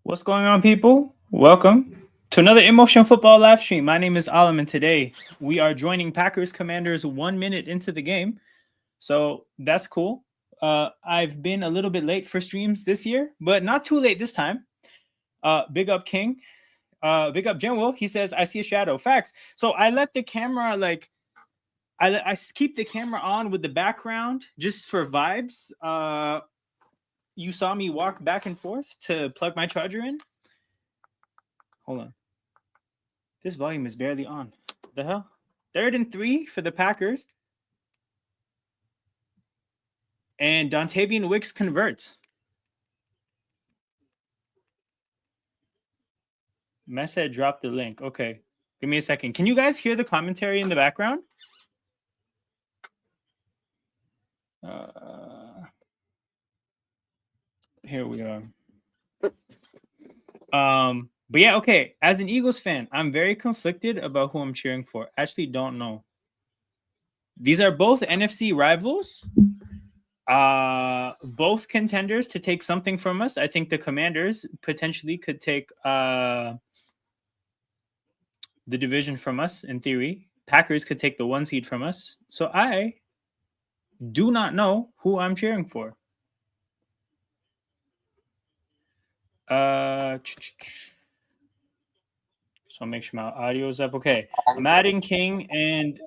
What's going on, people? Welcome to another Emotion Football live stream. My name is Alam, and today we are joining Packers Commanders 1 minute into the game. So that's cool. I've been a little bit late for streams this year, but not too late this time. Big up King. Big up General. He says, I see a shadow. Facts. So I let the camera, I keep the camera on with the background just for vibes. You saw me walk back and forth to plug my charger in. Hold on. This volume is barely on. The hell? 3rd and 3 for the Packers. And Dontavian Wicks converts. Mess had dropped the link. Okay. Give me a second. Can you guys hear the commentary in the background? Here we are. But yeah, okay. As an Eagles fan, I'm very conflicted about who I'm cheering for. Actually, don't know. These are both NFC rivals. Both contenders to take something from us. I think the Commanders potentially could take the division from us in theory. Packers could take the 1 seed from us. So I do not know who I'm cheering for. So I'll make sure my audio is up. Okay. I'm adding King and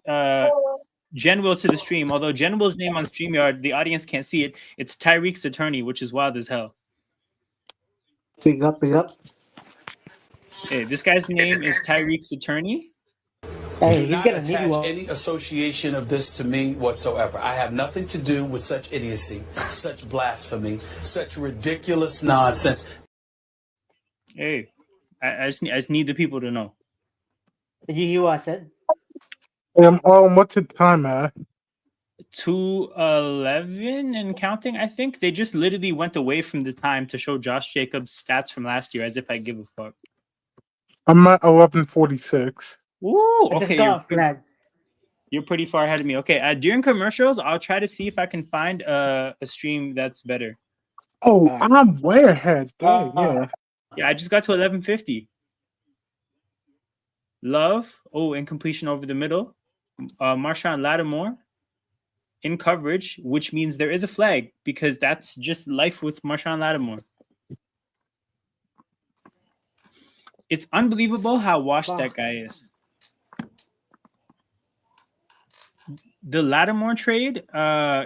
Jen Will to the stream. Although Jen Will's name on StreamYard, the audience can't see it. It's Tyreek's attorney, which is wild as hell. Big up, big up. Hey, this guy's name is Tyreek's attorney. Hey, Do he's not gonna need attach one. any association of this to me whatsoever. I have nothing to do with such idiocy, such blasphemy, such ridiculous nonsense. Hey, I just need the people to know. Did you hear what I said? What's the time at? 2:11 and counting, I think. They just literally went away from the time to show Josh Jacobs' stats from last year as if I give a fuck. I'm at 11:46. Ooh, I just okay. got a flag. You're pretty far ahead of me. Okay, during commercials, I'll try to see if I can find a stream that's better. Oh, I'm way ahead. Yeah. Yeah, I just got to 11:50. Love. Oh, incompletion over the middle. Marshawn Lattimore in coverage, which means there is a flag because that's just life with Marshawn Lattimore. It's unbelievable how washed that guy is. The Lattimore trade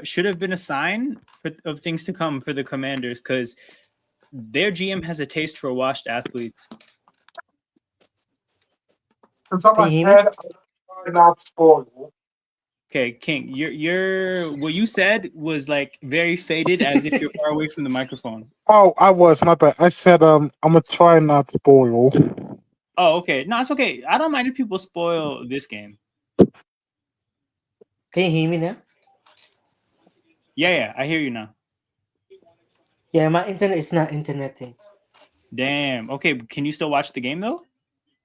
should have been a sign of things to come for the Commanders because their GM has a taste for washed athletes. Can you hear me? Not spoiled. Okay, King, your what you said was like very faded, as if you're far away from the microphone. Oh, I was, my bad. I said I'm gonna try not to spoil. Oh, okay. No, it's okay. I don't mind if people spoil this game. Can you hear me now? Yeah, I hear you now. Yeah, my internet is not interneting. Damn. Okay, can you still watch the game though?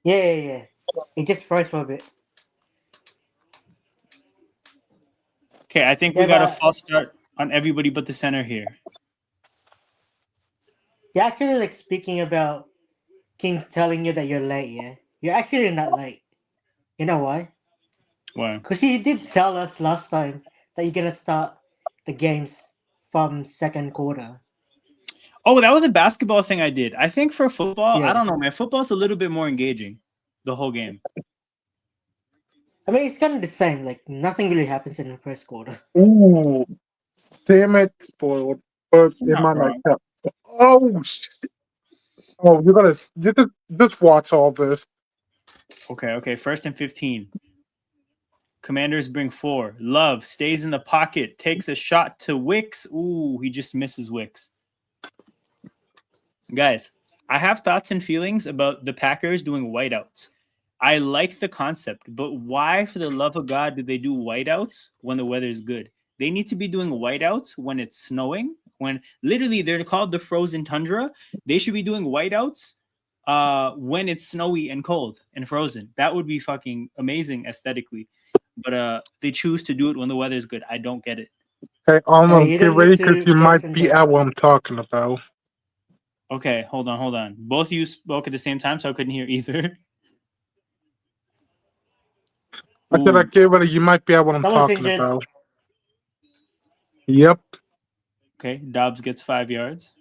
Yeah. It just froze for a bit. Okay, I think we got a false start on everybody but the center here. You're actually like speaking about King telling you that you're late, yeah? You're actually not late. You know why? Why? Because you did tell us last time that you're gonna start the games from second quarter. Oh, that was a basketball thing I did. I think for football, Yeah. I don't know, man. Football's a little bit more engaging, the whole game. I mean, it's kind of the same. Like, nothing really happens in the first quarter. Ooh, damn it, spoiled. But it might not help. Oh, shit. Oh, you gotta just watch all this. Okay. 1st and 15. Commanders bring 4. Love stays in the pocket, takes a shot to Wicks. Ooh, he just misses Wicks. Guys, I have thoughts and feelings about the Packers doing whiteouts. I like the concept, but why, for the love of God, do they do whiteouts when the weather is good? They need to be doing whiteouts when it's snowing, when literally they're called the frozen tundra. They should be doing whiteouts when it's snowy and cold and frozen. That would be fucking amazing aesthetically. But they choose to do it when the weather is good. I don't get it. Hey, You get don't ready need because to you might question be that. at what I'm talking about. Okay, hold on. Both of you spoke at the same time, so I couldn't hear either. I said I Ooh, gave it. You might be what I'm Someone's talking injured. about. Yep. okay, Dobbs gets 5 yards.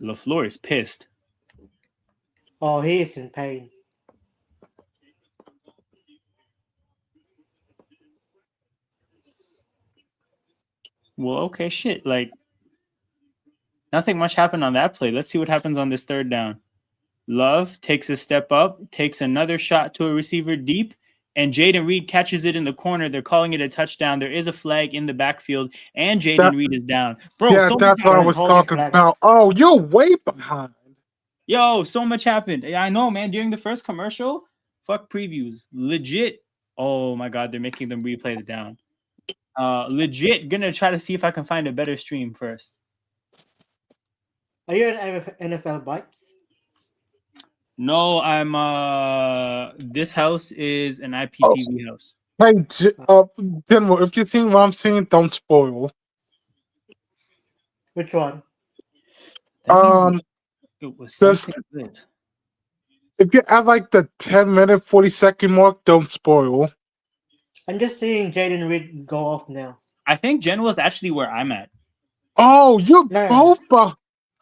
LaFleur is pissed. Oh, he is in pain. Well, okay, shit. Like, nothing much happened on that play. Let's see what happens on this third down. Love takes a step up, takes another shot to a receiver deep, and Jaden Reed catches it in the corner. They're calling it a touchdown. There is a flag in the backfield, and Jaden That- Reed is down. Bro, Yeah, so much that's what I There's was holding talking flag. about. Oh, you're way behind. Yo, so much happened. Yeah, I know, man. During the first commercial, fuck previews. Legit. Oh my god, they're making them replay the down. Legit gonna try to see if I can find a better stream first. Are you an NFL Bites? No, I'm this house is an IPTV house. Hey, General, if you see what I'm saying, don't spoil. Which one? That means it was just something good. if you're at like the 10-minute, 40-second mark, don't spoil. I'm just seeing Jaden Reed go off now. I think Jen was actually where I'm at. Oh, you're No. both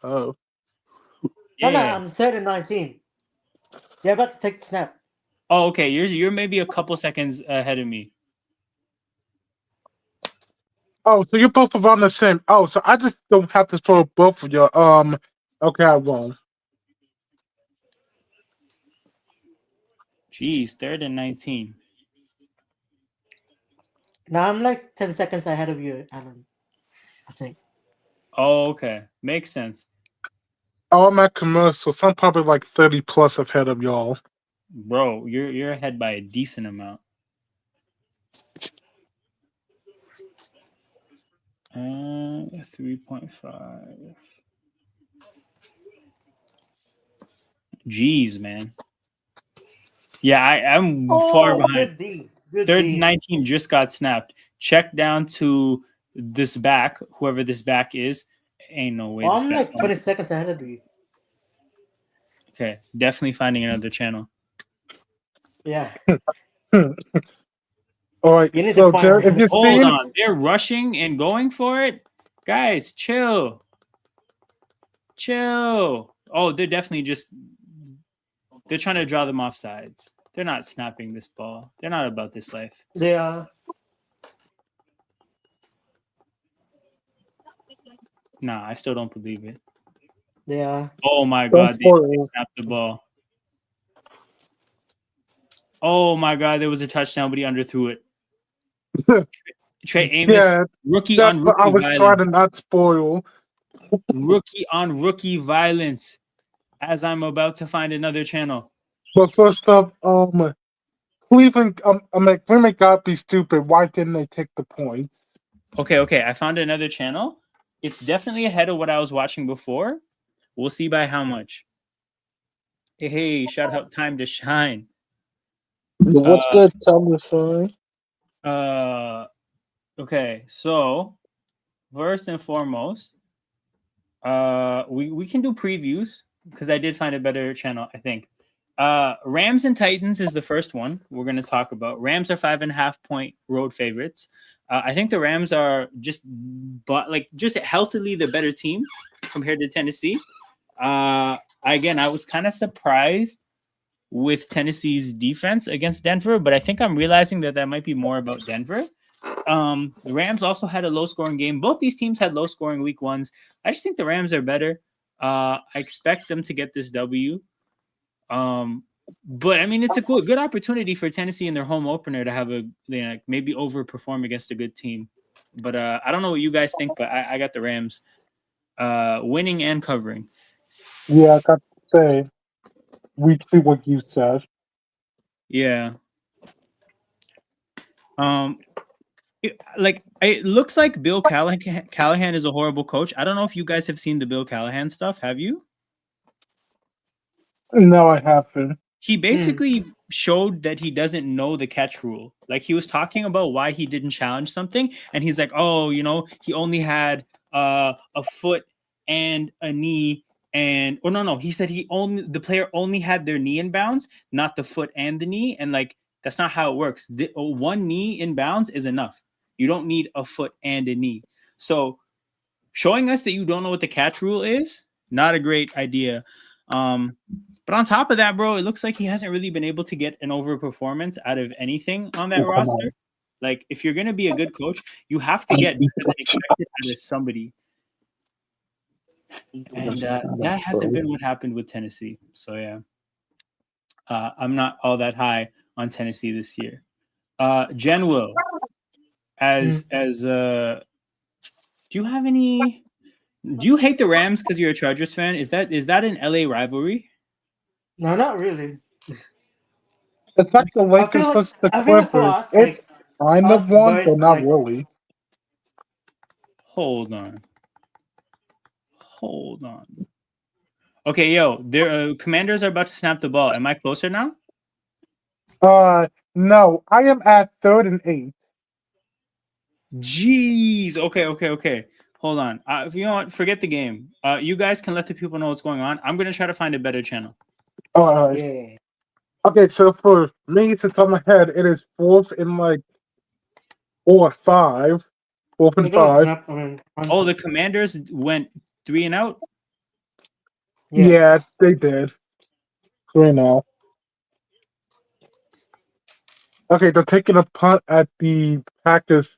Oh. No, Yeah. I'm third and 19. You're about to take the snap. Oh, okay. You're maybe a couple seconds ahead of me. Oh, so you're both around the same. Oh, so I just don't have to spoil both of you. Okay, I won't. Jeez, third and 19. Now I'm like 10 seconds ahead of you, Alan. I think. Oh, okay. Makes sense. Oh, I'm at commercial, so I'm probably like 30 plus ahead of y'all. Bro, you're ahead by a decent amount. 3.5. Jeez, man. Yeah, I'm far behind. Good D. Good Third D. 19 just got snapped. Check down to this back, whoever this back is. Ain't no way. This I'm back. like 20 seconds ahead of you. Okay, definitely finding another channel. Yeah. All right, You need so to find. Jerry, if you're Hold seeing, on, they're rushing and going for it, guys. Chill. Oh, they're definitely they're trying to draw them off sides. They're not snapping this ball. They're not about this life. They are. Nah, I still don't believe it. They are. Oh my don't god, they spoil. snapped the ball. Oh my god, there was a touchdown, but he underthrew it. Trey Amos, Yeah, rookie on that's what I rookie was trying to violence. not spoil. Rookie on rookie violence. As I'm about to find another channel. But first up, Cleveland, I'm like, Green Bay got be stupid. Why didn't they take the points? Okay. I found another channel. It's definitely ahead of what I was watching before. We'll see by how much. Hey, shout out Time to Shine. What's good, Tom? Sorry. Okay, so first and foremost, we can do previews because I did find a better channel, I think. Rams and Titans is the first one we're going to talk about. Rams are 5.5 point road favorites. I think the Rams are just healthily the better team compared to Tennessee. Again, I was kind of surprised with Tennessee's defense against Denver, but I think I'm realizing that might be more about Denver. The Rams also had a low-scoring game. Both these teams had low-scoring week ones. I just think the Rams are better. I expect them to get this W. But I mean, it's a good opportunity for Tennessee in their home opener to have maybe overperform against a good team. But I don't know what you guys think, but I got the Rams winning and covering. Yeah, I got to say, we see what you said. Yeah. It looks like Bill Callahan is a horrible coach. I don't know if you guys have seen the Bill Callahan stuff. Have you? No, I haven't. he basically showed that he doesn't know the catch rule. Like he was talking about why he didn't challenge something, and he's like, "Oh, he only had a foot and a knee." And no, he said the player only had their knee in bounds, not the foot and the knee. And like that's not how it works. One knee in bounds is enough. You don't need a foot and a knee. So showing us that you don't know what the catch rule is, not a great idea. But on top of that, bro, it looks like he hasn't really been able to get an overperformance out of anything on that roster. Like, if you're going to be a good coach, you have to get better than expected out of somebody. And that hasn't been what happened with Tennessee. So, yeah. I'm not all that high on Tennessee this year. Jen Will, do you have any... Do you hate the Rams because you're a Chargers fan? Is that an LA rivalry? No, not really. It's like the Lakers versus the Clippers. It's kind of one, but not really. Hold on. Okay, yo, their Commanders are about to snap the ball. Am I closer now? No, I am at 3rd and 8. Jeez. Okay. Hold on. If you know what, forget the game. You guys can let the people know what's going on. I'm gonna try to find a better channel. Yeah. Okay, so for me, since I'm ahead, it is 4th and 4 or 5. 4th and 5. Oh, the Commanders went 3 and out. Yeah, they did. 3 now. Okay, they're taking a punt at the Packers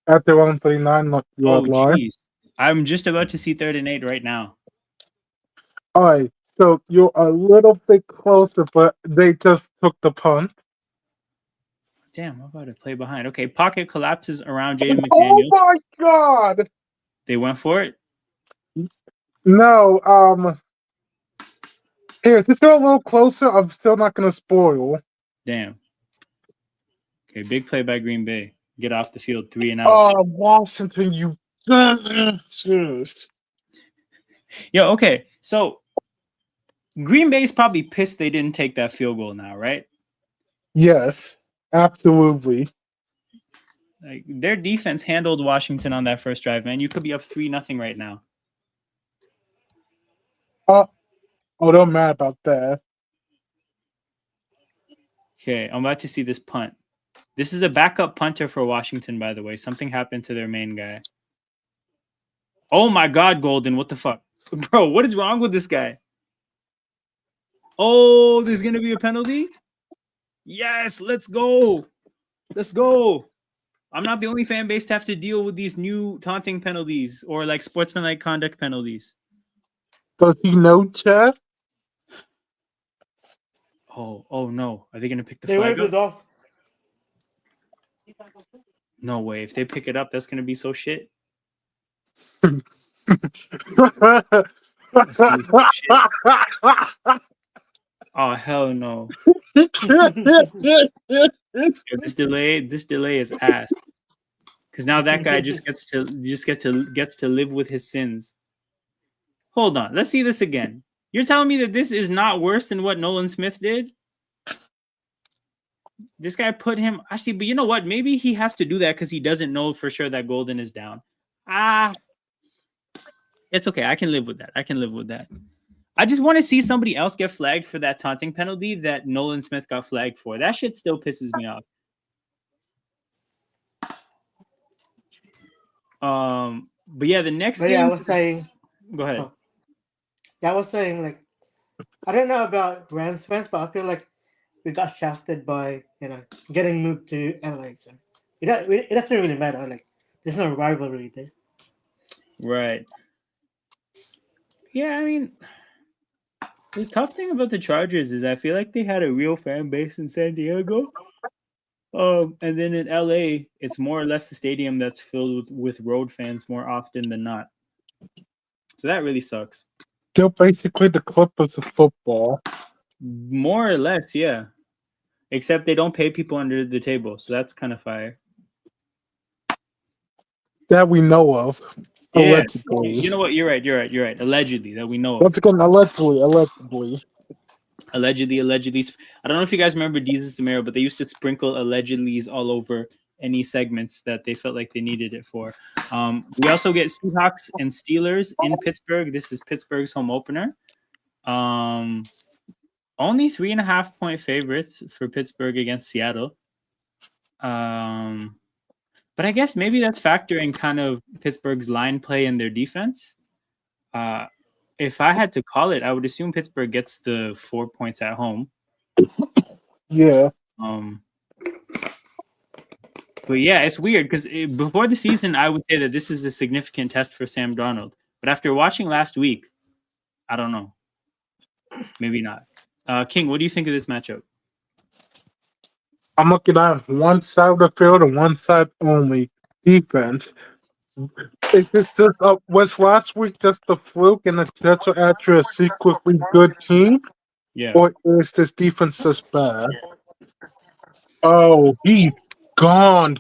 at their own 39 yard line. Jeez. I'm just about to see 3rd and 8 right now. All right, so you're a little bit closer, but they just took the punt. Damn, I'm about to play behind. Okay, pocket collapses around Jaden McDaniels. Oh my god! They went for it? No, here, since you're a little closer, I'm still not going to spoil. Damn. Okay, big play by Green Bay. Get off the field, 3 and out. Oh, Washington, you... Yo, okay, so Green Bay's probably pissed they didn't take that field goal now, right? Yes, absolutely. Like their defense handled Washington on that first drive, man. You could be up 3-0 right now. Don't mad about that. Okay, I'm about to see this punt. This is a backup punter for Washington, by the way. Something happened to their main guy. Oh my God, Golden, what the fuck? Bro, what is wrong with this guy? Oh, there's going to be a penalty? Yes, let's go. Let's go. I'm not the only fan base to have to deal with these new taunting penalties or like sportsmanlike conduct penalties. Does he know, Chad? Oh no. Are they going to pick the flag up? No way. If they pick it up, that's going to be so shit. Oh, hell no. This delay is ass. Because now that guy just gets to live with his sins. Hold on, let's see this again. You're telling me that this is not worse than what Nolan Smith did? This guy put him actually, but you know what? Maybe he has to do that because he doesn't know for sure that Golden is down. It's okay. I can live with that. I just want to see somebody else get flagged for that taunting penalty that Nolan Smith got flagged for. That shit still pisses me off. But yeah, the next game. Yeah, I was saying. Go ahead. I was saying, like, I don't know about Rams fans, but I feel like we got shafted by getting moved to LA. So it doesn't really matter. Like, there's no rivalry there. Right. Yeah, I mean, the tough thing about the Chargers is I feel like they had a real fan base in San Diego. And then in LA, it's more or less a stadium that's filled with road fans more often than not. So that really sucks. They're basically the Clippers of football. More or less, yeah. Except they don't pay people under the table, so that's kind of fire. That we know of. Yeah. Allegedly. You know what? You're right. Allegedly, that we know of. Once again, allegedly. Allegedly. I don't know if you guys remember Jesus Samero, but they used to sprinkle allegedly's all over any segments that they felt like they needed it for. We also get Seahawks and Steelers in Pittsburgh. This is Pittsburgh's home opener. Only 3.5-point favorites for Pittsburgh against Seattle. But I guess maybe that's factoring kind of Pittsburgh's line play and their defense. If I had to call it, I would assume Pittsburgh gets the 4 points at home. Yeah. But yeah, it's weird because before the season, I would say that this is a significant test for Sam Darnold. But after watching last week, I don't know. Maybe not. King, what do you think of this matchup? I'm looking at one side of the field and one side only. Defense. Is this just was last week just a fluke and the Jets are actually a secretly good team? Yeah. Or is this defense just bad? Oh, he's gone.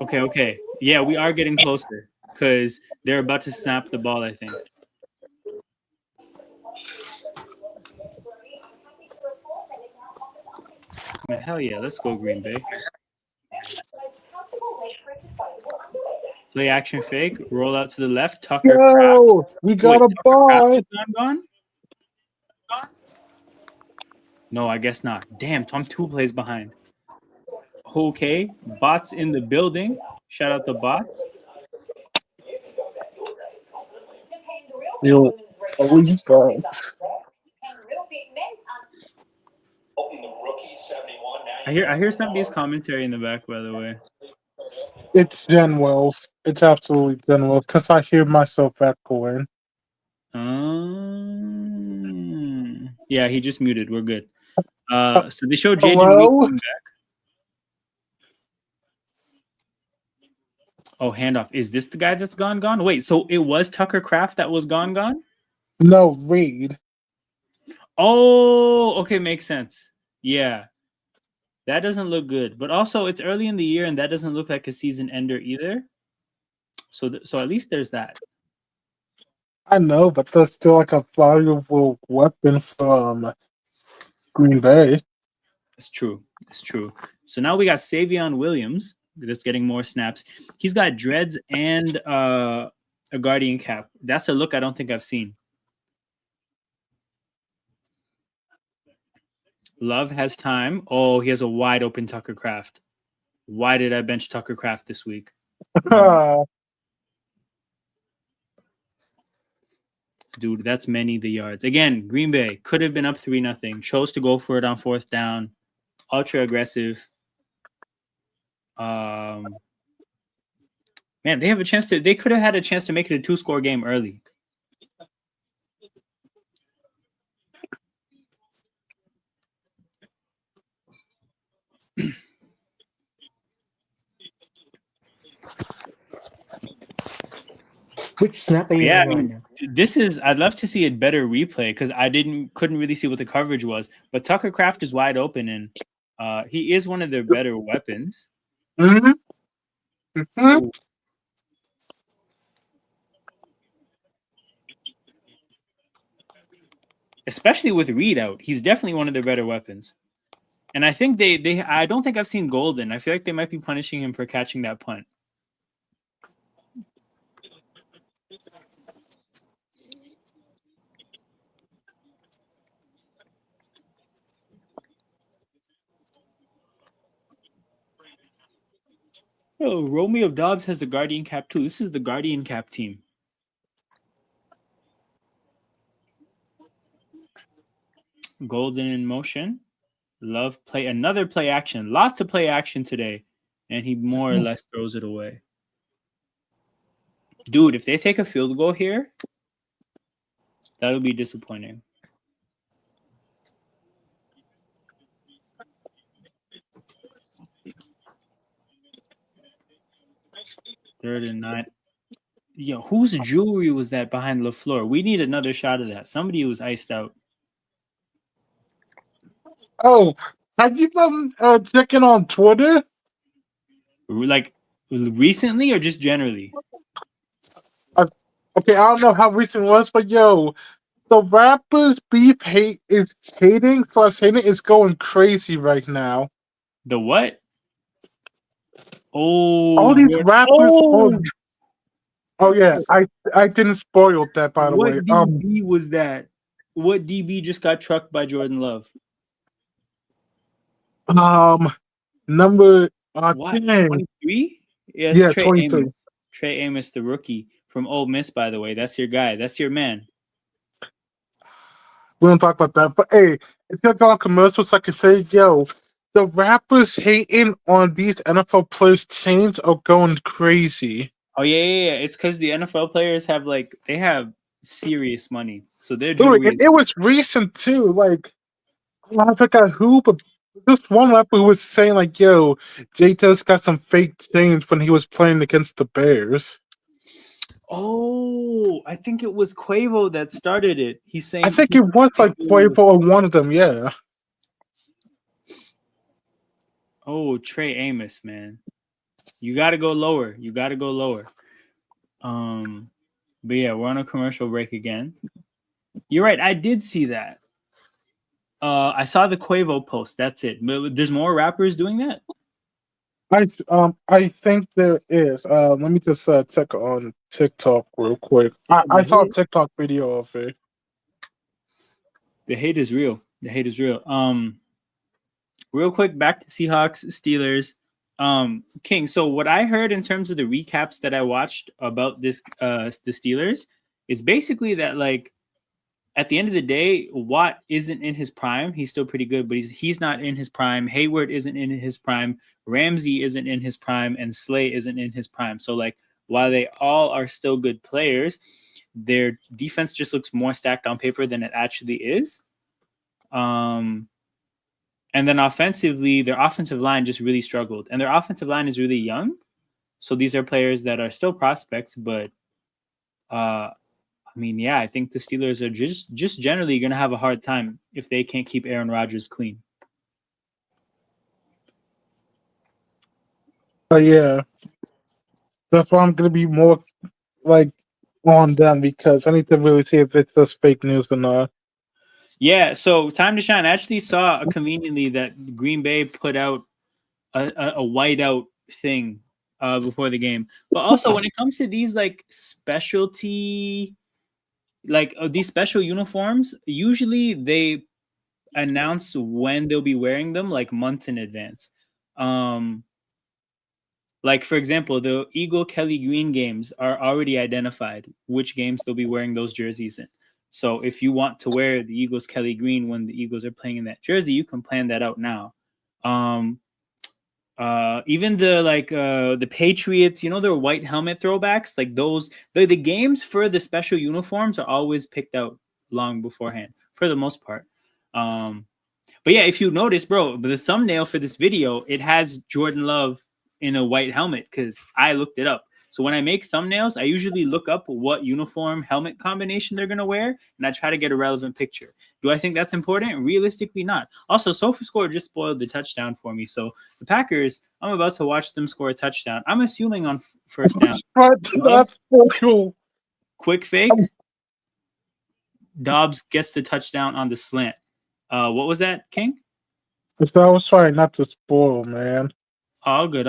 Okay. Yeah, we are getting closer because they're about to snap the ball, I think. Hell yeah, let's go Green Bay. Play action fake, roll out to the left, Tucker Yo, Kraft. we got a ball. Gone? No, I guess not. Damn, I'm 2 plays behind. Okay, bots in the building. Shout out the bots. Yo, we folks. I hear somebody's commentary in the back, by the way. It's Jen Wells. It's absolutely Jen Wells because I hear myself echoing. Yeah, he just muted. We're good. So they showed JJ Reed coming back. Oh, handoff. Is this the guy that's gone? Wait, so it was Tucker Kraft that was gone? No, Reed. Oh, okay, makes sense. Yeah. That doesn't look good. But also, it's early in the year, and that doesn't look like a season ender either. So at least there's that. I know, but that's still like a valuable weapon from Green Bay. It's true. So now we got Savion Williams that's getting more snaps. He's got dreads and a guardian cap. That's a look I don't think I've seen. Love has time. Oh, he has a wide open Tucker Kraft. Why did I bench Tucker Kraft this week? Dude, that's many the yards. Again, Green Bay could have been up 3-0. Chose to go for it on 4th down. Ultra aggressive. Man, they could have had a chance to make it a 2-score game early. Which snap are you on right now? I'd love to see a better replay because I couldn't really see what the coverage was. But Tucker Kraft is wide open and he is one of their better weapons. Mm-hmm. Especially with Reed out, he's definitely one of their better weapons. And I think I don't think I've seen Golden. I feel like they might be punishing him for catching that punt. Oh, Romeo Dobbs has a guardian cap too. This is the guardian cap team. Golden in motion. Love another play action. Lots of play action today. And he more or less throws it away. Dude, if they take a field goal here, that would be disappointing. Third and 9. Yo, whose jewelry was that behind LaFleur? We need another shot of that. Somebody was iced out. Oh, have you been checking on Twitter? Like recently or just generally? I'm Okay, I don't know how recent it was, but yo, the rappers beef hate is hating plus hating is going crazy right now. The what? Oh, All these rappers oh, oh yeah, I didn't spoil that by the what way. DB was that? What DB just got trucked by Jordan Love? Um number What? dang. 23? Yes, Yeah, Trey 23. Amos. Trey Amos, the rookie from Ole Miss, by the way. That's your guy. That's your man. We don't talk about that. But hey, it's gonna go on commercials so I can say, yo, the rappers hating on these NFL players' chains are going crazy. Oh yeah. It's because the NFL players have they have serious money, so their Dude, jewelry is. it was recent too. Like I forgot who, but this one rapper who was saying like, "Yo, Jay just got some fake chains when he was playing against the Bears." Oh, I think it was Quavo that started it. He's I saying think it was like oh, Quavo or one of them. Yeah, Trey Amos, man. You got to go lower. You got to go lower. But yeah, we're on a commercial break again. You're right. I did see that. I saw the Quavo post. That's it. But there's more rappers doing that. I think there is. Let me just check on TikTok real quick. Yeah, I saw a TikTok video of it. The hate is real. The hate is real. Real quick, back to Seahawks, Steelers. King. So what I heard in terms of the recaps that I watched about this, the Steelers, is basically that at the end of the day, Watt isn't in his prime. He's still pretty good, but he's not in his prime. Hayward isn't in his prime. Ramsey isn't in his prime, and Slay isn't in his prime. So while they all are still good players, their defense just looks more stacked on paper than it actually is. And then offensively, their offensive line just really struggled. And their offensive line is really young. So these are players that are still prospects, but I think the Steelers are just generally going to have a hard time if they can't keep Aaron Rodgers clean. Yeah, that's why I'm gonna be more like on them because I need to really see if it's just fake news or not. Yeah, so Time to Shine. I actually saw conveniently that Green Bay put out a whiteout thing before the game. But also when it comes to these specialty, these special uniforms, usually they announce when they'll be wearing them months in advance. For example, the Eagle Kelly Green games are already identified which games they'll be wearing those jerseys in. So if you want to wear the Eagles Kelly Green when the Eagles are playing in that jersey, you can plan that out now. Even the Patriots, their white helmet throwbacks, the games for the special uniforms are always picked out long beforehand for the most part. But yeah, if you notice, bro, the thumbnail for this video, it has Jordan Love in a white helmet because I looked it up. So when I make thumbnails, I usually look up what uniform helmet combination they're going to wear, and I try to get a relevant picture. Do I think that's important? Realistically, not. Also, SofaScore just spoiled the touchdown for me. So the Packers, I'm about to watch them score a touchdown. I'm assuming on first down. That's so cool. Quick fake. Dobbs gets the touchdown on the slant. What was that, King? I was trying not to spoil, man. All good.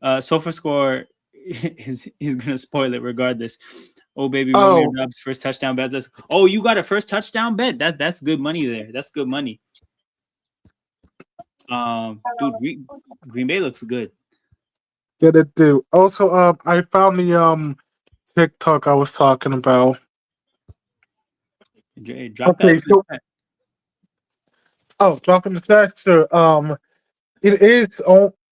SofaScore is gonna spoil it regardless. Oh baby, Romeo Dobbs first touchdown bet. You got a first touchdown bet. That's good money there. That's good money. Dude, Green Bay looks good. Yeah, they do. Also, I found the TikTok I was talking about. Drop that. Dropping the text. It is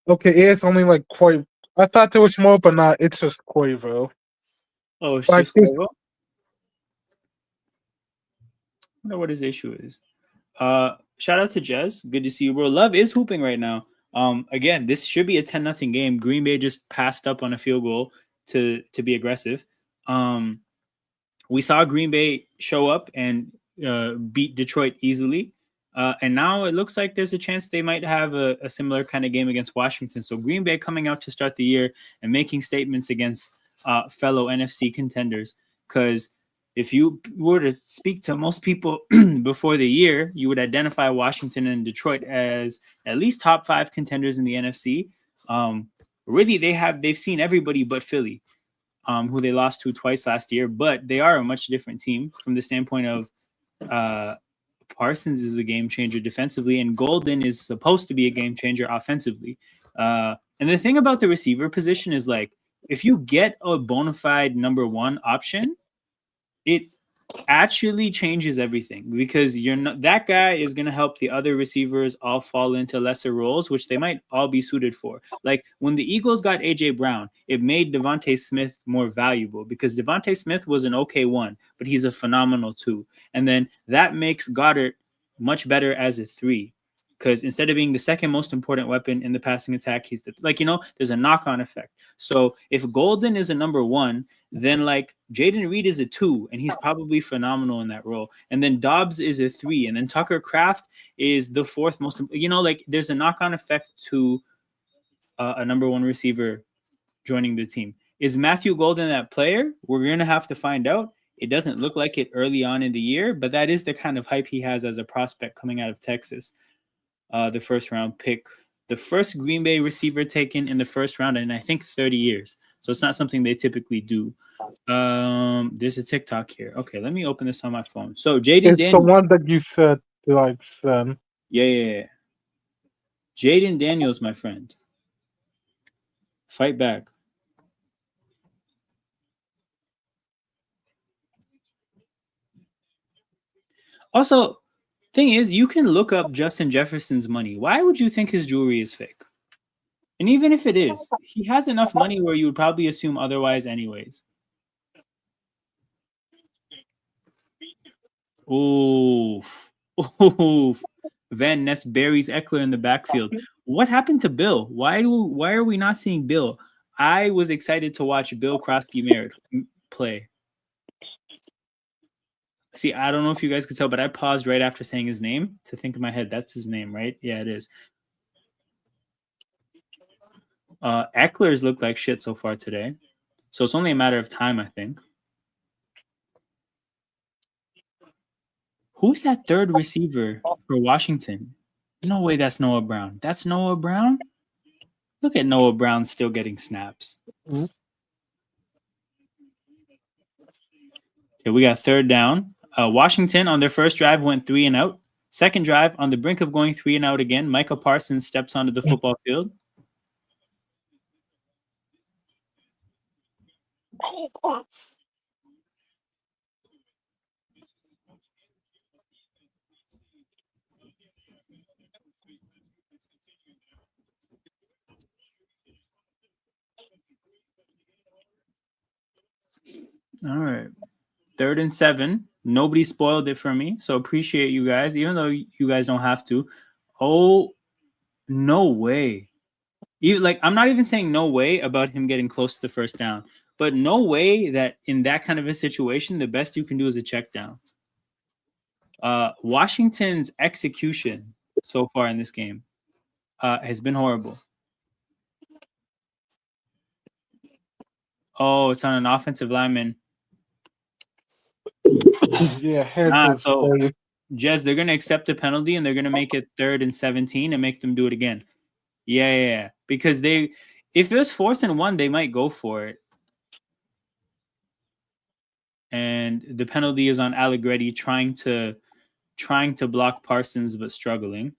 okay. It is only quite. I thought there was more, but not. It's just Quavo. Oh, it's just Quavo. I wonder what his issue is. Shout out to Jez. Good to see you, bro. Love is hooping right now. Again, this should be a 10-0 game. Green Bay just passed up on a field goal to be aggressive. We saw Green Bay show up and beat Detroit easily. And now it looks like there's a chance they might have a similar kind of game against Washington. So Green Bay coming out to start the year and making statements against fellow NFC contenders. Because if you were to speak to most people before the year, you would identify Washington and Detroit as at least top 5 contenders in the NFC. Really, they've seen everybody but Philly, who they lost to twice last year, but they are a much different team from the standpoint of Parsons is a game changer defensively, and Golden is supposed to be a game changer offensively. And the thing about the receiver position is, like, if you get a bona fide number 1 option, it actually changes everything, because you're not, that guy is going to help the other receivers all fall into lesser roles, which they might all be suited for. Like when the Eagles got AJ Brown, it made Devontae Smith more valuable, because Devontae Smith was an okay 1, but he's a phenomenal 2. And then that makes Goddard much better as a 3, because instead of being the second most important weapon in the passing attack, he's there's a knock-on effect. So if Golden is a number 1, then like Jaden Reed is a 2, and he's probably phenomenal in that role. And then Dobbs is a 3, and then Tucker Kraft is the 4th most. Like there's a knock-on effect to a number 1 receiver joining the team. Is Matthew Golden that player? We're gonna have to find out. It doesn't look like it early on in the year, but that is the kind of hype he has as a prospect coming out of Texas. The first round pick, the first Green Bay receiver taken in the first round in I think 30 years. So it's not something they typically do. There's a TikTok here. Okay, let me open this on my phone. So Jaden It's the one that you said, like, then. Yeah. Jaden Daniels, my friend. Fight back. Also, thing is, you can look up Justin Jefferson's money. Why would you think his jewelry is fake? And even if it is, he has enough money where you would probably assume otherwise anyways. Oof. Van Ness buries Eckler in the backfield. What happened to Bill? Why are we not seeing Bill? I was excited to watch Bill Krosky play. See, I don't know if you guys could tell, but I paused right after saying his name to think in my head, that's his name, right? Yeah, it is. Eckler's looked like shit so far today. So it's only a matter of time, I think. Who's that third receiver for Washington? No way that's Noah Brown. That's Noah Brown? Look at Noah Brown still getting snaps. Mm-hmm. Okay, we got third down. Washington on their first drive went 3 and out. Second drive, on the brink of going 3 and out again, Micah Parsons steps onto the football field. All right. 3rd and 7. Nobody spoiled it for me, so appreciate you guys, even though you guys don't have to. Oh, no way. I'm not even saying no way about him getting close to the first down, but no way that in that kind of a situation, the best you can do is a check down. Washington's execution so far in this game has been horrible. Oh, it's on an offensive lineman. Yeah, so Jez, they're going to accept the penalty and they're going to make it 3rd and 17 and make them do it again. Yeah. Because if it was 4th and 1, they might go for it. And the penalty is on Allegretti trying to block Parsons but struggling.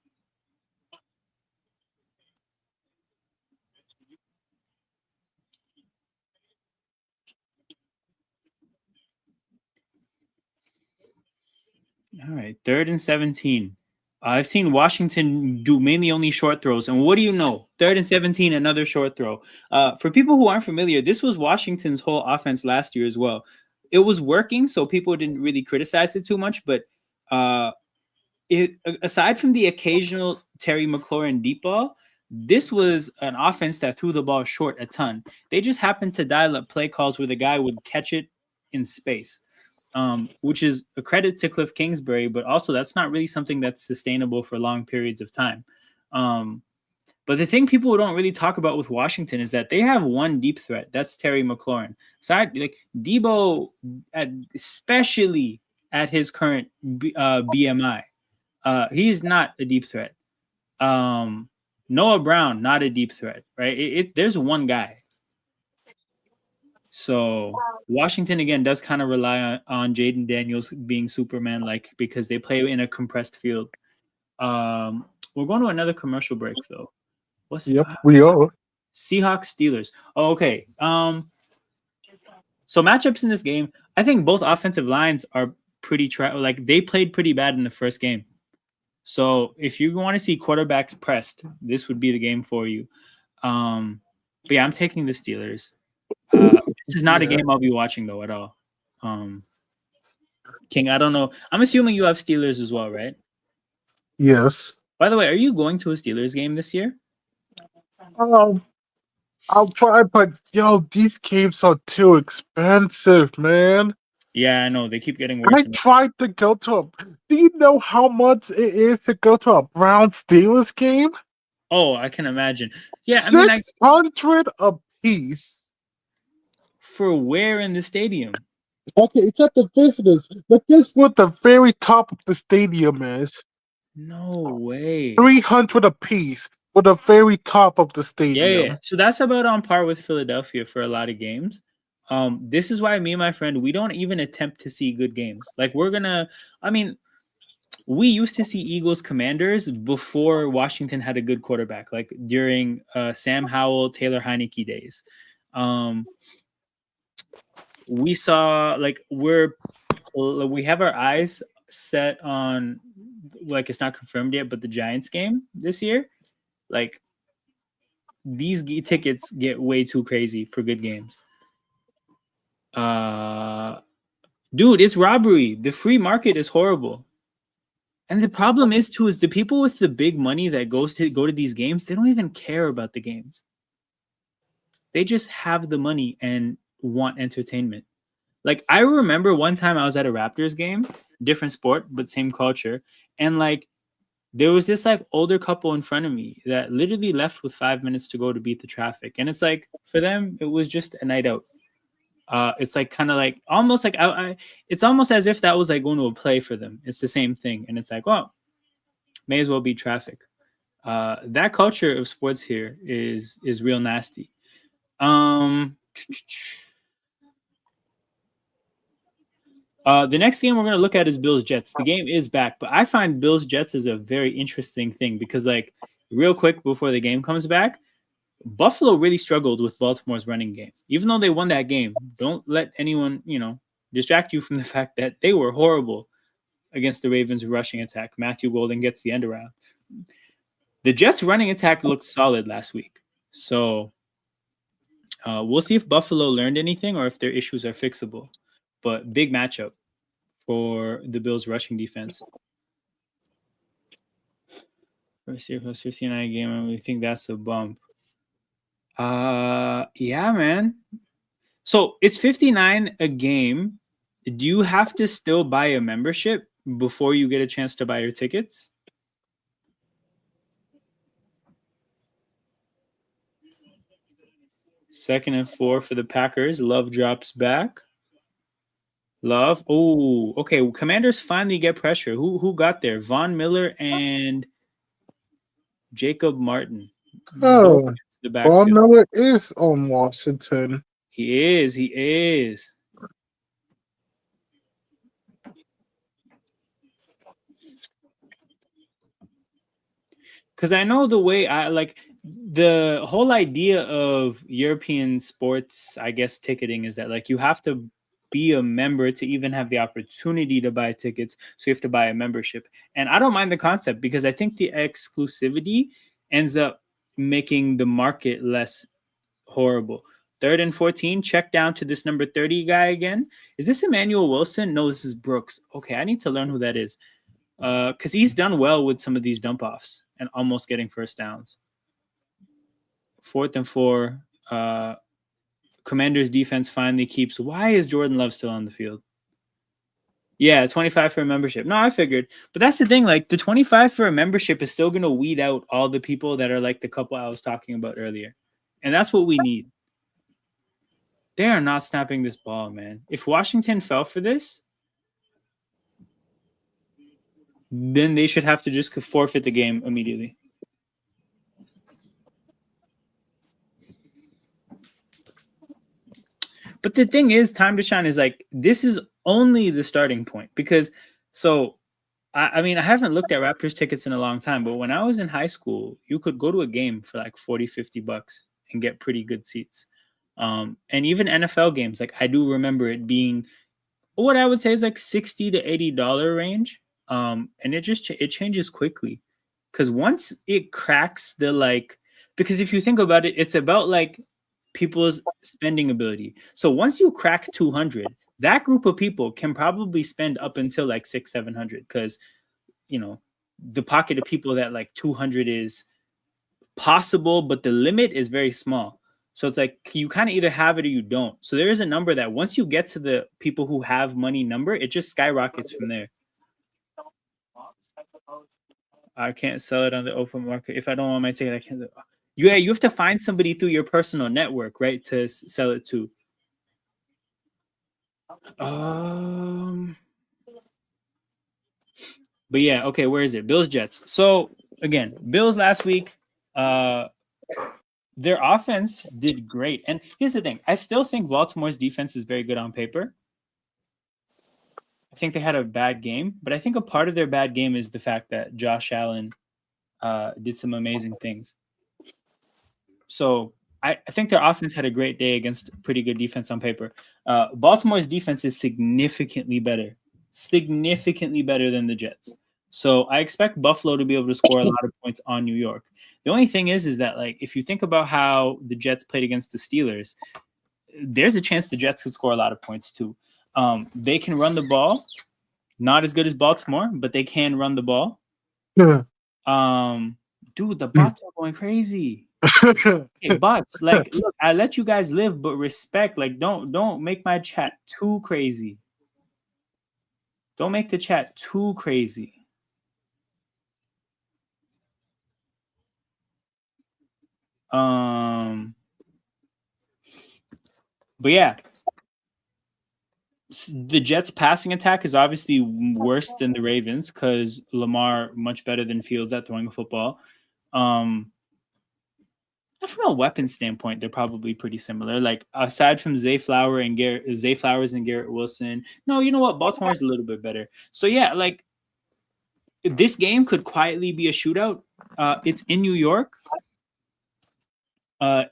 All right, 3rd and 17. I've seen Washington do mainly only short throws. And what do you know? 3rd and 17, another short throw. For people who aren't familiar, this was Washington's whole offense last year as well. It was working, so people didn't really criticize it too much. But aside from the occasional Terry McLaurin deep ball, this was an offense that threw the ball short a ton. They just happened to dial up play calls where the guy would catch it in space. Which is a credit to Cliff Kingsbury, but also that's not really something that's sustainable for long periods of time. But the thing people don't really talk about with Washington is that they have one deep threat. That's Terry McLaurin. Side like Debo, especially at his current BMI, he's not a deep threat. Noah Brown, not a deep threat, right? There's one guy. So Washington again does kind of rely on Jaden Daniels being Superman like because they play in a compressed field. We're going to another commercial break though. Yep, we are. Seahawks Steelers. Oh, okay. So matchups in this game, I think both offensive lines are pretty like they played pretty bad in the first game. So if you want to see quarterbacks pressed, this would be the game for you. But yeah, I'm taking the Steelers. This is not a game I'll be watching though at all. King, I don't know. I'm assuming you have Steelers as well, right? Yes. By the way, are you going to a Steelers game this year? I'll try, but these games are too expensive, man. Yeah, I know. They keep getting worse. I tried to go to do you know how much it is to go to a Brown Steelers game? Oh, I can imagine. Yeah, I mean, $600 a piece. For where in the stadium? Okay, it's at the visitors, but guess what the very top of the stadium is? No way. $300 a piece for the very top of the stadium. Yeah. So that's about on par with Philadelphia for a lot of games. This is why me and my friend, we don't even attempt to see good games. Like we used to see Eagles Commanders before Washington had a good quarterback, like during Sam Howell, Taylor Heineke days. We saw we have our eyes set on, like, it's not confirmed yet, but the Giants game this year, like these tickets get way too crazy for good games. Dude, it's robbery. The free market is horrible. And the problem is too, is the people with the big money that go to these games, they don't even care about the games. They just have the money and want entertainment. Like, I remember one time I was at a Raptors game, different sport, but same culture. And like, there was this like older couple in front of me that literally left with 5 minutes to go to beat the traffic. And it's like, for them, it was just a night out. It's like kind of like almost like it's almost as if that was like going to a play for them. It's the same thing. And it's like, well, may as well beat traffic. That culture of sports here is real nasty. The next game we're going to look at is Bills Jets. The game is back, but I find Bills Jets is a very interesting thing because, like, real quick before the game comes back, Buffalo really struggled with Baltimore's running game. Even though they won that game, don't let anyone, distract you from the fact that they were horrible against the Ravens' rushing attack. Matthew Golden gets the end around. The Jets' running attack looked solid last week. So we'll see if Buffalo learned anything or if their issues are fixable. But big matchup for the Bills' rushing defense. First year plus 59 game, and we think that's a bump. Yeah, man. So it's 59 a game. Do you have to still buy a membership before you get a chance to buy your tickets? Second and 4 for the Packers. Love drops back. Love. Oh, okay. Commanders finally get pressure. Who got there? Von Miller and Jacob Martin. Oh, Von Miller is on Washington. He is. Because I know the way the whole idea of European sports, I guess, ticketing is that like you have to be a member to even have the opportunity to buy tickets. So you have to buy a membership. And I don't mind the concept because I think the exclusivity ends up making the market less horrible. 3rd and 14, check down to this number 30 guy again. Is this Emmanuel Wilson? No, this is Brooks. Okay, I need to learn who that is. Because he's done well with some of these dump offs and almost getting first downs. 4th and 4. Commanders defense finally keeps. Why is Jordan Love still on the field? Yeah, 25 for a membership. No, I figured. But that's the thing. Like the 25 for a membership is still going to weed out all the people that are like the couple I was talking about earlier. And that's what we need. They are not snapping this ball, man. If Washington fell for this, then they should have to just forfeit the game immediately. But the thing is, Time to Shine is like, this is only the starting point. Because, so, I mean, I haven't looked at Raptors tickets in a long time, but when I was in high school, you could go to a game for like 40, 50 bucks and get pretty good seats. And even NFL games, like I do remember it being what I would say is like $60 to $80 range. And it just it changes quickly. Because once it cracks the like, because if you think about it, it's about like people's spending ability. So once you crack 200, that group of people can probably spend up until like 600, 700, because you know the pocket of people that like 200 is possible, but the limit is very small. So it's like you kind of either have it or you don't. So there is a number that once you get to the people who have money number, it just skyrockets from there. I can't sell it on the open market. If I don't want my ticket, I can't. Yeah, you have to find somebody through your personal network, right, to sell it to. But yeah, okay, where is it? Bills Jets. So again, Bills last week, their offense did great. And here's the thing: I still think Baltimore's defense is very good on paper. I think they had a bad game, but I think a part of their bad game is the fact that Josh Allen did some amazing things. So I think their offense had a great day against pretty good defense on paper. Baltimore's defense is significantly better than the Jets. So I expect Buffalo to be able to score a lot of points on New York. The only thing is that like if you think about how the Jets played against the Steelers, there's a chance the Jets could score a lot of points too. They can run the ball, not as good as Baltimore, but they can run the ball. Yeah. Dude, the bots are going crazy. Hey, bots, like, look, I let you guys live, but respect. Like, don't make my chat too crazy. Don't make the chat too crazy. But yeah, the Jets' passing attack is obviously worse than the Ravens because Lamar much better than Fields at throwing a football. From a weapon standpoint, they're probably pretty similar. Like aside from Zay Flowers and Garrett Wilson, no, you know what? Baltimore's a little bit better. So yeah, like this game could quietly be a shootout. It's in New York.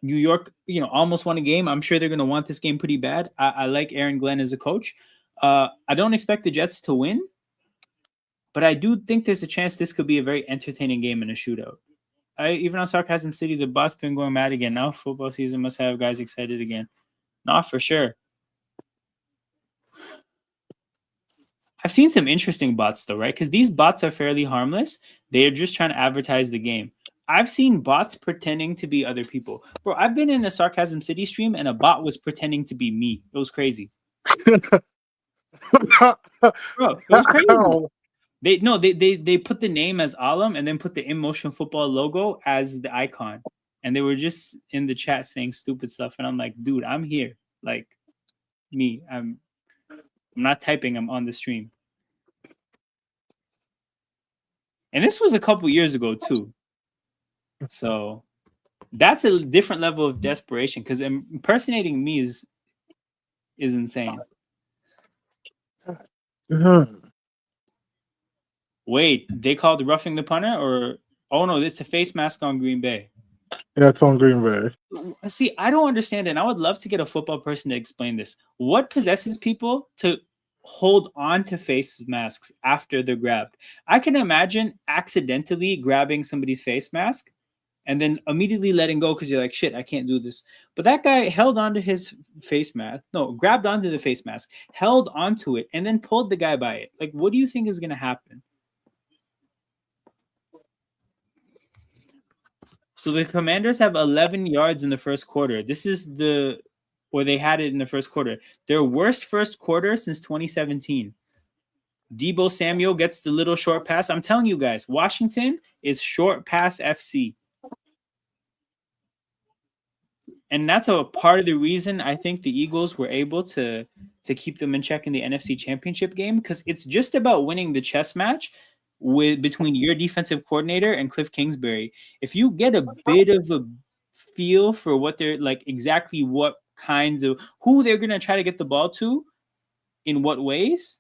New York, almost won a game. I'm sure they're going to want this game pretty bad. I like Aaron Glenn as a coach. I don't expect the Jets to win, but I do think there's a chance this could be a very entertaining game in a shootout. Even on Sarcasm City, the boss been going mad again. Now football season must have guys excited again. Not for sure. I've seen some interesting bots though, right? Because these bots are fairly harmless. They are just trying to advertise the game. I've seen bots pretending to be other people. Bro, I've been in a Sarcasm City stream and a bot was pretending to be me. It was crazy. Bro, it was crazy. They put the name as Alam and then put the In Motion Football logo as the icon. And they were just in the chat saying stupid stuff. And I'm like, dude, I'm here. Like me. I'm not typing, I'm on the stream. And this was a couple years ago too. So that's a different level of desperation because impersonating me is insane. Wait, they called roughing the punter or no, it's a face mask on Green Bay. Yeah, it's on Green Bay. See, I don't understand it. And I would love to get a football person to explain this. What possesses people to hold on to face masks after they're grabbed? I can imagine accidentally grabbing somebody's face mask and then immediately letting go because you're like, shit, I can't do this. But that guy held onto his face mask. No, grabbed onto the face mask, held onto it, and then pulled the guy by it. Like, what do you think is going to happen? So the Commanders have 11 yards in the first quarter. This is where they had it in the first quarter. Their worst first quarter since 2017. Debo Samuel gets the little short pass. I'm telling you guys, Washington is short pass FC. And that's a part of the reason I think the Eagles were able to keep them in check in the NFC Championship game, because it's just about winning the chess match between your defensive coordinator and Cliff Kingsbury. If you get a bit of a feel for what they're like, exactly what kinds of who they're going to try to get the ball to in what ways,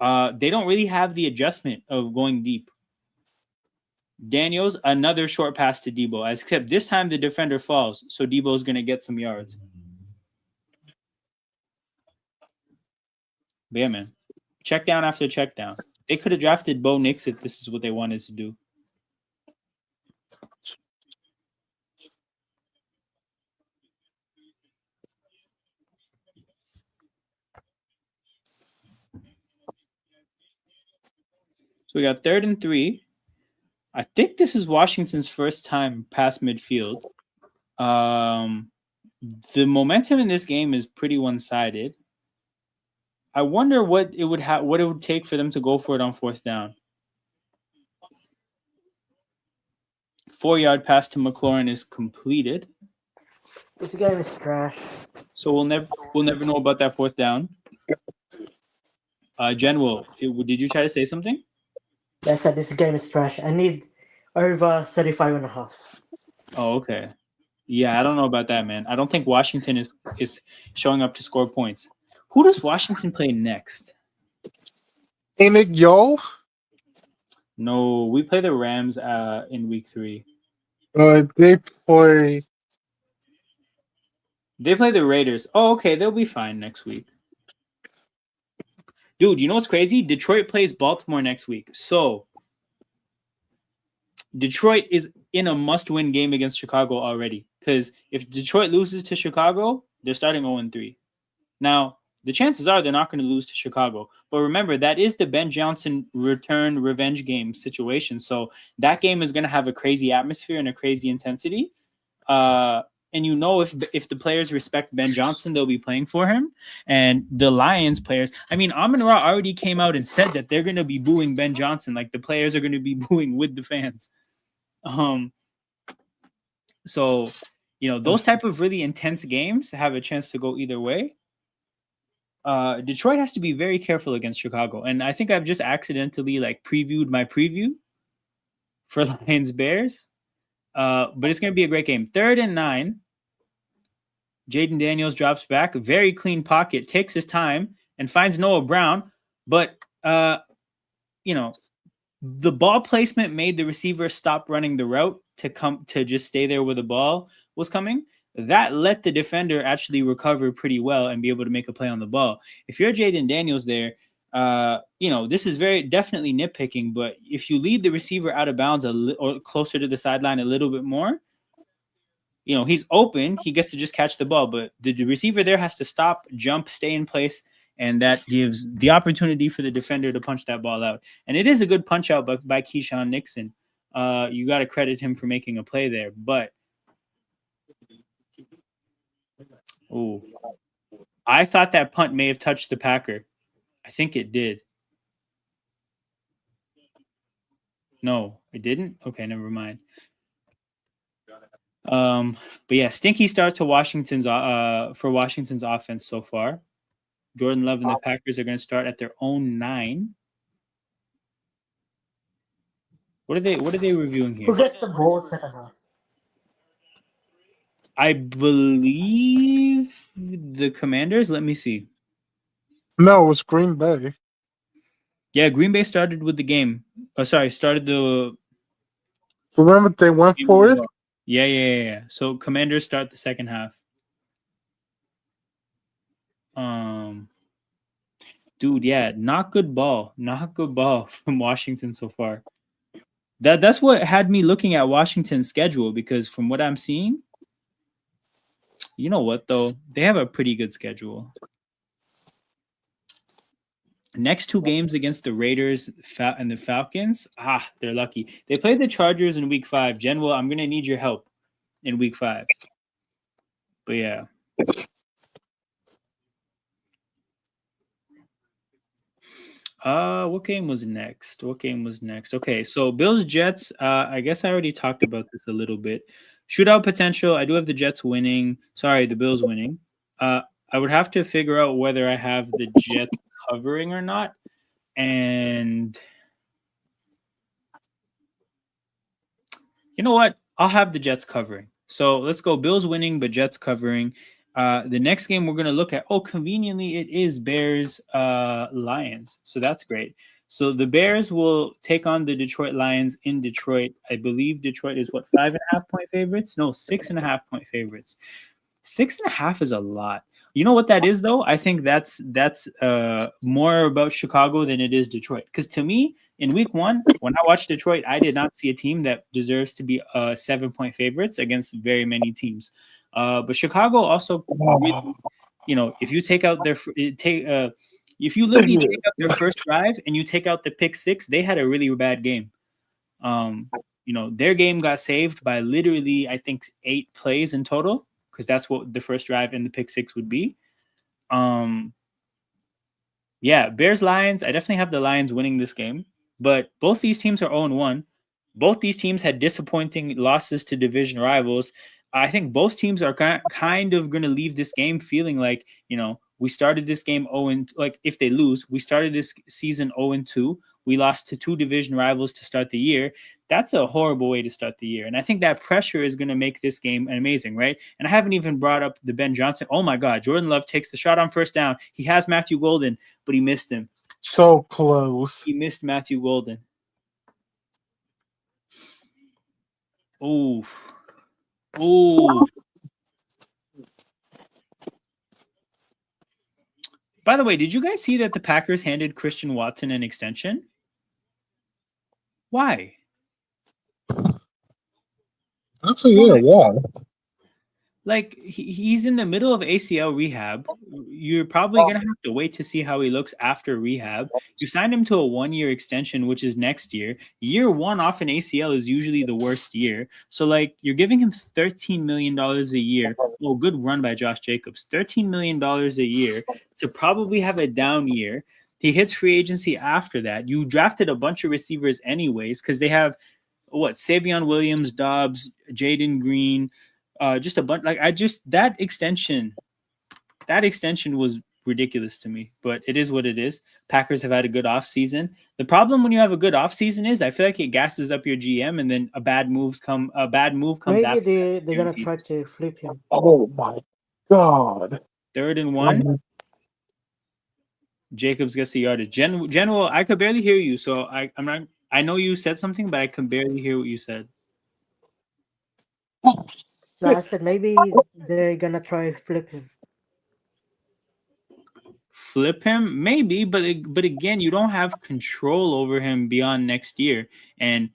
they don't really have the adjustment of going deep. Daniels, another short pass to Debo, except this time the defender falls, so Debo's going to get some yards. But yeah, man. Check down after check down. They could have drafted Bo Nix if this is what they wanted to do. So we got 3rd and 3. I think this is Washington's first time past midfield. The momentum in this game is pretty one-sided. I wonder what it would take for them to go for it on 4th down. 4-yard pass to McLaurin is completed. This game is trash. So we'll never know about that 4th down. General, did you try to say something? I said this game is trash. I need over 35.5. Oh, okay. Yeah, I don't know about that, man. I don't think Washington is showing up to score points. Who does Washington play next? Ain't it y'all? No, we play the Rams in week 3. They play. They play the Raiders. Oh, okay. They'll be fine next week. Dude, you know what's crazy? Detroit plays Baltimore next week. So Detroit is in a must-win game against Chicago already. Because if Detroit loses to Chicago, they're starting 0-3. Now, the chances are they're not going to lose to Chicago. But remember, that is the Ben Johnson return revenge game situation. So that game is going to have a crazy atmosphere and a crazy intensity. And you know, if the players respect Ben Johnson, they'll be playing for him. And the Lions players, I mean, Amon-Ra already came out and said that they're going to be booing Ben Johnson. Like, the players are going to be booing with the fans. So, you know, those type of really intense games have a chance to go either way. Detroit has to be very careful against Chicago. And I think I've just accidentally previewed my preview for Lions Bears. But it's going to be a great game. 3rd and 9. Jaden Daniels drops back. Very clean pocket. Takes his time and finds Noah Brown. But, you know, the ball placement made the receiver stop running the route to just stay there where the ball was coming. That let the defender actually recover pretty well and be able to make a play on the ball. If you're Jaden Daniels there, you know, this is very definitely nitpicking, but if you lead the receiver out of bounds or closer to the sideline a little bit more, you know, he's open, he gets to just catch the ball, but the receiver there has to stop, jump, stay in place, and that gives the opportunity for the defender to punch that ball out. And it is a good punch out by Keyshawn Nixon. You got to credit him for making a play there, but I thought that punt may have touched the Packer. I think it did. No, it didn't? Okay, never mind. But yeah, stinky start to Washington's offense so far. Jordan Love and the Packers are going to start at their own 9. What are they reviewing here? Who gets the ball second half? I believe the Commanders. Let me see. No, it was Green Bay. Yeah, Green Bay started with the game. Started the. Remember they went for it? Yeah. So Commanders start the second half. Dude, yeah, not good ball from Washington so far. That's what had me looking at Washington's schedule, because from what I'm seeing, you know what though, they have a pretty good schedule. Next 2 games against the Raiders and the Falcons, they're lucky. They play the Chargers in week 5. General, I'm gonna need your help in week 5. But yeah. What game was next? What game was next? Okay, so Bills Jets. I guess I already talked about this a little bit. Shootout potential. I do have the Jets winning. Sorry, the Bills winning. Uh, I would have to figure out whether I have the Jets covering or not. And you know what? I'll have the Jets covering. So let's go Bills winning, but Jets covering. The next game we're going to look at, oh, conveniently, it is Bears Lions. So that's great. So the Bears will take on the Detroit Lions in Detroit. I believe Detroit is what, 5.5 point favorites? No, 6.5 point favorites. 6.5 is a lot. You know what that is though? I think that's more about Chicago than it is Detroit. Because to me, in week one, when I watched Detroit, I did not see a team that deserves to be 7 point favorites against very many teams. But Chicago also really, if you take out their take if you literally take out their first drive and you take out the pick six, they had a really bad game. Um, their game got saved by literally, I think, 8 plays in total, because that's what the first drive and the pick six would be. Yeah, Bears Lions. I definitely have the Lions winning this game, but both these teams are 0-1. Both these teams had disappointing losses to division rivals. I think both teams are kind of going to leave this game feeling like, we started this game 0, like if they lose, we started this season 0-2. We lost to 2 division rivals to start the year. That's a horrible way to start the year. And I think that pressure is going to make this game amazing, right? And I haven't even brought up the Ben Johnson. Oh my God, Jordan Love takes the shot on first down. He has Matthew Golden, but he missed him. So close. He missed Matthew Golden. Ooh. Ooh. By the way, did you guys see that the Packers handed Christian Watson an extension? Why? Actually, yeah, why? Like, he's in the middle of ACL rehab. You're probably going to have to wait to see how he looks after rehab. You signed him to a 1-year extension, which is next year. Year one off an ACL is usually the worst year. So, like, you're giving him $13 million a year. Oh, good run by Josh Jacobs. $13 million a year to probably have a down year. He hits free agency after that. You drafted a bunch of receivers anyways, because they have, Savion Williams, Dobbs, Jaden Green, just a bunch. Like, that extension was ridiculous to me, but it is what it is. Packers have had a good offseason. The problem when you have a good offseason is I feel like it gasses up your GM, and then a bad move comes Maybe after. they're gonna try to flip him. Oh my God. 3rd and 1. Jacobs gets the yardage. General, I could barely hear you, so I'm not. I know you said something, but I can barely hear what you said. No, I said maybe they're gonna try flip him. Flip him, maybe, but again, you don't have control over him beyond next year, and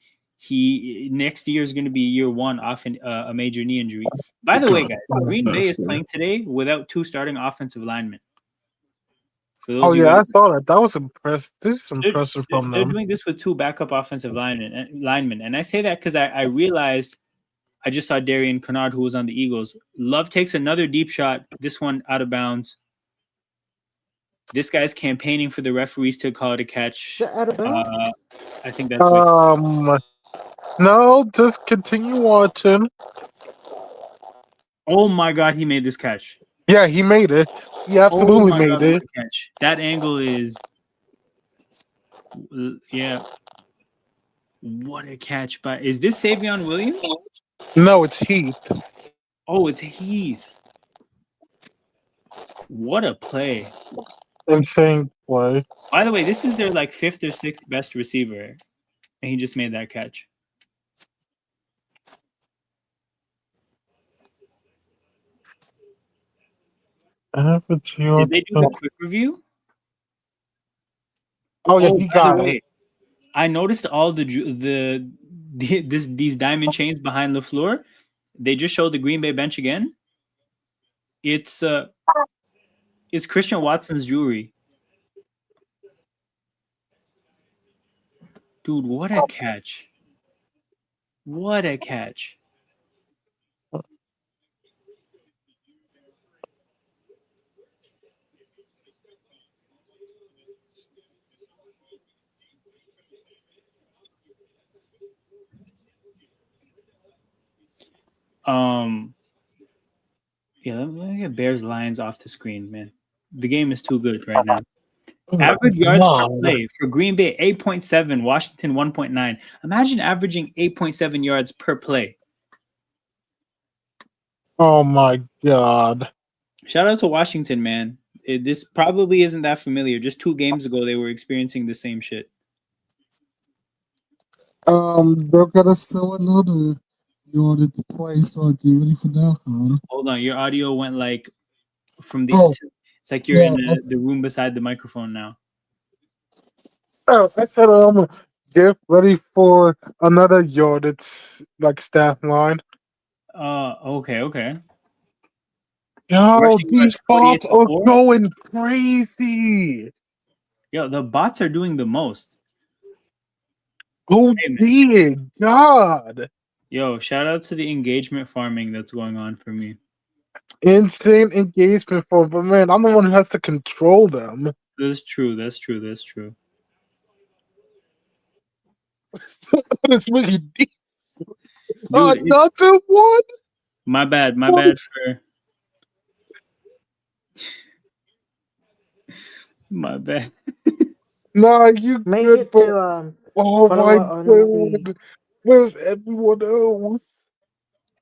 next year is going to be year one off a major knee injury. By the way, guys, Green Bay is playing today without 2 starting offensive linemen. For those Oh of you yeah, I saw that. That was impressive. This is impressive from they're them. doing this with 2 backup offensive linemen, and I say that because I realized I just saw Darian Kennard, who was on the Eagles. Love takes another deep shot, this one out of bounds. This guy's campaigning for the referees to call it a catch. Out of bounds? I think that's what. No, just continue watching. Oh my God, he made this catch. Yeah, he made it. He Oh absolutely my made God, it. what a catch. That angle is, yeah. What a catch by, is this Savion Williams? No, it's Heath. Oh, it's Heath. What a play. Insane play. By the way, this is their like 5th or 6th best receiver, and he just made that catch. Did they do the quick review? Oh yeah, he got it. I noticed all these diamond chains behind LaFleur. They just showed the Green Bay bench again. It's Christian Watson's jewelry. Dude, what a catch. What a catch. Yeah, let me get Bears Lions off the screen, man. The game is too good right now. Oh, Average yards per God. play for Green Bay 8.7, Washington 1.9. Imagine averaging 8.7 yards per play. Oh my God. Shout out to Washington, man. This probably isn't that familiar. Just 2 games ago, they were experiencing the same shit. They're gonna sell another unit to play, so get ready for that one. Hold on, your audio went like from the. Oh, It's like you're yeah. in the room beside the microphone now. I said, get ready for another yardage like staff line. Okay. Yo, Rushing yards these 48 bots to are 4. going crazy. Yo, the bots are doing the most. Who Hey, man. did? God. Yo, shout out to the engagement farming that's going on for me. Insane engagement form, but man, I'm the one who has to control them. That's true. It's really deep. Dude, Another one? my bad for my bad. Nah, you Make good, it but to oh my follow on the. God. Where's everyone else?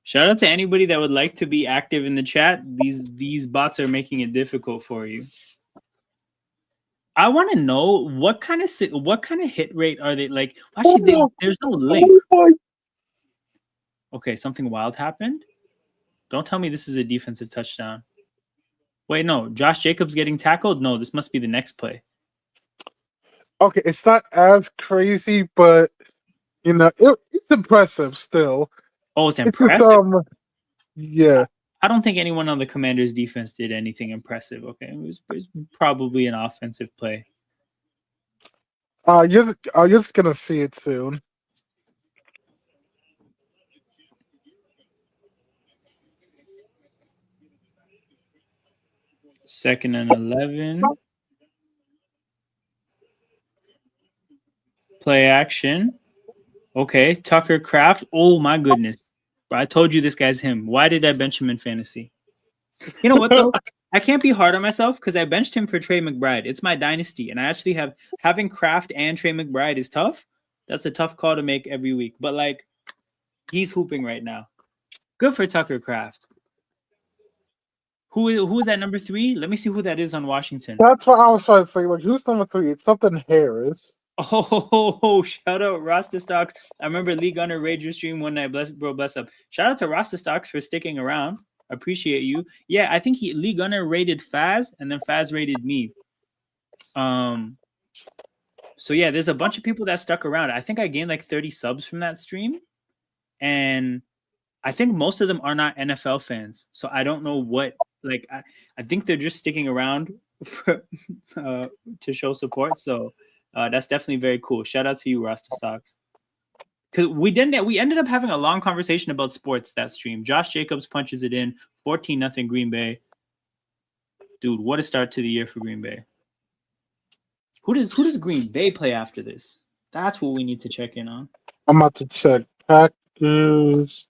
Shout out to anybody that would like to be active in the chat. These bots are making it difficult for you. I want to know what kind of hit rate are they like? Actually, there's no link. Oh my. Okay, something wild happened. Don't tell me this is a defensive touchdown. Wait, no. Josh Jacobs getting tackled? No, this must be the next play. Okay, it's not as crazy, but you know, it's impressive still. Oh, it's It's just, impressive. yeah. I don't think anyone on the Commanders defense did anything impressive. Okay, it was probably an offensive play. You're just gonna see it soon. Second and 11. Play action. Okay, Tucker Kraft. Oh my goodness. I told you this guy's him. Why did I bench him in fantasy? You know what though? I can't be hard on myself because I benched him for Trey McBride. It's my dynasty, and I actually having Kraft and Trey McBride is tough. That's a tough call to make every week. But like, he's hooping right now. Good for Tucker Kraft. Who is that number 3? Let me see who that is on Washington. That's what I was trying to say. Like, who's number 3? It's something Harris. Oh, shout out Rasta Stocks. I remember Lee Gunner Rager stream one night. Bless up. Shout out to Rasta Stocks for sticking around. Appreciate you. Yeah, I think Lee Gunner rated Faz, and then Faz rated me. So yeah, there's a bunch of people that stuck around. I think I gained like 30 subs from that stream, and I think most of them are not NFL fans. So I don't know what. Like, I think they're just sticking around for, to show support. So that's definitely very cool. Shout out to you, Rasta Stocks. Because we ended up having a long conversation about sports that stream. Josh Jacobs punches it in 14-0 Green Bay. Dude, what a start to the year for Green Bay. Who does Green Bay play after this? That's what we need to check in on. I'm about to check. Packers.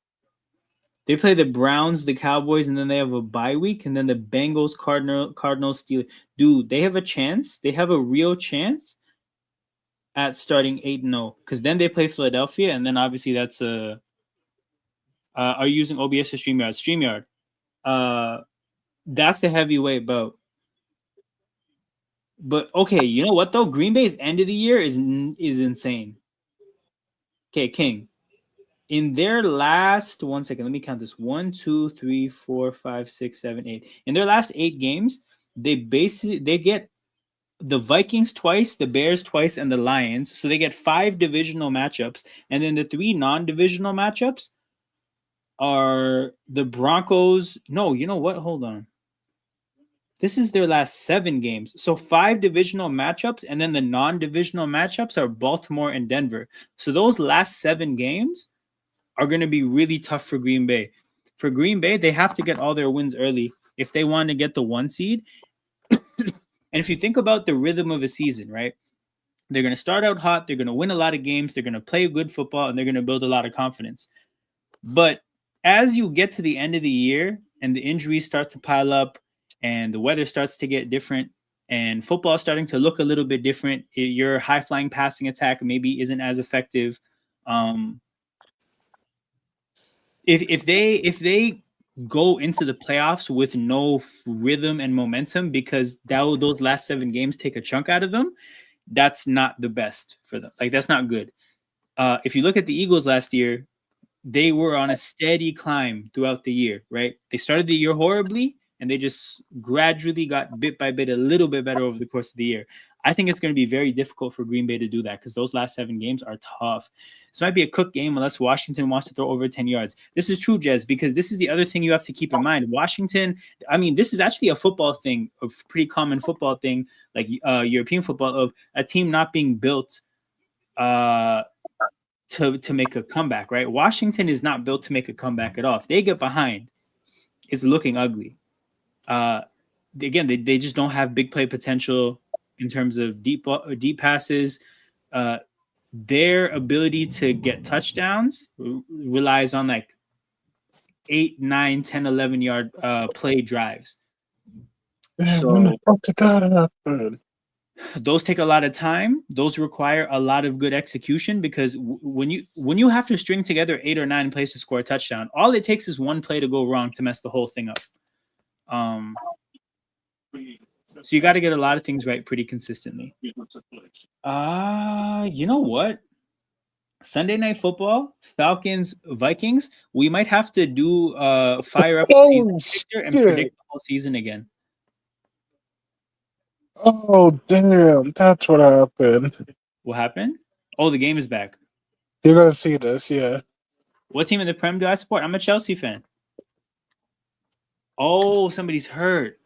They play the Browns, the Cowboys, and then they have a bye week, and then the Bengals, Cardinals, Steelers. Dude, they have a chance. They have a real chance at starting 8-0, because then they play Philadelphia, and then obviously that's a. Are you using OBS or StreamYard? StreamYard. That's a heavyweight bout. But okay, you know what though? Green Bay's end of the year is insane. Okay, King. In their last 1 second, let me count this: 1, 2, 3, 4, 5, 6, 7, 8. In their last 8 games, they get the Vikings twice, the Bears twice, and the Lions. So they get 5 divisional matchups, and then the 3 non-divisional matchups are the Broncos. No, you know what? Hold on. This is their last 7 games. So 5 divisional matchups, and then the non-divisional matchups are Baltimore and Denver. So those last 7 games are going to be really tough for Green Bay. For Green Bay, they have to get all their wins early if they want to get the 1 seed. And if you think about the rhythm of a season, right? They're going to start out hot. They're going to win a lot of games. They're going to play good football, and they're going to build a lot of confidence. But as you get to the end of the year, and the injuries start to pile up and the weather starts to get different and football is starting to look a little bit different, your high flying passing attack maybe isn't as effective. Um, if they go into the playoffs with no rhythm and momentum because those last 7 games take a chunk out of them, that's not the best for them. Like that's not good. If you look at the Eagles last year, they were on a steady climb throughout the year, right? They started the year horribly and they just gradually got bit by bit a little bit better over the course of the year. I think it's going to be very difficult for Green Bay to do that because those last 7 games are tough. This might be a cook game unless Washington wants to throw over 10 yards. This is true, Jez, because this is the other thing you have to keep in mind. Washington, I mean, this is actually a football thing, a pretty common football thing, like European football, of a team not being built to make a comeback, right? Washington is not built to make a comeback at all. If they get behind, it's looking ugly. Again, they just don't have big play potential in terms of deep passes. Their ability to get touchdowns relies on like 8, 9, 10, 11 yard play drives. So those take a lot of time. Those require a lot of good execution because when you have to string together 8 or 9 plays to score a touchdown, all it takes is one play to go wrong to mess the whole thing up. So you got to get a lot of things right pretty consistently. You know what? Sunday Night Football, Falcons, Vikings. We might have to do fire up the season predictor and predict the whole season again. Oh, damn. That's what happened. What happened? Oh, the game is back. You're going to see this, yeah. What team in the Prem do I support? I'm a Chelsea fan. Oh, somebody's hurt.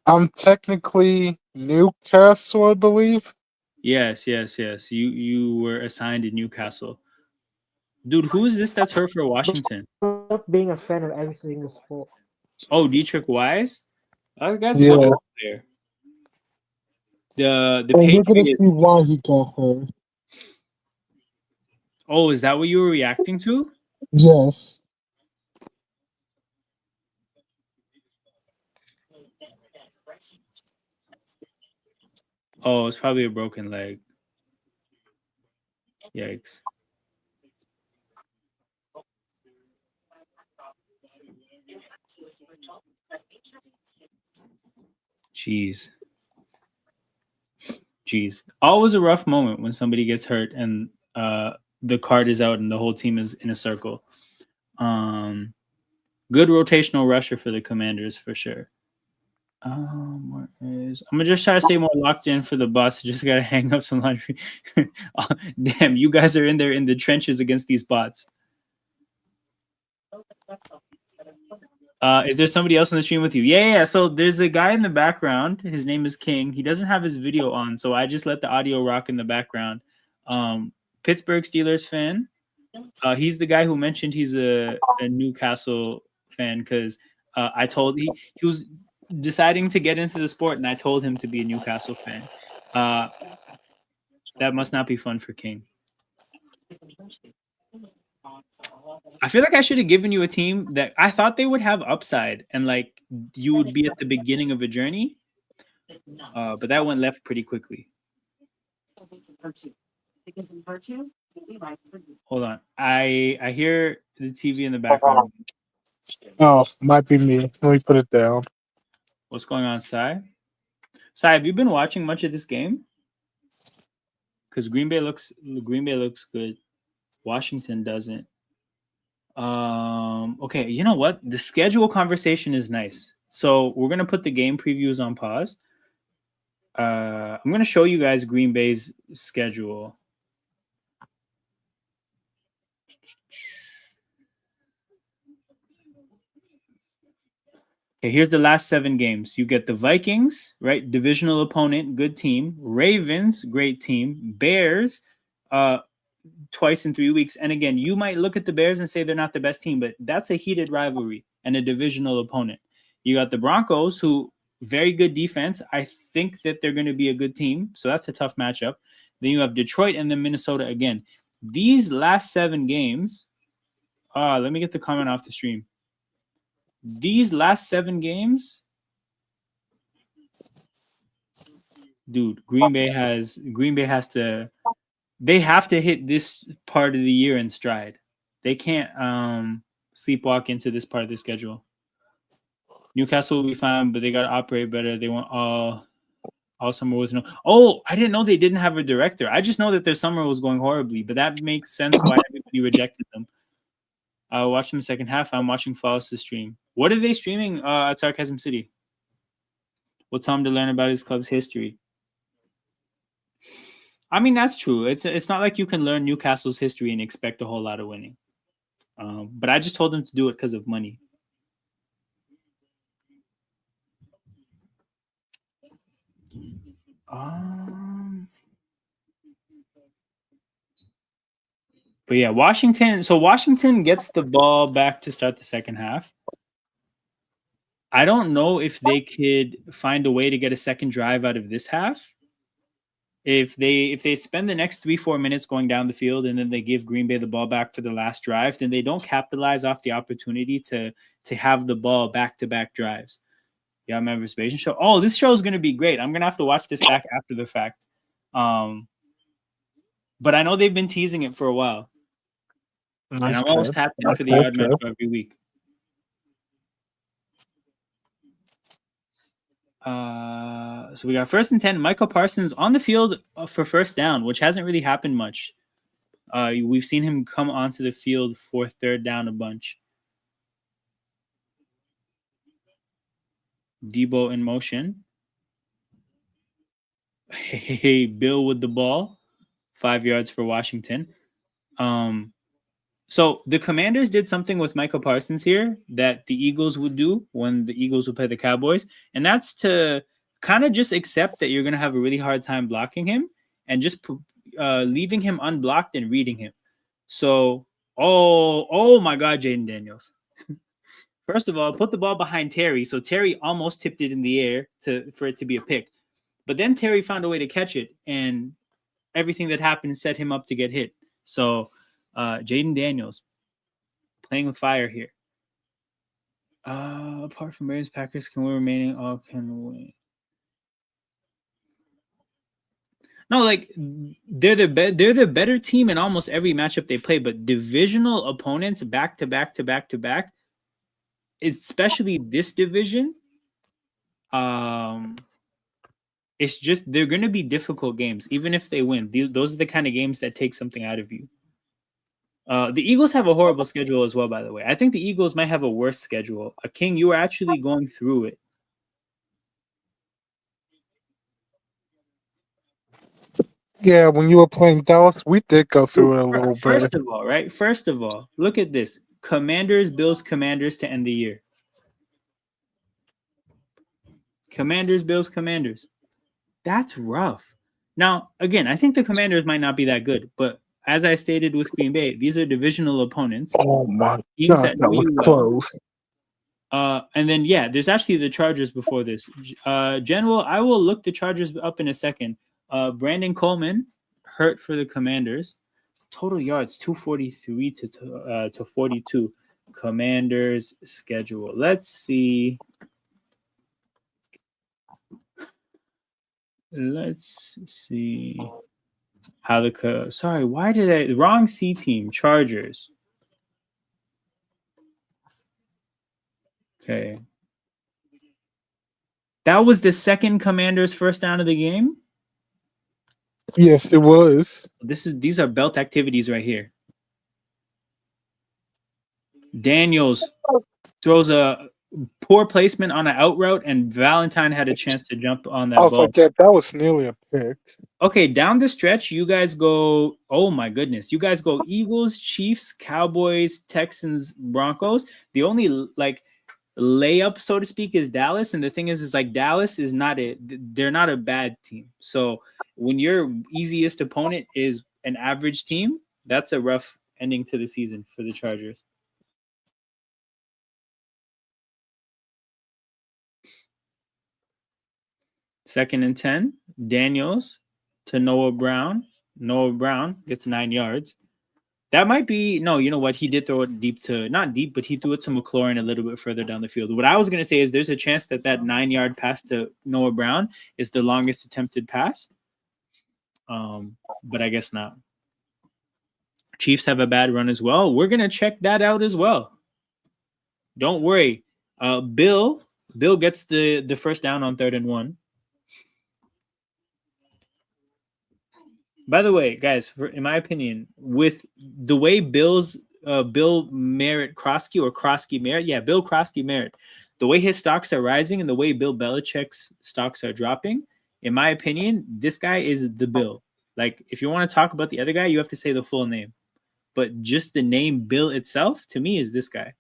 I'm technically Newcastle, I believe. Yes. You were assigned to Newcastle. Dude, who is this that's hurt for Washington? Being a fan of every single sport. Oh, Dietrich Wise? Oh, that's Yeah. a good player. The You're going to Patriots. see why he got hurt. Oh, is that what you were reacting to? Yes. Oh, it's probably a broken leg. Yikes. Jeez. Always a rough moment when somebody gets hurt and the card is out and the whole team is in a circle. Good rotational rusher for the Commanders for sure. I'm gonna just try to stay more locked in for the bots. Just gotta hang up some laundry. Damn, you guys are in there in the trenches against these bots. Is there somebody else on the stream with you? Yeah. So there's a guy in the background. His name is King. He doesn't have his video on, so I just let the audio rock in the background. Pittsburgh Steelers fan. He's the guy who mentioned he's a Newcastle fan because I told he was deciding to get into the sport, and I told him to be a Newcastle fan. That must not be fun for King. I feel like I should have given you a team that I thought they would have upside and like you would be at the beginning of a journey. But that went left pretty quickly. Hold on. I hear the TV in the background. Oh, might be me. Let me put it down. What's going on, Sai? Sai, have you been watching much of this game? Because Green Bay looks good. Washington doesn't. Okay, you know what? The schedule conversation is nice. So we're gonna put the game previews on pause. I'm gonna show you guys Green Bay's schedule. Okay, here's the last 7 games. You get the Vikings, right? Divisional opponent, good team. Ravens, great team. Bears, twice in 3 weeks. And again, you might look at the Bears and say they're not the best team, but that's a heated rivalry and a divisional opponent. You got the Broncos, who very good defense. I think that they're going to be a good team. So that's a tough matchup. Then you have Detroit and then Minnesota again. These last 7 games, let me get the comment off the stream. these last 7 games, dude, Green Bay has to, they have to hit this part of the year in stride. They can't sleepwalk into this part of the schedule. Newcastle will be fine, but they got to operate better. They want all summer was no. Oh, I didn't know they didn't have a director. I just know that their summer was going horribly, but that makes sense why everybody rejected them. I watched them the second half. I'm watching Flawless' stream. What are they streaming at Sarcasm City? We'll tell him to learn about his club's history. I mean, that's true. It's not like you can learn Newcastle's history and expect a whole lot of winning. But I just told them to do it because of money. But yeah, Washington. So Washington gets the ball back to start the second half. I don't know if they could find a way to get a second drive out of this half. If they spend the next 3-4 minutes going down the field and then they give Green Bay the ball back for the last drive, then they don't capitalize off the opportunity to have the ball back-to-back drives. Yeah, my reservation show. Oh, this show is going to be great. I'm going to have to watch this back after the fact. But I know they've been teasing it for a while. Nice, and I'm always tapped in for the yard match every week. So we got 1st and 10. Michael Parsons on the field for first down, which hasn't really happened much. We've seen him come onto the field for third down a bunch. Debo in motion. Hey, Bill with the ball. 5 yards for Washington. So the Commanders did something with Michael Parsons here that the Eagles would do when the Eagles would play the Cowboys, and that's to kind of just accept that you're going to have a really hard time blocking him and just leaving him unblocked and reading him. So, oh my God, Jaden Daniels. First of all, put the ball behind Terry, so Terry almost tipped it in the air for it to be a pick. But then Terry found a way to catch it, and everything that happened set him up to get hit. So, Jaden Daniels playing with fire here. Apart from Ravens, Packers can win remaining. All can win. No, like they're the better team in almost every matchup they play, but divisional opponents back to back, especially this division, it's just they're going to be difficult games, even if they win. Those are the kind of games that take something out of you. The Eagles have a horrible schedule as well, by the way. I think the Eagles might have a worse schedule. King, you were actually going through it. Yeah, when you were playing Dallas, we did go through it a little bit. First of all, look at this. Commanders, Bills, Commanders to end the year. Commanders, Bills, Commanders. That's rough. Now, again, I think the Commanders might not be that good, but as I stated with Green Bay, these are divisional opponents. Oh my God, that was close. And then, yeah, there's actually the Chargers before this. General, I will look the Chargers up in a second. Brandon Coleman hurt for the Commanders. Total yards 243 to 42. Commanders schedule. Let's see. How why did I wrong C team? Chargers. Okay. That was the second Commanders first down of the game? Yes, it was. These are belt activities right here. Daniels throws a poor placement on an out route, and Valentine had a chance to jump on that ball. That was nearly a pick. Okay, down the stretch, you guys go, oh my goodness. You guys go Eagles, Chiefs, Cowboys, Texans, Broncos. The only layup, so to speak, is Dallas. And the thing is like Dallas is they're not a bad team. So when your easiest opponent is an average team, that's a rough ending to the season for the Chargers. Second and 10, Daniels to Noah Brown. Noah Brown gets 9 yards. That might be no. You know what? He did throw it deep to not deep, but he threw it to McLaurin a little bit further down the field. What I was gonna say is there's a chance that that 9-yard pass to Noah Brown is the longest attempted pass. But I guess not. Chiefs have a bad run as well. We're gonna check that out as well. Don't worry. Bill gets the first down on 3rd and 1. By the way, guys, in my opinion, with the way Bill Merritt Krosky or Krosky Merritt, yeah, Bill Krosky Merritt, the way his stocks are rising and the way Bill Belichick's stocks are dropping, in my opinion, this guy is the Bill. Like, if you want to talk about the other guy, you have to say the full name. But just the name Bill itself, to me, is this guy.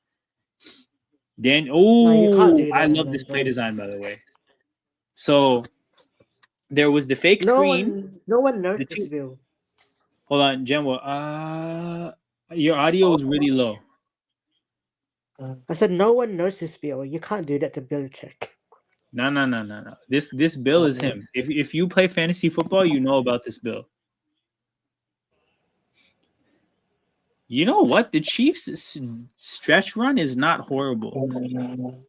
Dan, you can't do I that, love man. this play design, by the way. So there was the fake No screen. one knows this Bill. Hold on, Gemma. Your audio is really low. I said no one knows this Bill. You can't do that to Belichick. No. This Bill is him. If you play fantasy football, you know about this Bill. You know what? The Chiefs' stretch run is not horrible.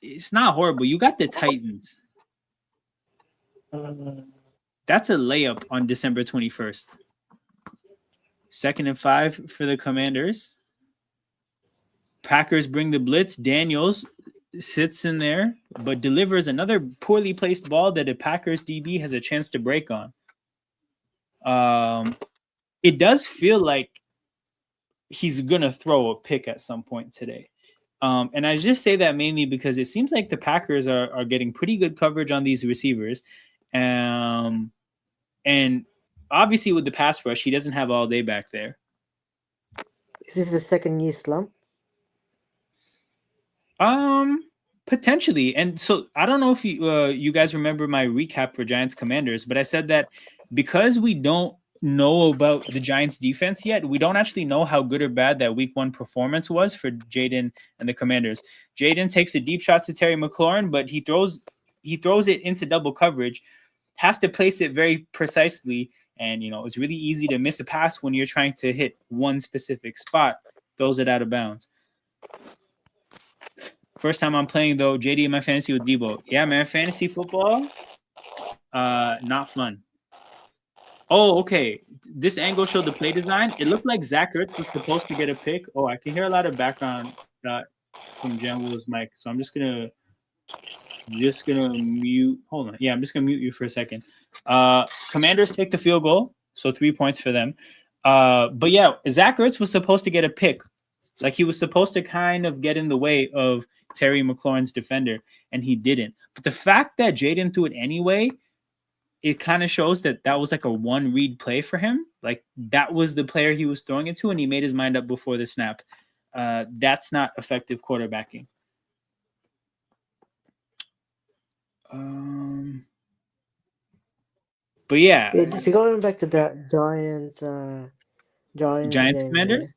It's not horrible. You got the Titans. That's a layup on December 21st. 2nd and 5 for the Commanders. Packers bring the blitz. Daniels sits in there, but delivers another poorly placed ball that a Packers DB has a chance to break on. It does feel like he's going to throw a pick at some point today. And I just say that mainly because it seems like the Packers are getting pretty good coverage on these receivers. And obviously with the pass rush, he doesn't have all day back there. Is this the second year slump? Potentially. And so I don't know if you guys remember my recap for Giants Commanders, but I said that because we don't know about the Giants defense yet, we don't actually know how good or bad that week 1 performance was for Jaden and the Commanders. Jaden takes a deep shot to Terry McLaurin, but he throws it into double coverage, has to place it very precisely, and it's really easy to miss a pass when you're trying to hit one specific spot. Throws it out of bounds. First time I'm playing though, JD in my fantasy with Debo. Yeah, man, fantasy football, not fun. Oh, okay. This angle showed the play design. It looked like Zach Ertz was supposed to get a pick. Oh, I can hear a lot of background from Janwo's mic, so I'm just gonna mute. Hold on. Yeah, I'm just gonna mute you for a second. Commanders take the field goal, so 3 points for them. But yeah, Zach Ertz was supposed to get a pick. Like, he was supposed to kind of get in the way of Terry McLaurin's defender, and he didn't. But the fact that Jaden threw it anyway, it kind of shows that was like a one-read play for him. Like, that was the player he was throwing it to, and he made his mind up before the snap. That's not effective quarterbacking. But yeah. Just going back to the Giants game, Commanders?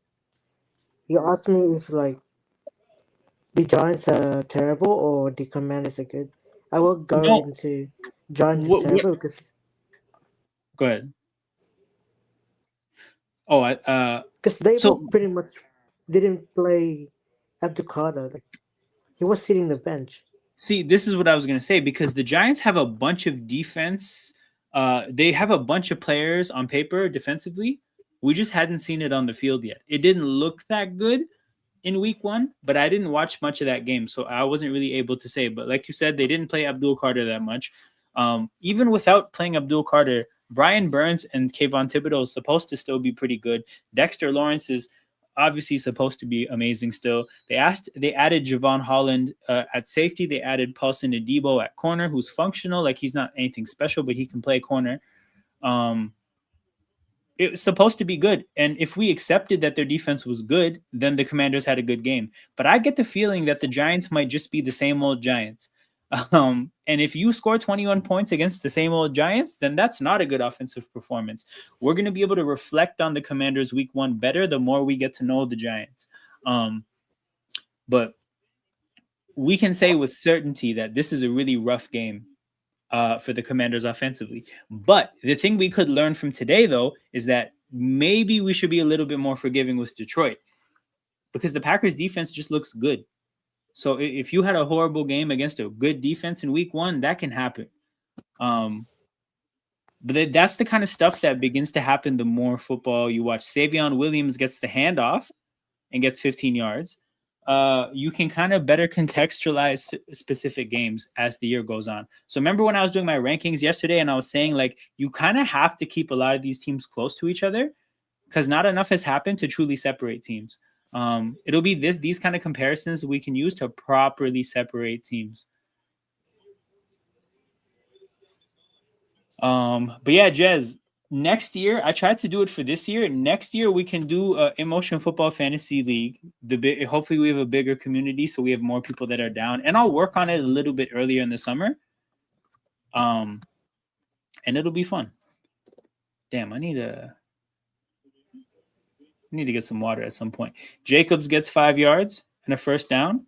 You asked me if the Giants are terrible or the Commanders are good. I will go into Giants is terrible because. Go ahead. Oh, because they pretty much didn't play Abdul Carter. He was sitting the bench. See, this is what I was gonna say, because the Giants have a bunch of defense. They have a bunch of players on paper defensively. We just hadn't seen it on the field yet. It didn't look that good in week 1, but I didn't watch much of that game, so I wasn't really able to say. But like you said, they didn't play Abdul Carter that much. Even without playing Abdul Carter, Brian Burns and Kayvon Thibodeau is supposed to still be pretty good. Dexter Lawrence is obviously supposed to be amazing still. They added Javon Holland at safety. They added Paulson Adebo at corner, who's functional. Like, he's not anything special, but he can play corner. It was supposed to be good. And if we accepted that their defense was good, then the Commanders had a good game. But I get the feeling that the Giants might just be the same old Giants. And if you score 21 points against the same old Giants, then that's not a good offensive performance. We're going to be able to reflect on the Commanders week 1 better the more we get to know the Giants. But we can say with certainty that this is a really rough game for the Commanders offensively. But the thing we could learn from today, though, is that maybe we should be a little bit more forgiving with Detroit because the Packers defense just looks good. So if you had a horrible game against a good defense in week 1, that can happen. But that's the kind of stuff that begins to happen the more football you watch. Savion Williams gets the handoff and gets 15 yards. You can kind of better contextualize specific games as the year goes on. So remember when I was doing my rankings yesterday and I was saying like you kind of have to keep a lot of these teams close to each other because not enough has happened to truly separate teams. It'll be these kind of comparisons we can use to properly separate teams. But yeah, Jez, next year I tried to do it for this year. Next year we can do Emotion Football Fantasy League. Hopefully we have a bigger community, so we have more people that are down, and I'll work on it a little bit earlier in the summer. And it'll be fun. Damn, I need to get some water at some point. Jacobs gets 5 yards and a first down.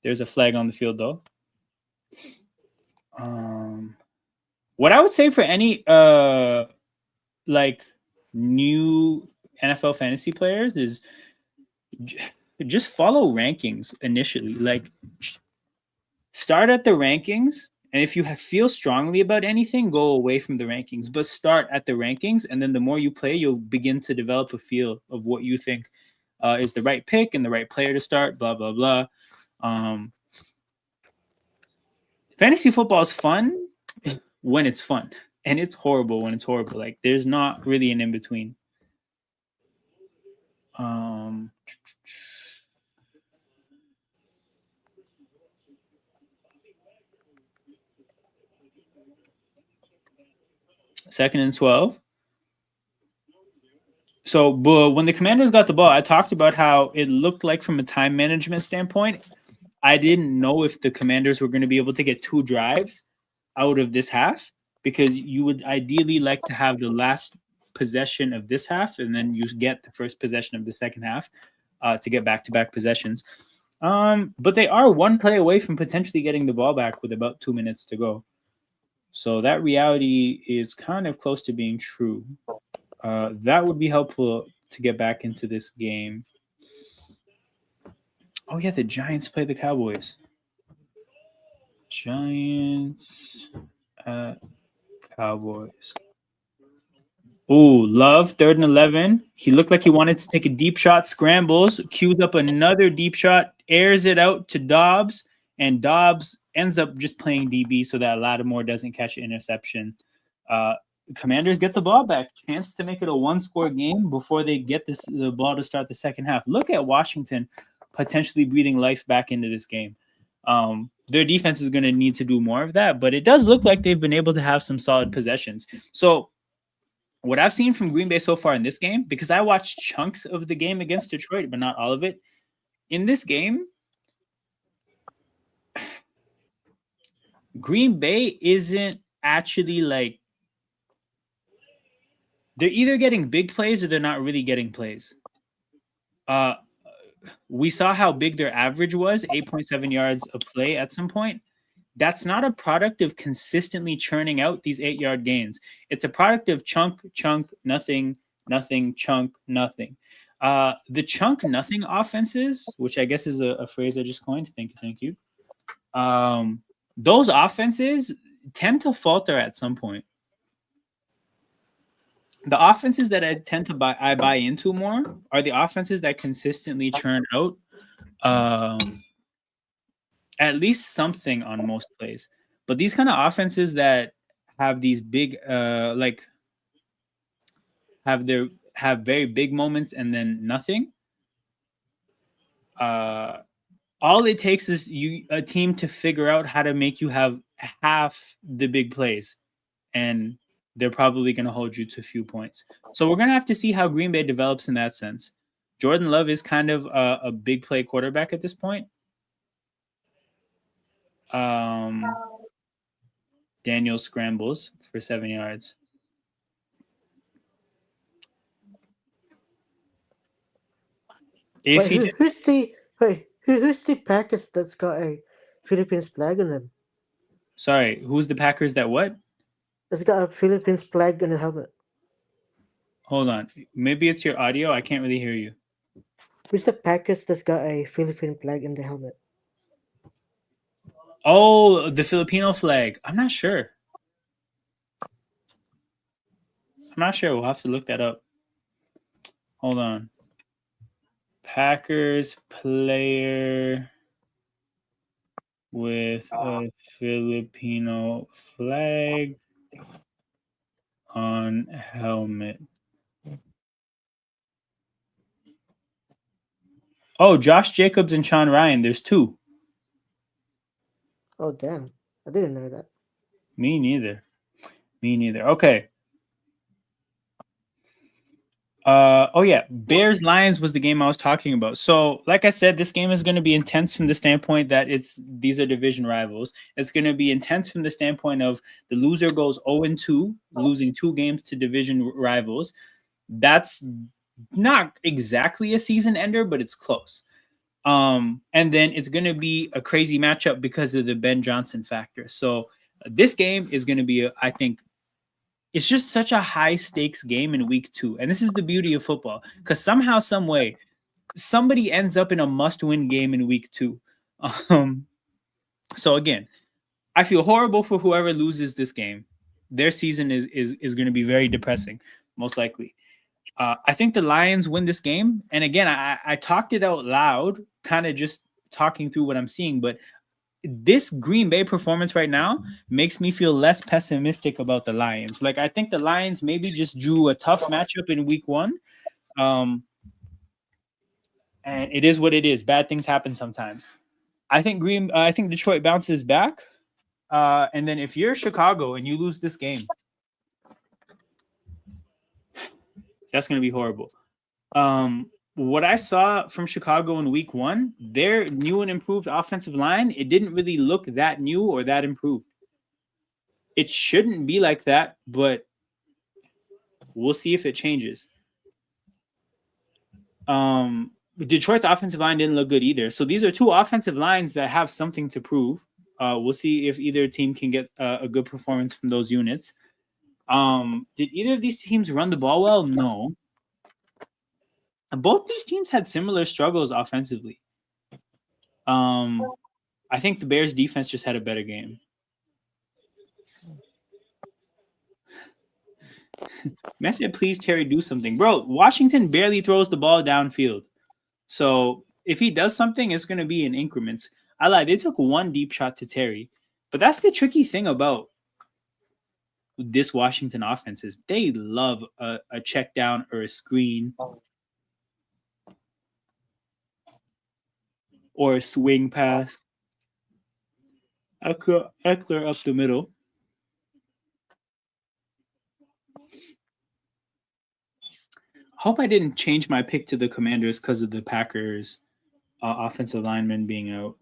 There's a flag on the field though. What I would say for any like new NFL fantasy players is just follow rankings initially. Like start at the rankings, and if you feel strongly about anything, go away from the rankings. But start at the rankings, and then the more you play, you'll begin to develop a feel of what you think is the right pick and the right player to start. Blah blah blah. Fantasy football is fun when it's fun, and it's horrible when it's horrible. Like there's not really an in between. Second and 12. So, but when the Commanders got the ball, I talked about how it looked like from a time management standpoint, I didn't know if the Commanders were going to be able to get 2 drives out of this half, because you would ideally like to have the last possession of this half and then you get the first possession of the second half to get back-to-back possessions. But they are 1 play away from potentially getting the ball back with about 2 minutes to go. So that reality is kind of close to being true. That would be helpful to get back into this game. Oh, yeah, the Giants play the Cowboys. Giants at Cowboys. Oh, Love, 3rd and 11. He looked like he wanted to take a deep shot, scrambles, cues up another deep shot, airs it out to Dobbs, and Dobbs ends up just playing DB so that Lattimore doesn't catch an interception. Commanders get the ball back. Chance to make it a 1-score game before they get the ball to start the second half. Look at Washington potentially breathing life back into this game. Their defense is going to need to do more of that, but it does look like they've been able to have some solid possessions. So what I've seen from Green Bay so far in this game, because I watched chunks of the game against Detroit, but not all of it. In this game, Green Bay isn't actually like, they're either getting big plays or they're not really getting plays. We saw how big their average was, 8.7 yards a play at some point. That's not a product of consistently churning out these 8-yard gains. It's a product of chunk, nothing, chunk, nothing. The chunk nothing offenses, which I guess is a phrase I just coined. Thank you. Those offenses tend to falter at some point. The offenses that I buy into more are the offenses that consistently churn out at least something on most plays. But these kind of offenses that have these big have very big moments and then nothing. All it takes is a team to figure out how to make you have half the big plays, and they're probably going to hold you to a few points. So we're going to have to see how Green Bay develops in that sense. Jordan Love is kind of a big play quarterback at this point. Daniel scrambles for 7 yards. Who's the Packers that's got a Philippines flag on them? Sorry, who's the Packers that what? It's got a Philippines flag on the helmet. Hold on. Maybe it's your audio. I can't really hear you. Who's the Packers that's got a Philippine flag in the helmet? Oh, the Filipino flag. I'm not sure. We'll have to look that up. Hold on. Packers player with a Filipino flag on helmet. Oh, Josh Jacobs and Sean Ryan. There's two. Oh damn! I didn't know that. Me neither. Okay. Oh yeah, Bears Lions was the game I was talking about. So, like I said, this game is going to be intense from the standpoint that these are division rivals. It's going to be intense from the standpoint of the loser goes 0-2, losing 2 games to division rivals. That's not exactly a season ender, but it's close. And then it's going to be a crazy matchup because of the Ben Johnson factor. So, this game is going to be, I think, it's just such a high stakes game in week 2. And this is the beauty of football, because somehow, some way, somebody ends up in a must-win game in week 2. So again, I feel horrible for whoever loses this game. Their season is going to be very depressing, most likely. I think the Lions win this game. And again, I talked it out loud, kind of just talking through what I'm seeing, but this Green Bay performance right now makes me feel less pessimistic about the Lions. Like, I think the Lions maybe just drew a tough matchup in week 1. And it is what it is. Bad things happen sometimes. I think Detroit bounces back. And then if you're Chicago and you lose this game, that's going to be horrible. What I saw from Chicago in week 1, their new and improved offensive line, it didn't really look that new or that improved. It shouldn't be like that, but we'll see if it changes. Detroit's offensive line didn't look good either. So these are 2 offensive lines that have something to prove. We'll see if either team can get a good performance from those units. Did either of these teams run the ball well? No. Both these teams had similar struggles offensively. I think the Bears defense just had a better game. Man said, please, Terry, do something. Bro, Washington barely throws the ball downfield. So if he does something, it's going to be in increments. I lied. They took 1 deep shot to Terry. But that's the tricky thing about this Washington offense is they love a check down or a screen or a swing pass. Eckler up the middle. Hope I didn't change my pick to the Commanders because of the Packers offensive lineman being out.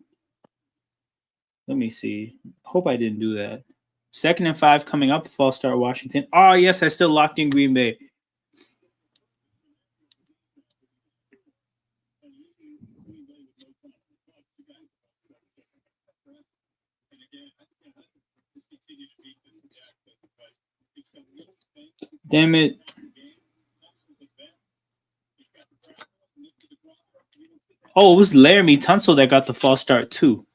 Let me see. Hope I didn't do that. 2nd and 5 coming up. False start Washington. Oh, yes, I still locked in Green Bay. Damn it. Oh, it was Laramie Tunsil that got the false start too.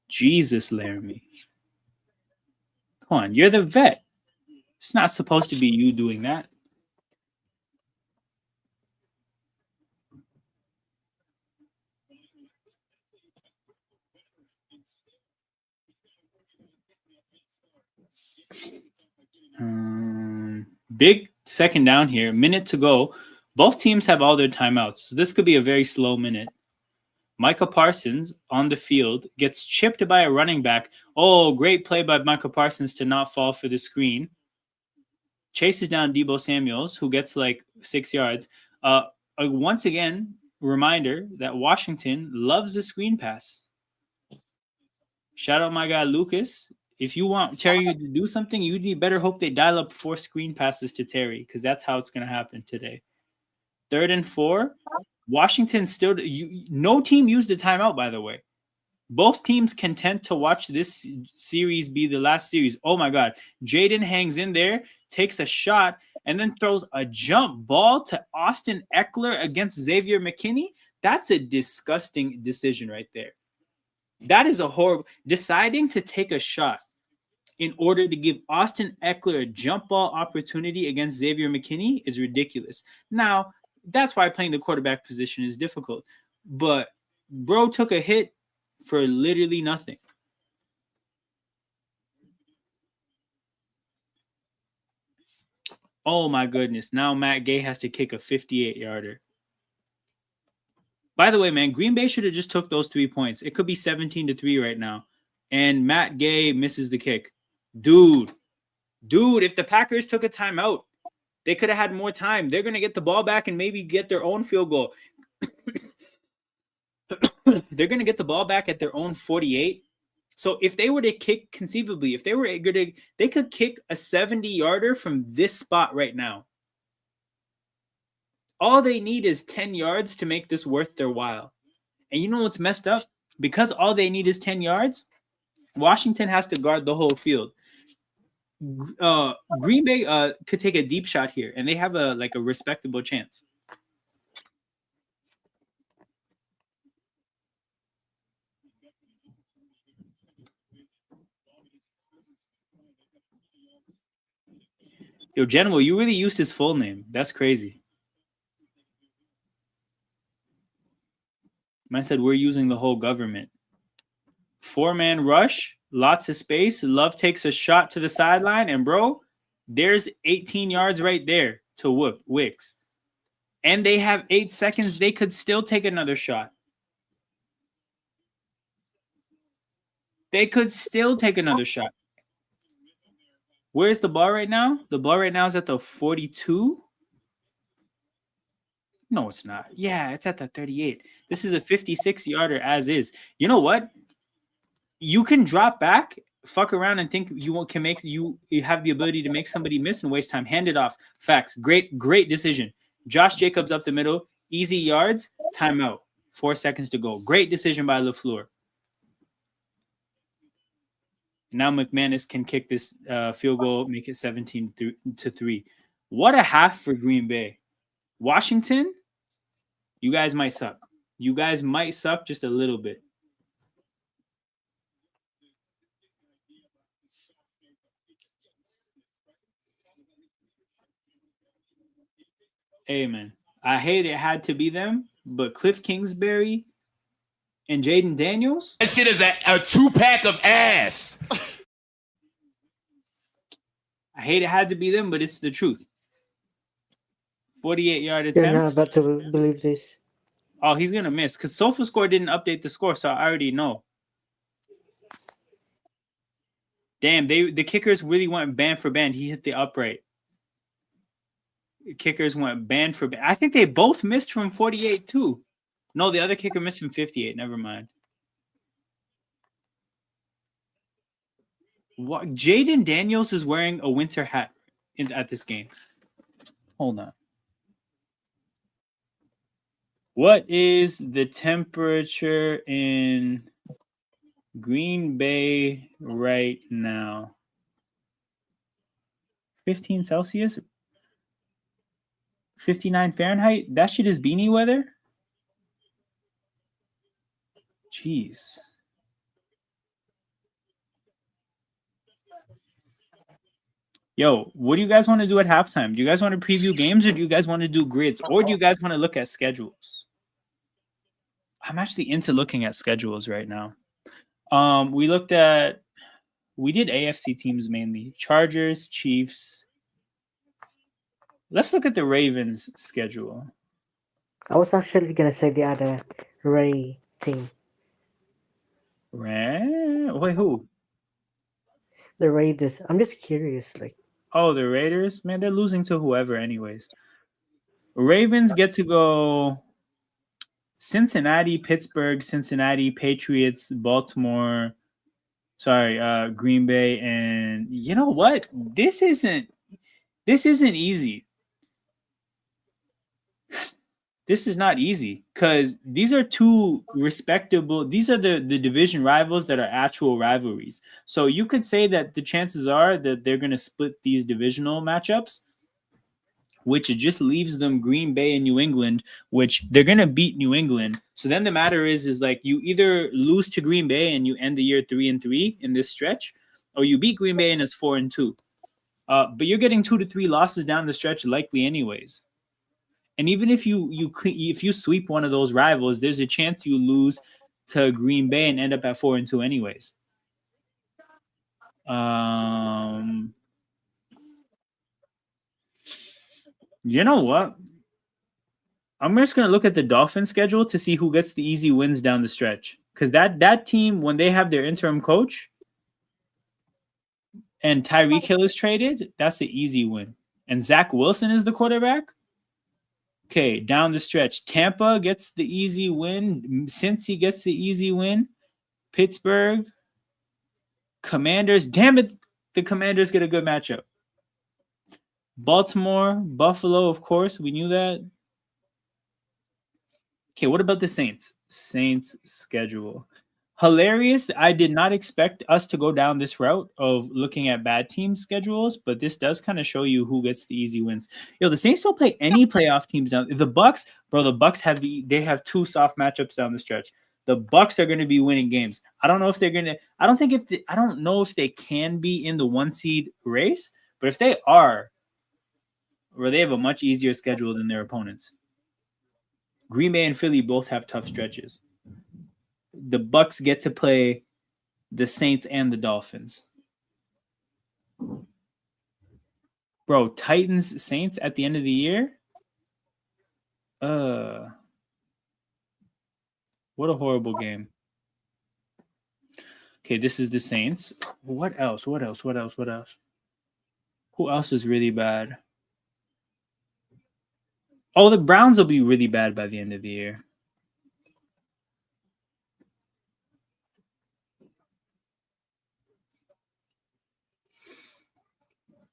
Jesus, Laramie. Come on, you're the vet. It's not supposed to be you doing that. Big 2nd down here. Minute to go. Both teams have all their timeouts. So this could be a very slow minute. Micah Parsons on the field gets chipped by a running back. Oh, great play by Micah Parsons to not fall for the screen. Chases down Deebo Samuels, who gets like 6 yards. Once again, reminder that Washington loves the screen pass. Shout out my guy Lucas. If you want Terry to do something, you better hope they dial up 4 screen passes to Terry, because that's how it's going to happen today. 3rd and 4. Washington still, no team used the timeout, by the way. Both teams content to watch this series be the last series. Oh my God. Jaden hangs in there, takes a shot, and then throws a jump ball to Austin Eckler against Xavier McKinney. That's a disgusting decision right there. That is a horrible deciding to take a shot in order to give Austin Eckler a jump ball opportunity against Xavier McKinney is ridiculous. Now, that's why playing the quarterback position is difficult. But bro took a hit for literally nothing. Oh my goodness. Now Matt Gay has to kick a 58-yarder. By the way, man, Green Bay should have just took those 3 points. It could be 17-3 right now. And Matt Gay misses the kick. Dude, if the Packers took a timeout, they could have had more time. They're going to get the ball back and maybe get their own field goal. They're going to get the ball back at their own 48. So if they were to kick, conceivably, if they were good, they could kick a 70-yarder from this spot right now. All they need is 10 yards to make this worth their while. And you know what's messed up? Because all they need is 10 yards, Washington has to guard the whole field. Green Bay could take a deep shot here, and they have a respectable chance. Yo, General, you really used his full name. That's crazy. Man said we're using the whole government. 4-man rush, lots of space. Love takes a shot to the sideline, and bro, there's 18 yards right there to Wicks. And they have 8 seconds. They could still take another shot. They could still take another shot. Where's the ball right now? The ball right now is at the 42. No, it's not. Yeah, it's at the 38. This is a 56-yarder as is. You know what? You can drop back, fuck around, and think you have the ability to make somebody miss and waste time. Hand it off. Facts. Great decision. Josh Jacobs up the middle. Easy yards. Timeout. 4 seconds to go. Great decision by LaFleur. Now McManus can kick this field goal, make it 17-3. What a half for Green Bay. Washington, you guys might suck. You guys might suck just a little bit. Hey, man. I hate it had to be them, but Cliff Kingsbury and Jaden Daniels. That shit is a 2-pack of ass. I hate it had to be them, but it's the truth. 48-yard attempt. You're not about to believe this. Oh, he's going to miss because SofaScore didn't update the score, so I already know. Damn, the kickers really went band for band. He hit the upright. The kickers went band for band. I think they both missed from 48 too. No, the other kicker missed from 58. Never mind. What? Jaden Daniels is wearing a winter hat at this game. Hold on. What is the temperature in Green Bay right now? 15 Celsius? 59 Fahrenheit? That shit is beanie weather? Jeez. Yo, what do you guys want to do at halftime? Do you guys want to preview games, or do you guys want to do grids, or do you guys want to look at schedules? I'm actually into looking at schedules right now. We did AFC teams mainly. Chargers, Chiefs. Let's look at the Ravens schedule. I was actually gonna say the other Ray team. Wait, who? The Raiders. I'm just curious, like. Oh, the Raiders? Man, they're losing to whoever anyways. Ravens get to go Cincinnati, Pittsburgh, Cincinnati, Patriots, Baltimore, Green Bay, and you know what? This isn't easy. this is not easy because these are two respectable. These are the division rivals that are actual rivalries. So you could say that the chances are that they're going to split these divisional matchups, which just leaves them Green Bay and New England, which they're going to beat New England. So then the matter is like you either lose to Green Bay and you end the year 3-3 in this stretch, or you beat Green Bay and it's 4-2. But you're getting 2 to 3 losses down the stretch likely anyways. And even if you sweep one of those rivals, there's a chance you lose to Green Bay and end up at 4-2 anyways. You know what? I'm just gonna look at the Dolphins schedule to see who gets the easy wins down the stretch. Because that team, when they have their interim coach and Tyreek Hill is traded, that's an easy win. And Zach Wilson is the quarterback. Okay, down the stretch, Tampa gets the easy win. Cincy gets the easy win. Pittsburgh, Commanders. Damn it, the Commanders get a good matchup. Baltimore, Buffalo, of course, we knew that. Okay, what about the Saints? Saints schedule. Hilarious. I did not expect us to go down this route of looking at bad team schedules, but this does kind of show you who gets the easy wins. Yo, the Saints don't play any playoff teams down. The Bucks, bro, the Bucks have two soft matchups down the stretch. The Bucks are going to be winning games. I don't know if they're going to I don't know if they can be in the 1 seed race, but if they are, or they have a much easier schedule than their opponents. Green Bay and Philly both have tough stretches. The Bucks get to play the Saints and the Dolphins. Bro, Titans Saints at the end of the year? What a horrible game. Okay, this is the Saints. What else? Who else is really bad? Oh, the Browns will be really bad by the end of the year.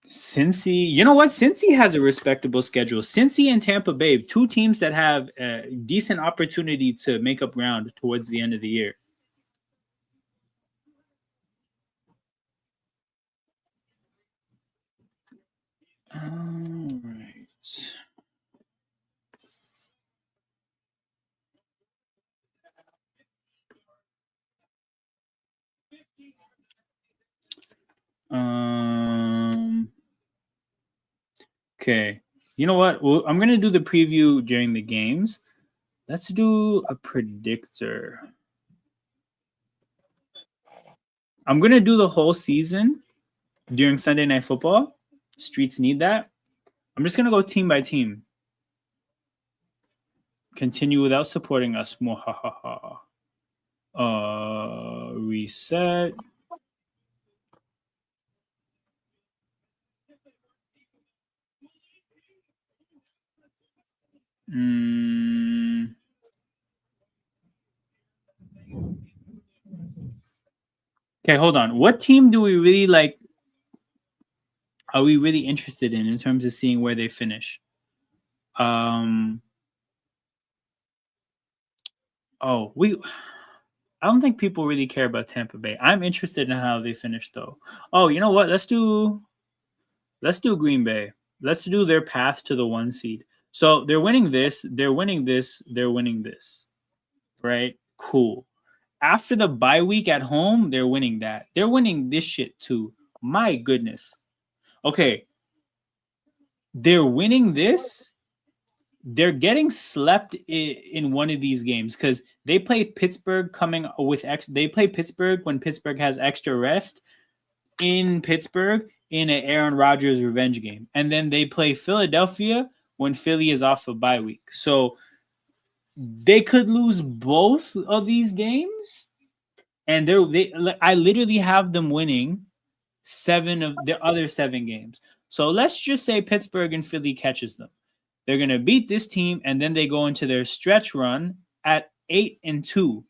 Cincy, you know what? Cincy has a respectable schedule. Cincy and Tampa Bay, two teams that have a decent opportunity to make up ground towards the end of the year. All right. Okay. You know what? Well, I'm gonna do the preview during the games. Let's do a predictor. I'm gonna do the whole season during Sunday Night Football. Streets need that. I'm just gonna go team by team. Continue without supporting us. Reset. Okay, hold on. What team do we really like? Are we really interested in terms of seeing where they finish? I don't think people really care about Tampa Bay. I'm interested in how they finish, though. Oh, you know what? Let's do Green Bay. Let's do their path to the 1 seed. So they're winning this, they're winning this, they're winning this. Right? Cool. After the bye week at home, they're winning that. They're winning this shit too. My goodness. Okay. They're winning this. They're getting slept in one of these games because they play Pittsburgh they play Pittsburgh when Pittsburgh has extra rest in Pittsburgh in an Aaron Rodgers revenge game. And then they play Philadelphia when Philly is off a bye week. So they could lose both of these games. And I literally have them winning 7 of their other 7 games. So let's just say Pittsburgh and Philly catches them. They're going to beat this team, and then they go into their stretch run at 8-2.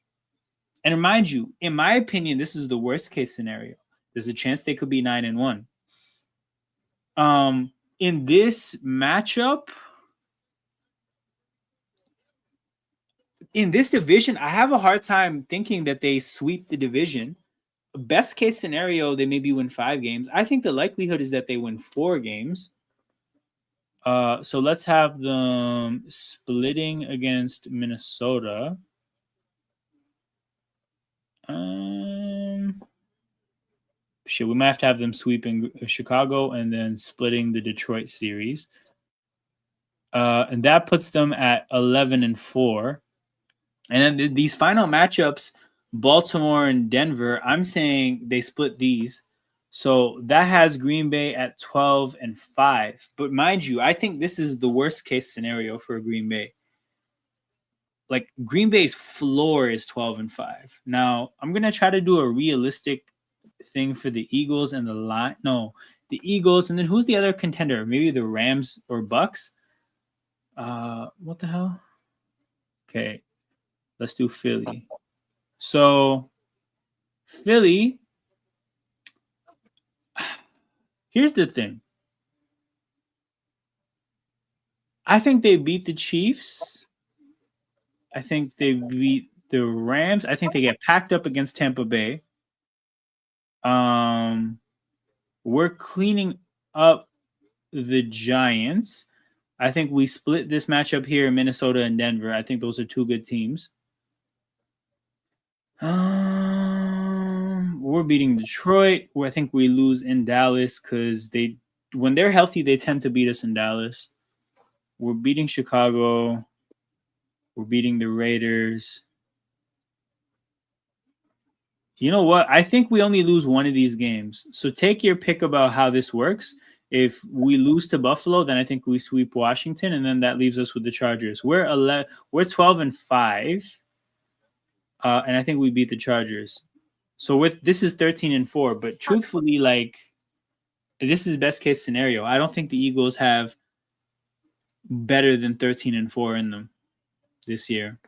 And remind you, in my opinion, this is the worst case scenario. There's a chance they could be 9-1. In this matchup, in this division, I have a hard time thinking that they sweep the division. Best case scenario, they maybe win 5 games. I think the likelihood is that they win 4 games. So let's have them splitting against Minnesota. Shit, we might have to have them sweeping Chicago and then splitting the Detroit series. And that puts them at 11-4. And then these final matchups, Baltimore and Denver, I'm saying they split these. So that has Green Bay at 12-5. But mind you, I think this is the worst case scenario for Green Bay. Like Green Bay's floor is 12-5. Now, I'm going to try to do a realistic thing for the Eagles and the line. No, the Eagles. And then who's the other contender? Maybe the Rams or Bucks? What the hell? Okay. Let's do Philly. So Philly, here's the thing. I think they beat the Chiefs. I think they beat the Rams. I think they get packed up against Tampa Bay. We're cleaning up the Giants. I think we split this matchup here in Minnesota and Denver. I think those are 2 good teams. We're beating Detroit. I think we lose in Dallas because when they're healthy, they tend to beat us in Dallas. We're beating Chicago. We're beating the Raiders. You know what? I think we only lose one of these games. So take your pick about how this works. If we lose to Buffalo, then I think we sweep Washington, and then that leaves us with the Chargers. We're 12-5, and I think we beat the Chargers. So this is 13-4. But truthfully, like this is best case scenario. I don't think the Eagles have better than 13-4 in them this year.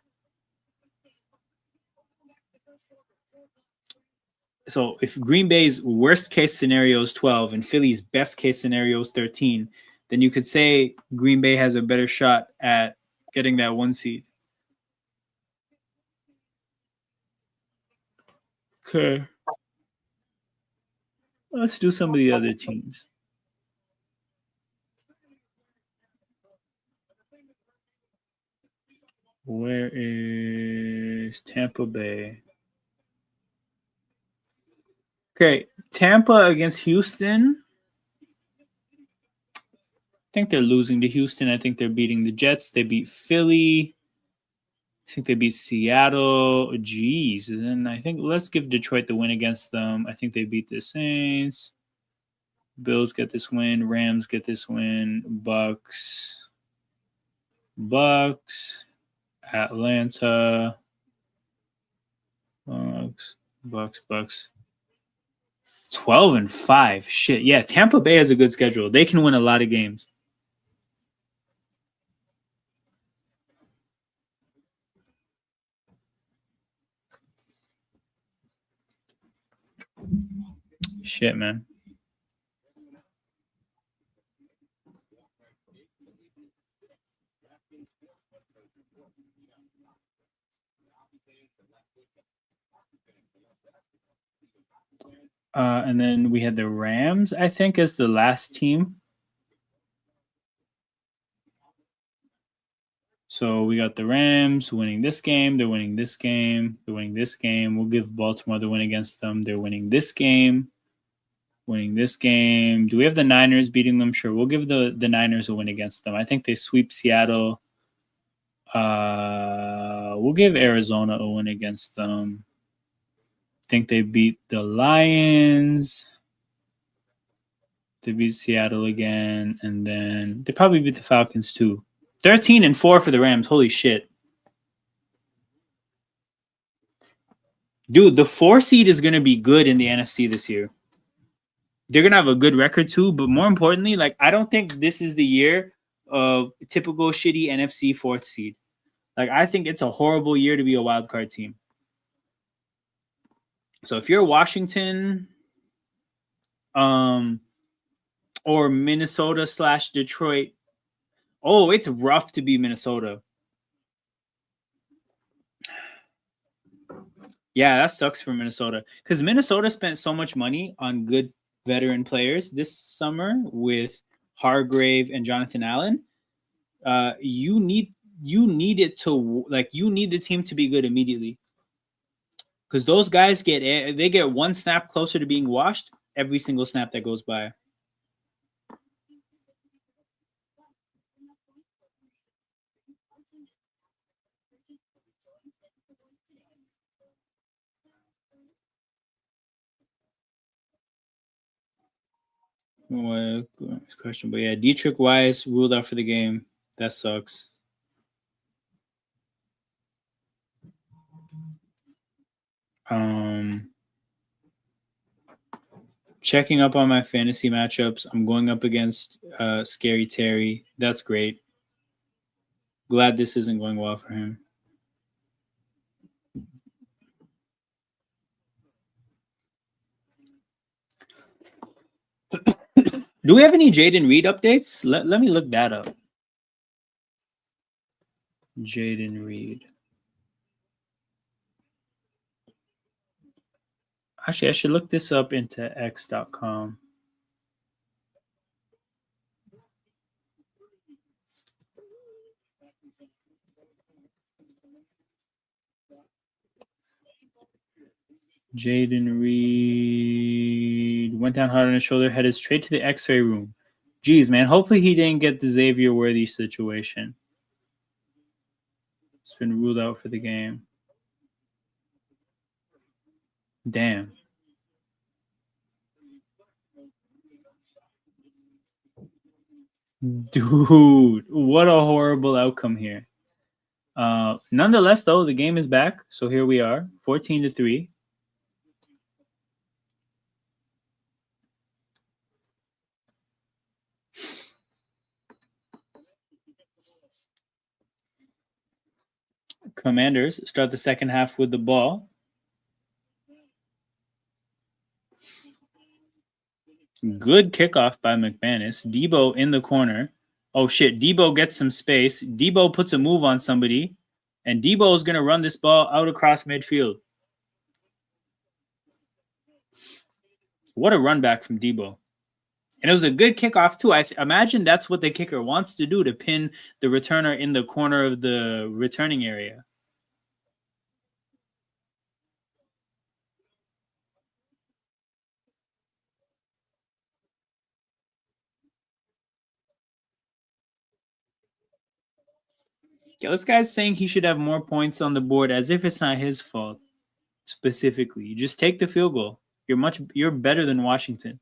So if Green Bay's worst case scenario is 12 and Philly's best case scenario is 13, then you could say Green Bay has a better shot at getting that 1 seed. Okay. Let's do some of the other teams. Where is Tampa Bay? Okay, Tampa against Houston. I think they're losing to Houston. I think they're beating the Jets. They beat Philly. I think they beat Seattle. Jeez. And then I think let's give Detroit the win against them. I think they beat the Saints. Bills get this win. Rams get this win. Bucks. Atlanta. Bucks. 12-5. Shit. Yeah, Tampa Bay has a good schedule. They can win a lot of games. Shit, man. And then we had the Rams, I think, as the last team. So we got the Rams winning this game. They're winning this game. They're winning this game. We'll give Baltimore the win against them. They're winning this game. Winning this game. Do we have the Niners beating them? Sure. We'll give the Niners a win against them. I think they sweep Seattle. We'll give Arizona a win against them. I think they beat the Lions. They beat Seattle again. And then they probably beat the Falcons too. 13-4 for the Rams. Holy shit. Dude, the 4 seed is going to be good in the NFC this year. They're going to have a good record too. But more importantly, like I don't think this is the year of typical shitty NFC 4th seed. Like I think it's a horrible year to be a wild card team. So if you're Washington or Minnesota/Detroit, oh, it's rough to be Minnesota. Yeah, that sucks for Minnesota because Minnesota spent so much money on good veteran players this summer with Hargrave and Jonathan Allen. You need it to like you need the team to be good immediately because those guys get one snap closer to being washed every single snap that goes by. What question? But yeah, Dietrich Wise ruled out for the game. That sucks. Checking up on my fantasy matchups. I'm going up against Scary Terry. That's great. Glad this isn't going well for him. Do we have any Jaden Reed updates? Let me look that up. Jaden Reed. Actually, I should look this up into x.com. Jaden Reed went down hard on his shoulder, headed straight to the x-ray room. Jeez, man. Hopefully he didn't get the Xavier Worthy situation. It's been ruled out for the game. Damn. Dude, what a horrible outcome here. Nonetheless, though, the game is back. So here we are, 14-3. Commanders start the second half with the ball. Good kickoff by McManus. Debo in the corner. Oh, shit. Debo gets some space. Debo puts a move on somebody. And Debo is going to run this ball out across midfield. What a run back from Debo. And it was a good kickoff, too. I imagine that's what the kicker wants to do, to pin the returner in the corner of the returning area. Yeah, this guy's saying he should have more points on the board as if it's not his fault. Specifically, you just take the field goal. You're better than Washington.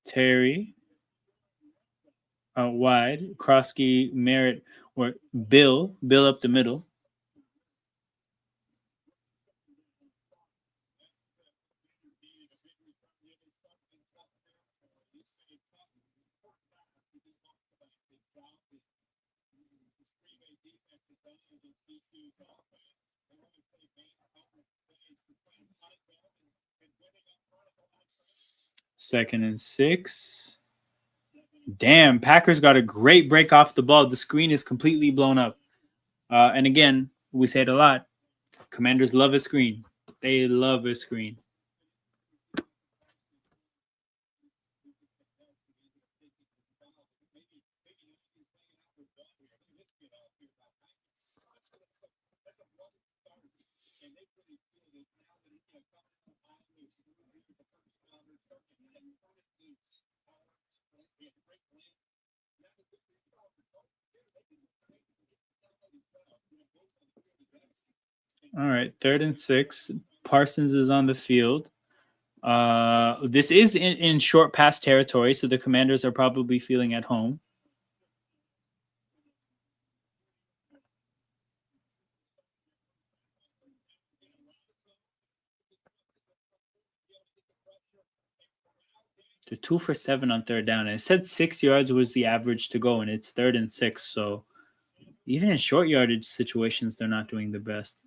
Terry out wide. Krosky, Merritt, or Bill up the middle. Second and 6. Damn, Packers got a great break off the ball. The screen is completely blown up. And again, we say it a lot. Commanders love a screen. They love a screen. All right, 3rd and 6. Parsons is on the field. This is in short pass territory, so the Commanders are probably feeling at home. They're 2 for 7 on 3rd down, and it said 6 yards was the average to go, and it's 3rd and 6. So even in short yardage situations, they're not doing the best.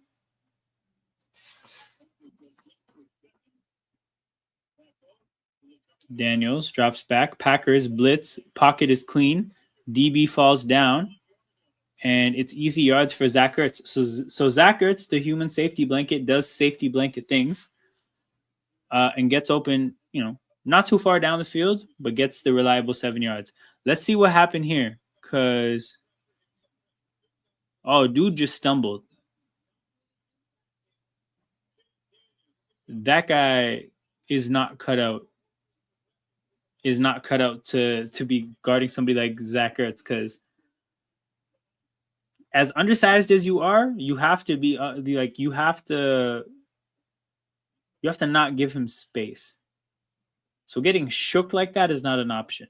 Daniels drops back. Packers blitz. Pocket is clean. DB falls down. And it's easy yards for Zach Ertz. So Zach Ertz, the human safety blanket, does safety blanket things and gets open, not too far down the field, but gets the reliable 7 yards. Let's see what happened here. Because, dude just stumbled. That guy is not cut out. To be guarding somebody like Zach Ertz, because as undersized as you are, you have to be you have to not give him space. So getting shook like that is not an option.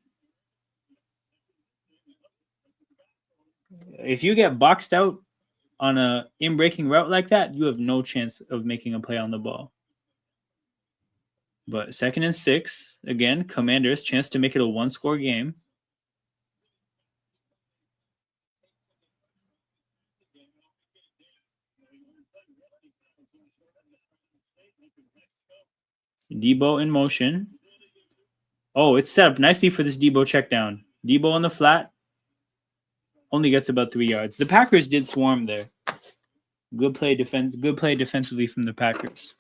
If you get boxed out on a in-breaking route like that, you have no chance of making a play on the ball. But 2nd and 6, again, Commanders, chance to make it a 1-score game. Debo in motion. Oh, it's set up nicely for this Debo check down. Debo on the flat. Only gets about 3 yards. The Packers did swarm there. Good play defensively from the Packers.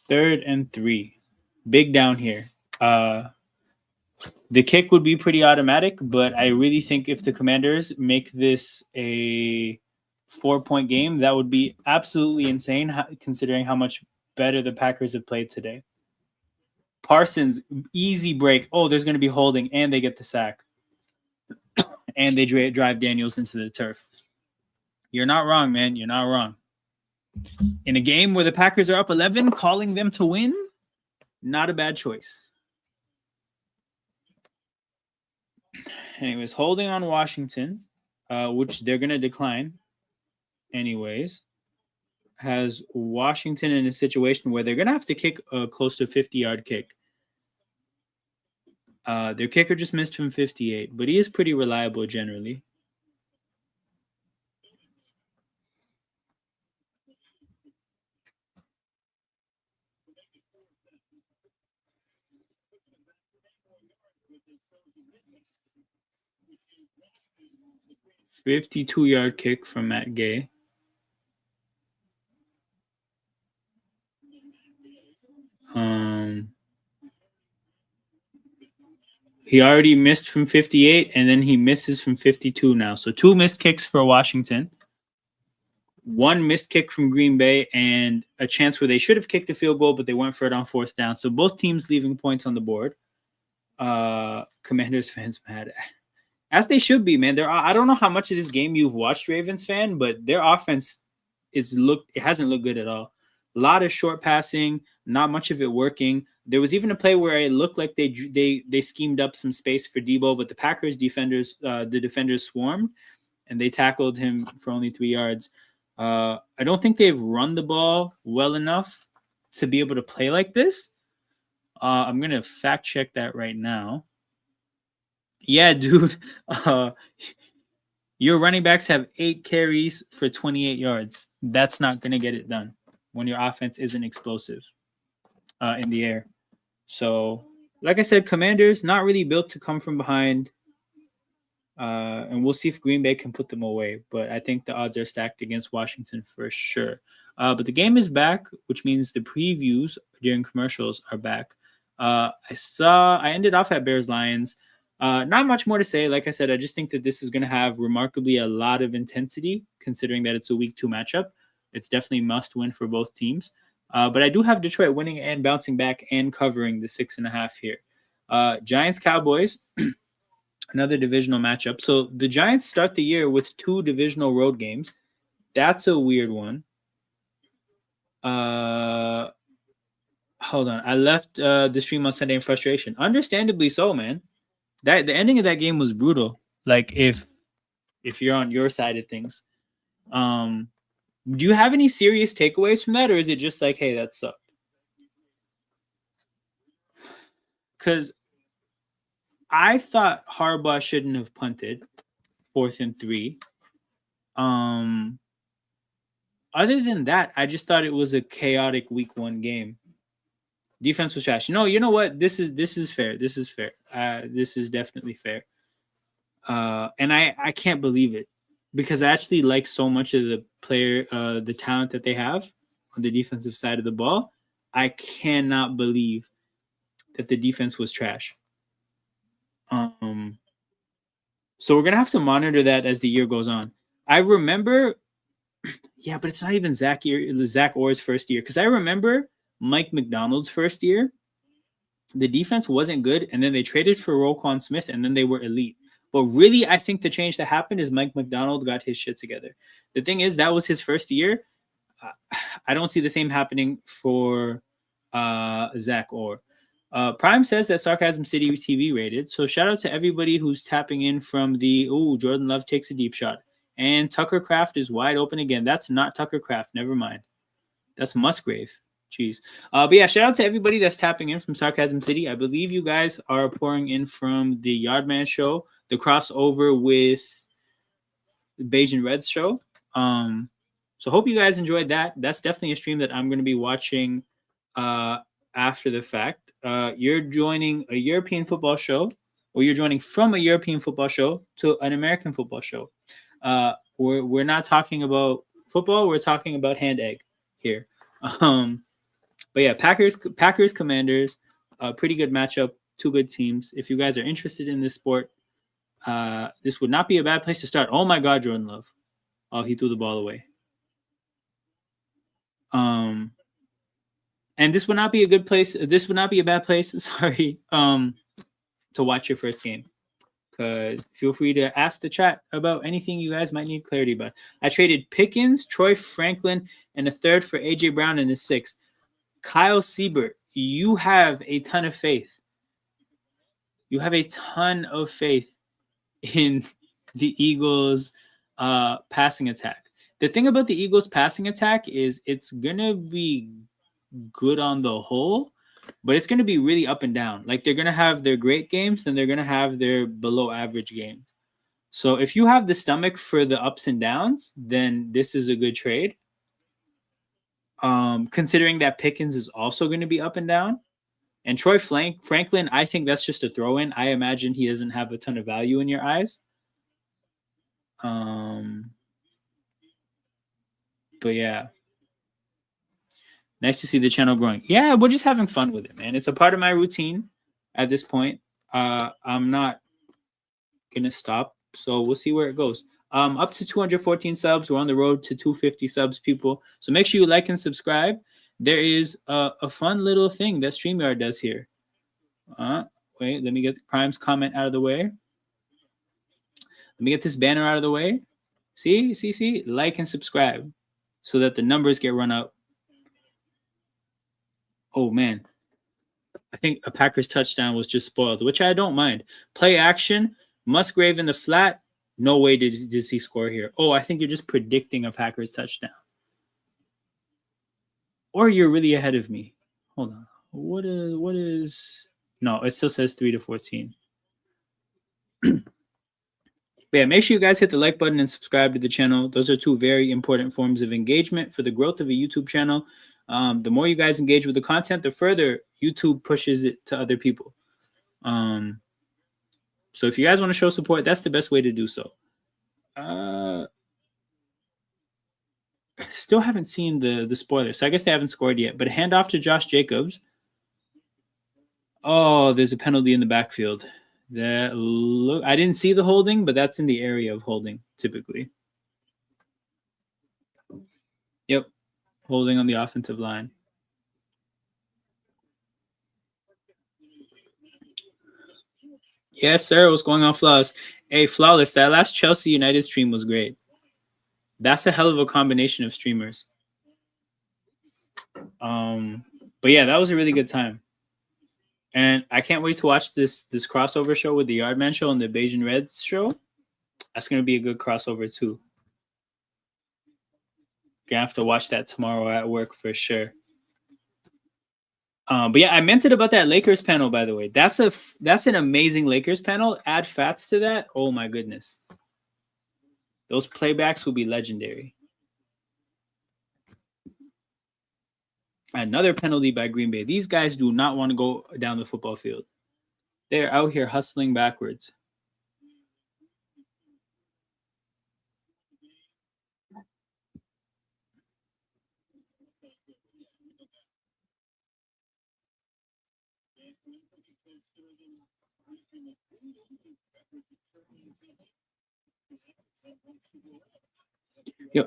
Third and 3. Big down here. The kick would be pretty automatic, but I really think if the Commanders make this a 4-point game, that would be absolutely insane, considering how much better the Packers have played today. Parsons, easy break. Oh, there's going to be holding, and they get the sack. And they drive Daniels into the turf. You're not wrong, man. You're not wrong. In a game where the Packers are up 11, calling them to win, not a bad choice. Anyways, holding on Washington, which they're going to decline anyways, has Washington in a situation where they're going to have to kick a close to 50-yard kick. Their kicker just missed from 58, but he is pretty reliable generally. $52-yard kick from Matt Gay. He already missed from 58, and then he misses from 52 now. So 2 missed kicks for Washington. 1 missed kick from Green Bay, and a chance where they should have kicked the field goal, but they went for it on 4th down. So both teams leaving points on the board. Commanders fans mad. As they should be, man. I don't know how much of this game you've watched, Ravens fan, but their offense it hasn't looked good at all. A lot of short passing, not much of it working. There was even a play where it looked like they schemed up some space for Debo, but the Packers the defenders swarmed, and they tackled him for only 3 yards. I don't think they've run the ball well enough to be able to play like this. I'm going to fact check that right now. Yeah, dude. Your running backs have 8 carries for 28 yards. That's not going to get it done when your offense isn't explosive in the air. So, like I said, Commanders not really built to come from behind. And we'll see if Green Bay can put them away. But I think the odds are stacked against Washington for sure. But the game is back, which means the previews during commercials are back. I ended off at Bears-Lions. Not much more to say. Like I said, I just think that this is going to have remarkably a lot of intensity, considering that it's a week 2 matchup. It's definitely must win for both teams. But I do have Detroit winning and bouncing back and covering the 6.5 here. Giants-Cowboys, another divisional matchup. So the Giants start the year with 2 divisional road games. That's a weird one. Hold on. I left the stream on Sunday in frustration. Understandably so, man. The ending of that game was brutal. Like if you're on your side of things. Do you have any serious takeaways from that, or is it just like, hey, that sucked? Because I thought Harbaugh shouldn't have punted 4th and 3. Other than that, I just thought it was a chaotic week 1 game. Defense was trash. No, you know what? This is fair. This is fair. This is definitely fair. And I can't believe it because I actually like so much of the player, the talent that they have on the defensive side of the ball. I cannot believe that the defense was trash. So we're gonna have to monitor that as the year goes on. I remember, yeah, but it's not even Zach Orr's first year because I remember Mike McDonald's first year. The defense wasn't good, and then they traded for Roquan Smith, and then they were elite. But really, I think the change that happened is Mike McDonald got his shit together. The thing is, that was his first year. I don't see the same happening for Zach Orr. Prime says that Sarcasm City TV rated. So shout out to everybody who's tapping in from the Jordan Love takes a deep shot. And Tucker Craft is wide open again. That's not Tucker Craft. Never mind. That's Musgrave. Jeez. But yeah, shout out to everybody that's tapping in from Sarcasm City. I believe you guys are pouring in from the Yardman show, the crossover with the Bayesian Reds show. So hope you guys enjoyed that. That's definitely a stream that I'm going to be watching after the fact. You're joining a European football show, or you're joining from a European football show to an American football show. We're not talking about football. We're talking about hand egg here. But yeah, Packers Commanders, pretty good matchup. 2 good teams. If you guys are interested in this sport, this would not be a bad place to start. Oh my God, Jordan Love. Oh, he threw the ball away. And this would not be a good place. This would not be a bad place. Sorry. To watch your first game. Because feel free to ask the chat about anything you guys might need clarity about. I traded Pickens, Troy Franklin, and a 3rd for AJ Brown and a 6th. Kyle Siebert, you have a ton of faith. You have a ton of faith in the Eagles' passing attack. The thing about the Eagles' passing attack is it's going to be good on the whole, but it's going to be really up and down. Like, they're going to have their great games, and they're going to have their below average games. So if you have the stomach for the ups and downs, then this is a good trade. Considering that Pickens is also going to be up and down. And Troy Franklin, I think that's just a throw-in. I imagine he doesn't have a ton of value in your eyes. But yeah. Nice to see the channel growing. Yeah, we're just having fun with it, man. It's a part of my routine at this point. I'm not going to stop. So we'll see where it goes. Up to 214 subs. We're on the road to 250 subs, people. So make sure you like and subscribe. There is a fun little thing that StreamYard does here. Wait, let me get Prime's comment out of the way. Let me get this banner out of the way. See? Like and subscribe so that the numbers get run up. Oh, man. I think a Packers touchdown was just spoiled, which I don't mind. Play action. Musgrave in the flat. No way did he score here. Oh, I think you're just predicting a Packers touchdown. Or you're really ahead of me. Hold on. What is... No, it still says 3-14. But yeah, make sure you guys hit the like button and subscribe to the channel. Those are 2 very important forms of engagement for the growth of a YouTube channel. The more you guys engage with the content, the further YouTube pushes it to other people. So if you guys want to show support, that's the best way to do so. Still haven't seen the spoiler, so I guess they haven't scored yet. But handoff to Josh Jacobs. Oh, there's a penalty in the backfield. I didn't see the holding, but that's in the area of holding typically. Yep, holding on the offensive line. Yes, sir. What's going on, Flawless? Hey, Flawless, that last Chelsea United stream was great. That's a hell of a combination of streamers. But yeah, that was a really good time. And I can't wait to watch this crossover show with the Yardman show and the Bayesian Reds show. That's going to be a good crossover too. Gonna have to watch that tomorrow at work for sure. But yeah, I meant it about that Lakers panel, by the way. That's an amazing Lakers panel. Add Fats to that. Oh my goodness. Those playbacks will be legendary. Another penalty by Green Bay. These guys do not want to go down the football field. They're out here hustling backwards.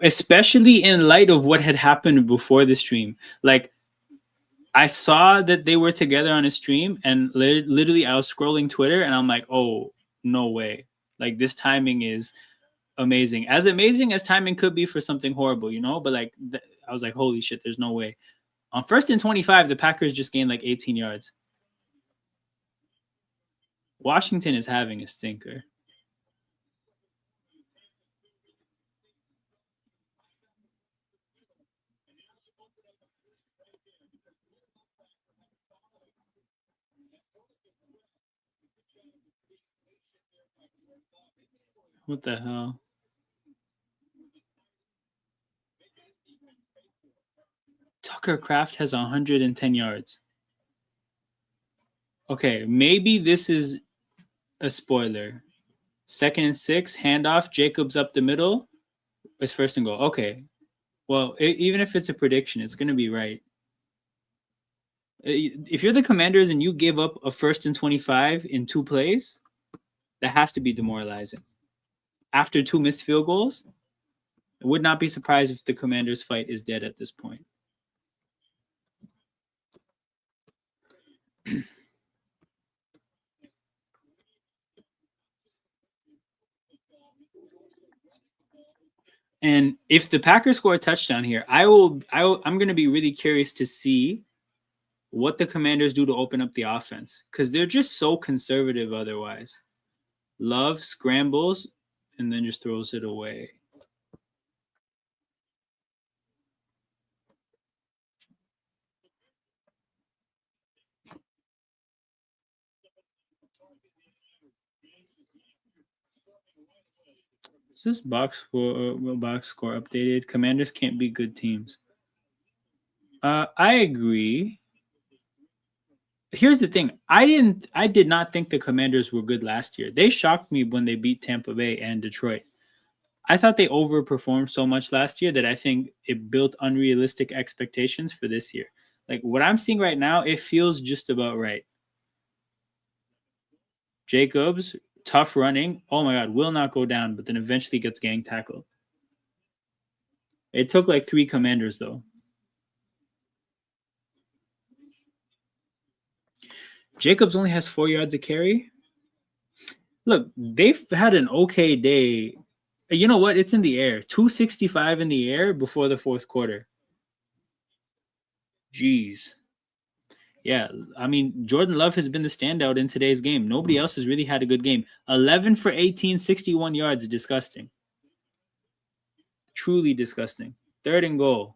Especially in light of what had happened before the stream. Like, I saw that they were together on a stream, and literally I was scrolling Twitter, and I'm like, oh, no way. Like, this timing is amazing. As amazing as timing could be for something horrible, but like, I was like, holy shit, there's no way. On 1st and 25, the Packers just gained like 18 yards. Washington is having a stinker. What the hell? Tucker Kraft has 110 yards. Okay, maybe this is a spoiler. 2nd and 6, handoff, Jacobs up the middle. It's 1st and goal. Okay. Well, even if it's a prediction, it's going to be right. If you're the Commanders and you give up a 1st and 25 in 2 plays, that has to be demoralizing. After 2 missed field goals, I would not be surprised if the Commanders' fight is dead at this point. And if the Packers score a touchdown here, I'm going to be really curious to see what the Commanders do to open up the offense, because they're just so conservative otherwise. Love scrambles and then just throws it away. Is this box score updated? Commanders can't be good teams. I agree. Here's the thing. I did not think the Commanders were good last year. They shocked me when they beat Tampa Bay and Detroit. I thought they overperformed so much last year that I think it built unrealistic expectations for this year. Like, what I'm seeing right now, it feels just about right. Jacobs, tough running. Oh my God, will not go down, but then eventually gets gang tackled. It took like 3 Commanders, though. Jacobs only has 4 yards of carry. Look, they've had an okay day. You know what? It's in the air. 265 in the air before the 4th quarter. Jeez. Yeah, I mean, Jordan Love has been the standout in today's game. Nobody else has really had a good game. 11 for 18, 61 yards. Disgusting. Truly disgusting. 3rd and goal.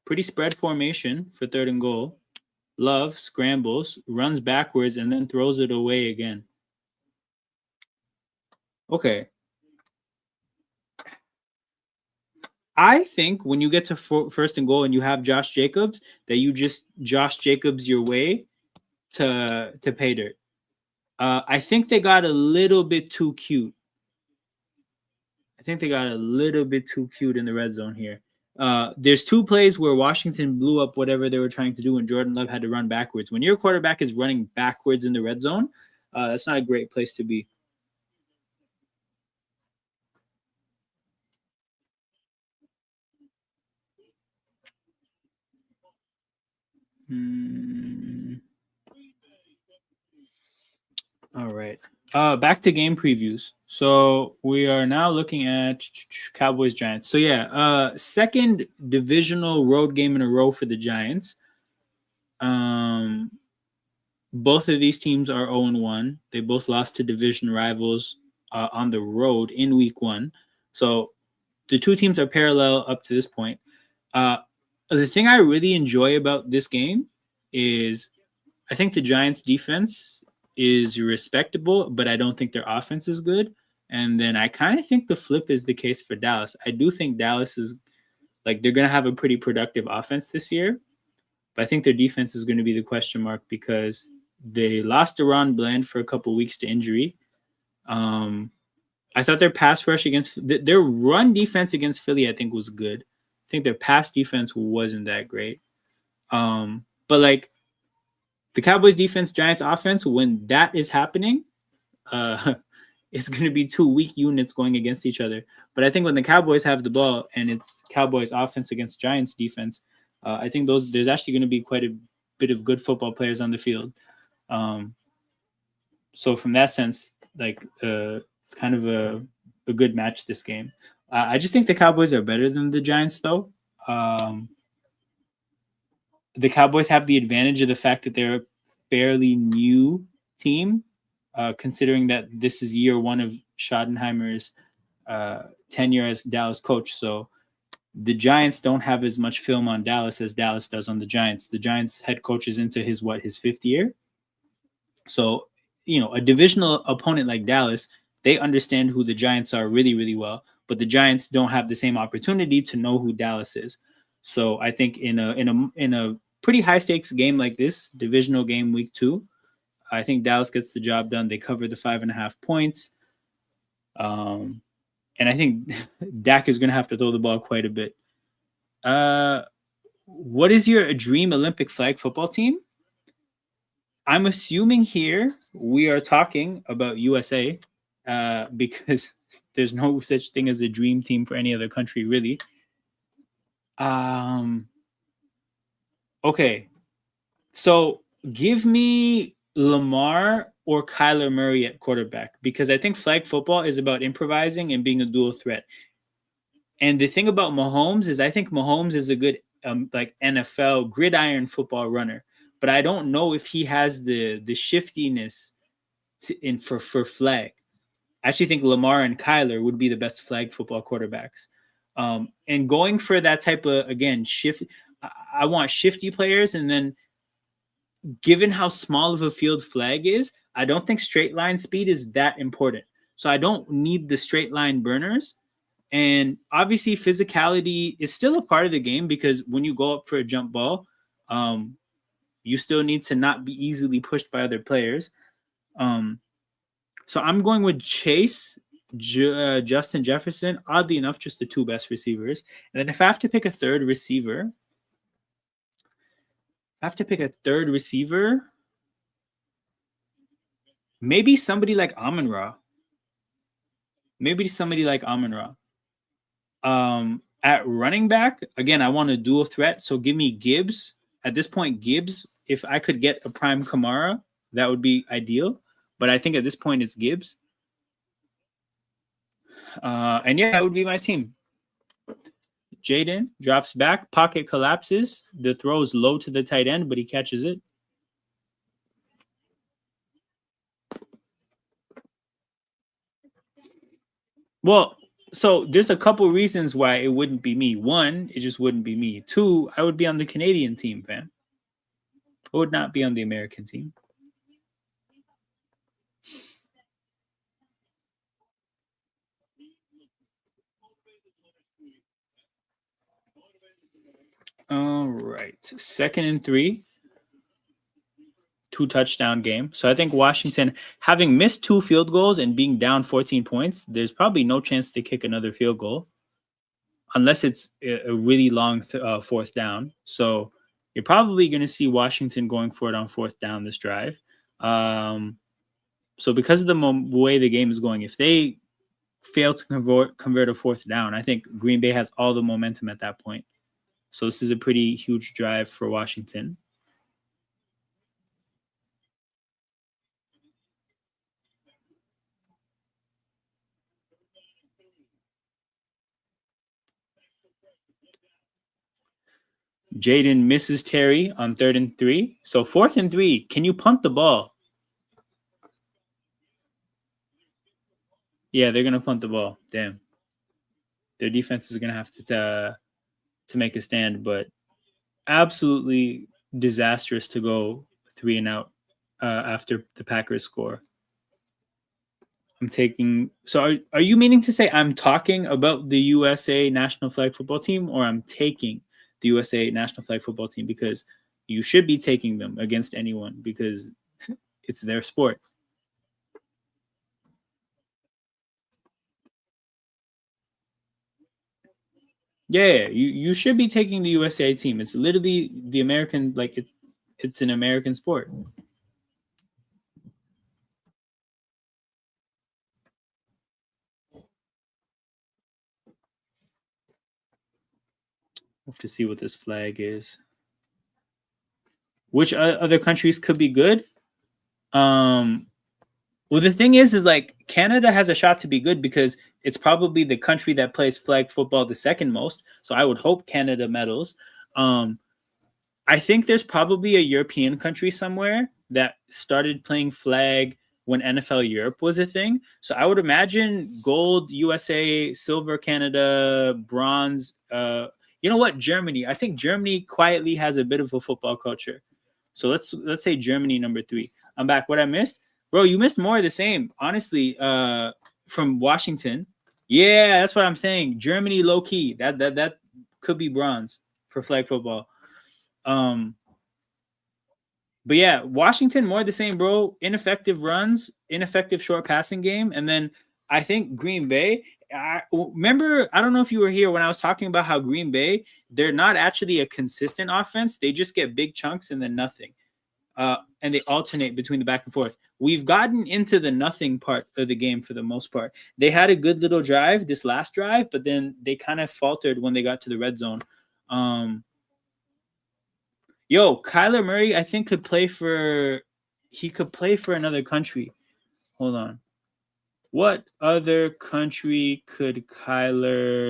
Pretty spread formation for 3rd and goal. Love scrambles, runs backwards, and then throws it away again. Okay. I think when you get to 1st and goal and you have Josh Jacobs, that you just Josh Jacobs your way to pay dirt. I think they got a little bit too cute. In the red zone here. There's 2 plays where Washington blew up whatever they were trying to do, and Jordan Love had to run backwards. When your quarterback is running backwards in the red zone, that's not a great place to be. All right. Back to game previews. So we are now looking at Cowboys Giants. So yeah, 2nd divisional road game in a row for the Giants. Both of these teams are 0-1. They both lost to division rivals on the road in week 1. So the two teams are parallel up to this point. The thing I really enjoy about this game is I think the Giants' defense is respectable, but I don't think their offense is good. And then I kind of think the flip is the case for Dallas. I do think Dallas is like they're going to have a pretty productive offense this year, but I think their defense is going to be the question mark because they lost Deron Bland for a couple weeks to injury. I thought their pass rush against their run defense against Philly, I think was good. I think their pass defense wasn't that great. But like the Cowboys defense, Giants offense, when that is happening, it's going to be two weak units going against each other. But I think when the Cowboys have the ball and it's Cowboys offense against Giants defense, I think there's actually going to be quite a bit of good football players on the field. So from that sense, like it's kind of a good match this game. I just think the Cowboys are better than the Giants, though. The Cowboys have the advantage of the fact that they're a fairly new team, considering that this is year 1 of Schottenheimer's tenure as Dallas coach. So the Giants don't have as much film on Dallas as Dallas does on the Giants. The Giants head coach is into his 5th year. So, a divisional opponent like Dallas, they understand who the Giants are really, really well, but the Giants don't have the same opportunity to know who Dallas is. So I think in a pretty high stakes game like this, divisional game week 2, I think Dallas gets the job done. They cover the 5.5 points. And I think Dak is going to have to throw the ball quite a bit. What is your dream Olympic flag football team? I'm assuming here we are talking about USA because there's no such thing as a dream team for any other country, really. Okay. So give me Lamar or Kyler Murray at quarterback because I think flag football is about improvising and being a dual threat. And the thing about Mahomes is I think Mahomes is a good like NFL gridiron football runner, but I don't know if he has the shiftiness for flag. I actually think Lamar and Kyler would be the best flag football quarterbacks. And going for that type of, again, shift, I want shifty players. And then given how small of a field flag is, I don't think straight line speed is that important. So I don't need the straight line burners. And obviously physicality is still a part of the game because when you go up for a jump ball, you still need to not be easily pushed by other players. So I'm going with Chase, Justin Jefferson. Oddly enough, just the 2 best receivers. And then if I have to pick a third receiver, maybe somebody like Amon-Ra. At running back, again, I want a dual threat. So give me Gibbs. At this point, Gibbs, if I could get a prime Kamara, that would be ideal. But I think at this point, it's Gibbs. And yeah, that would be my team. Jaden drops back, pocket collapses. The throw is low to the tight end, but he catches it. Well, so there's a couple reasons why it wouldn't be me. 1, it just wouldn't be me. 2, I would be on the Canadian team, fam. I would not be on the American team. All right. 2nd and 3. 2 touchdown game. So I think Washington, having missed 2 field goals and being down 14 points, there's probably no chance to kick another field goal unless it's a really long 4th down. So you're probably going to see Washington going for it on 4th down this drive. So because of the way the game is going, if they fail to convert a 4th down, I think Green Bay has all the momentum at that point. So this is a pretty huge drive for Washington. Jaden misses Terry on 3rd and 3. So 4th and 3. Can you punt the ball? Yeah, they're gonna punt the ball. Damn. Their defense is gonna have to make a stand, but absolutely disastrous to go 3 and out after the Packers score. I'm taking. So are you meaning to say I'm talking about the USA national flag football team, or I'm taking the USA national flag football team? Because you should be taking them against anyone because it's their sport. Yeah, you should be taking the USA team. It's literally the American, like it's an American sport. We'll have to see what this flag is. Which other countries could be good? Well, the thing is like Canada has a shot to be good because it's probably the country that plays flag football the second most. So I would hope Canada medals. I think there's probably a European country somewhere that started playing flag when NFL Europe was a thing. So I would imagine gold USA, silver Canada, bronze. You know what? Germany. I think Germany quietly has a bit of a football culture. So let's say Germany number 3. I'm back. What I missed? Bro, you missed more of the same. Honestly, from Washington. Yeah, that's what I'm saying. Germany low key. That could be bronze for flag football. But yeah, Washington more the same, bro. Ineffective runs, ineffective short passing game, and then I think Green Bay. Remember, I don't know if you were here when I was talking about how Green Bay, they're not actually a consistent offense. They just get big chunks and then nothing. And they alternate between the back and forth. We've gotten into the nothing part of the game for the most part. They had a good little drive, this last drive, but then they kind of faltered when they got to the red zone. Kyler Murray, I think could play for another country. Hold on. What other country could Kyler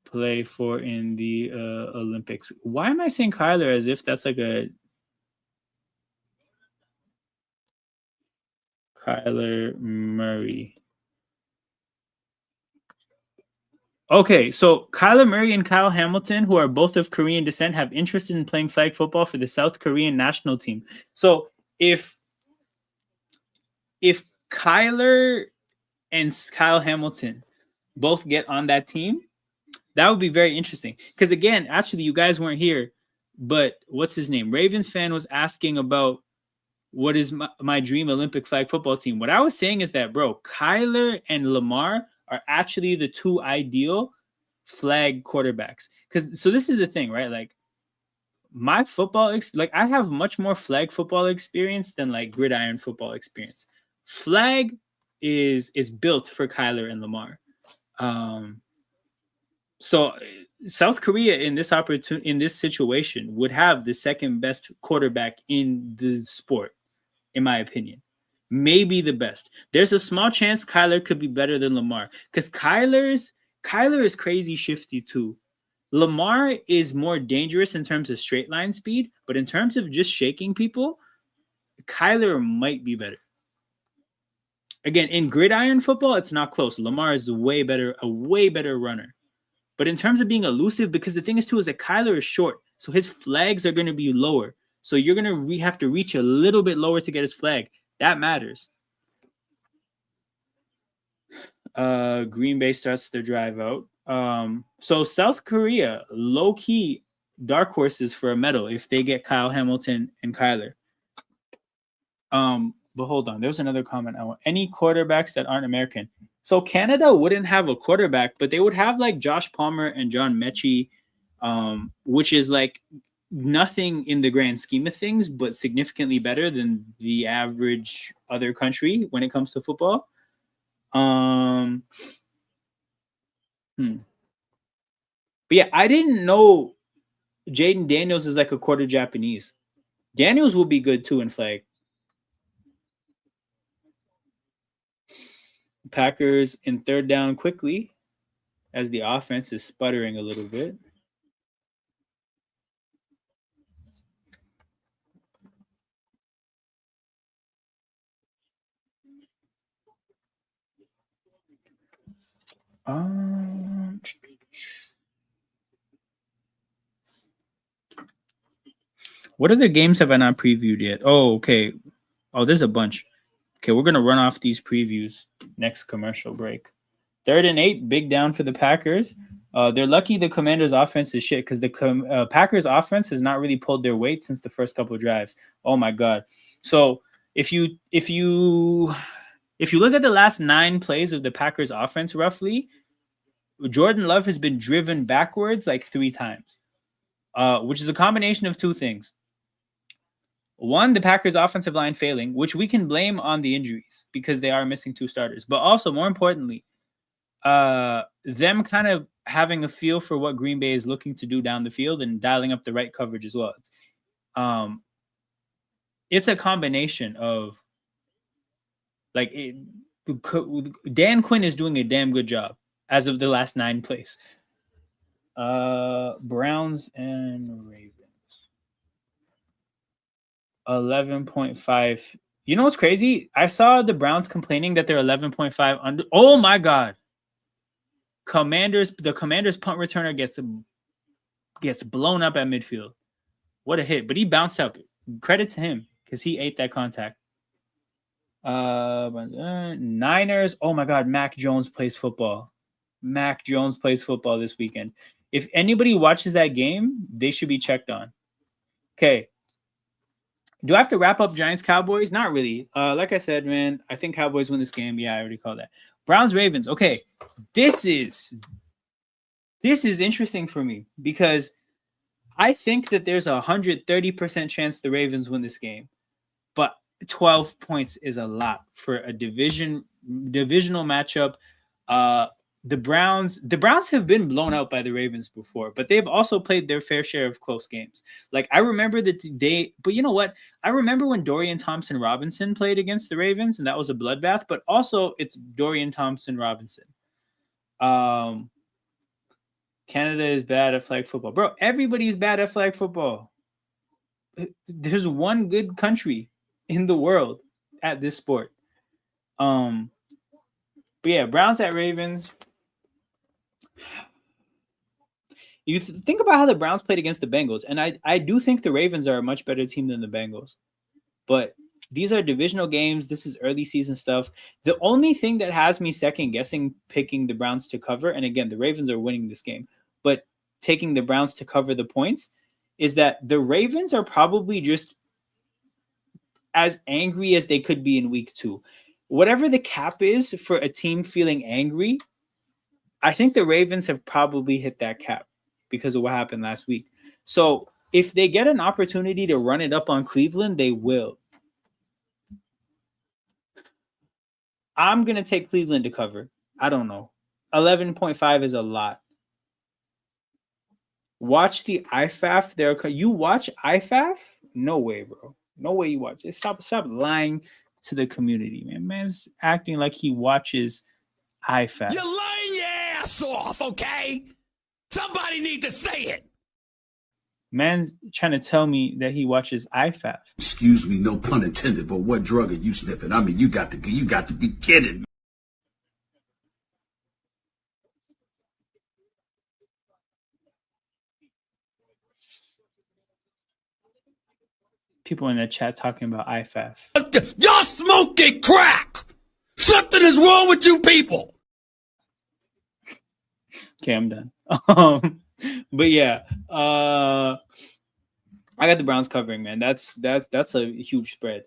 play for in the Olympics? Why am I saying Kyler as if that's like a Kyler Murray? Okay, so Kyler Murray and Kyle Hamilton, who are both of Korean descent, have interest in playing flag football for the South Korean national team. So if Kyler and Kyle Hamilton both get on that team, that would be very interesting. Because again, actually, you guys weren't here, but what's his name? Ravens fan was asking about what is my dream Olympic flag football team. What I was saying is that, bro, Kyler and Lamar are actually the two ideal flag quarterbacks. So this is the thing, right? Like my football, I have much more flag football experience than like gridiron football experience. Flag is built for Kyler and Lamar. So South Korea in this situation would have the second best quarterback in the sport, in my opinion. Maybe the best. There's a small chance Kyler could be better than Lamar because Kyler is crazy shifty too. Lamar is more dangerous in terms of straight line speed, but in terms of just shaking people, Kyler might be better. Again, in gridiron football, it's not close. Lamar is a way better runner. But in terms of being elusive, because the thing is too is that Kyler is short, so his flags are going to be lower. So you're going to have to reach a little bit lower to get his flag. That matters. Green Bay starts their drive out. So South Korea, low-key dark horses for a medal if they get Kyle Hamilton and Kyler. But hold on, there's another comment. I want any quarterbacks that aren't American. So Canada wouldn't have a quarterback, but they would have like Josh Palmer and John Mechie, which is like nothing in the grand scheme of things, but significantly better than the average other country when it comes to football. But yeah, I didn't know Jaden Daniels is like a quarter Japanese. Daniels will be good too in flag. Packers in third down quickly. as the offense is sputtering a little bit. What other games have I not previewed yet? Oh, okay. Oh, there's a bunch. Okay, we're gonna run off these previews next commercial break. 3rd and 8, big down for the Packers. They're lucky the Commanders' offense is shit because the Packers' offense has not really pulled their weight since the first couple of drives. Oh my god! So if you look at the last 9 plays of the Packers' offense, roughly, Jordan Love has been driven backwards like 3 times, which is a combination of 2 things. One, the Packers' offensive line failing, which we can blame on the injuries because they are missing 2 starters. But also, more importantly, them kind of having a feel for what Green Bay is looking to do down the field and dialing up the right coverage as well. It's a combination of Dan Quinn is doing a damn good job as of the last 9 plays. Browns and Ravens. 11.5. You know what's crazy? I saw the Browns complaining that they're 11.5 under. Oh my god. The Commanders punt returner gets blown up at midfield. What a hit. But he bounced up. Credit to him because he ate that contact. Niners. Oh my god, Mac Jones plays football. Mac Jones plays football this weekend. If anybody watches that game, they should be checked on. Okay. Do I have to wrap up Giants Cowboys? Not really. Like I said, man, I think Cowboys win this game. Yeah, I already called that. Browns Ravens. Okay. This is interesting for me because I think that there's 130% chance the Ravens win this game. But 12 points is a lot for a divisional matchup. The Browns have been blown out by the Ravens before, but they've also played their fair share of close games. Like I remember but you know what? I remember when Dorian Thompson-Robinson played against the Ravens, and that was a bloodbath, but also it's Dorian Thompson-Robinson. Canada is bad at flag football. Bro, everybody's bad at flag football. There's one good country in the world at this sport. But yeah, Browns at Ravens. You think about how the Browns played against the Bengals, and I do think the Ravens are a much better team than the Bengals. But these are divisional games. This is early season stuff. The only thing that has me second guessing picking the Browns to cover, and again, the Ravens are winning this game, but taking the Browns to cover the points is that the Ravens are probably just as angry as they could be in week 2. Whatever the cap is for a team feeling angry, I think the Ravens have probably hit that cap because of what happened last week. So if they get an opportunity to run it up on Cleveland, they will. I'm going to take Cleveland to cover. I don't know. 11.5 is a lot. Watch the IFAF. You watch IFAF? No way, bro. No way you watch it. Stop lying to the community, man. Man's acting like he watches IFAF. You're lying your ass off, okay? Somebody need to say it. Man's trying to tell me that he watches IFAF. Excuse me, no pun intended, but what drug are you sniffing? I mean, you got to be kidding me. People in the chat talking about IFAF. Y'all smoking crack. Something is wrong with you people. Okay, I'm done. But yeah, I got the Browns covering, man. That's a huge spread.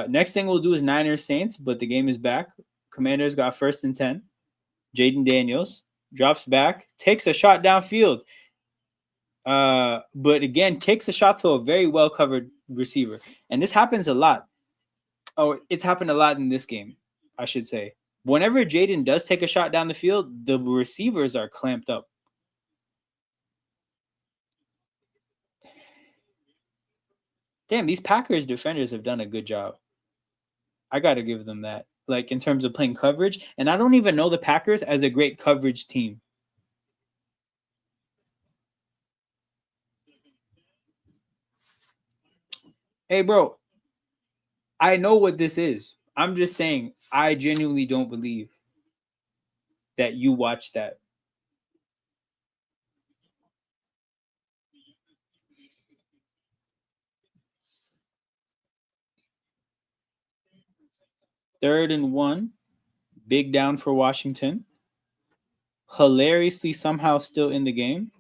Next thing we'll do is Niners Saints, but the game is back. Commanders got 1st and 10. Jaden Daniels drops back, takes a shot downfield. But again, kicks a shot to a very well covered receiver. And this happens a lot. Oh, it's happened a lot in this game, I should say. Whenever Jaden does take a shot down the field, the receivers are clamped up. Damn, these Packers defenders have done a good job. I got to give them that. Like in terms of playing coverage. And I don't even know the Packers as a great coverage team. Hey, bro, I know what this is. I'm just saying, I genuinely don't believe that you watched that. Third and 1, big down for Washington. Hilariously, somehow still in the game.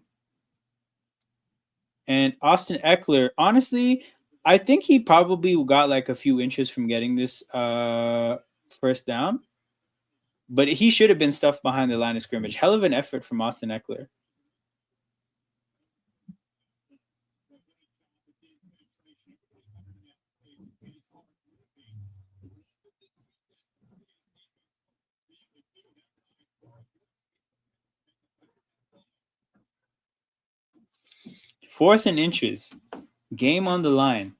And Austin Eckler, honestly, I think he probably got like a few inches from getting this first down, but he should have been stuffed behind the line of scrimmage. Hell of an effort from Austin Eckler. Fourth and inches. Game on the line.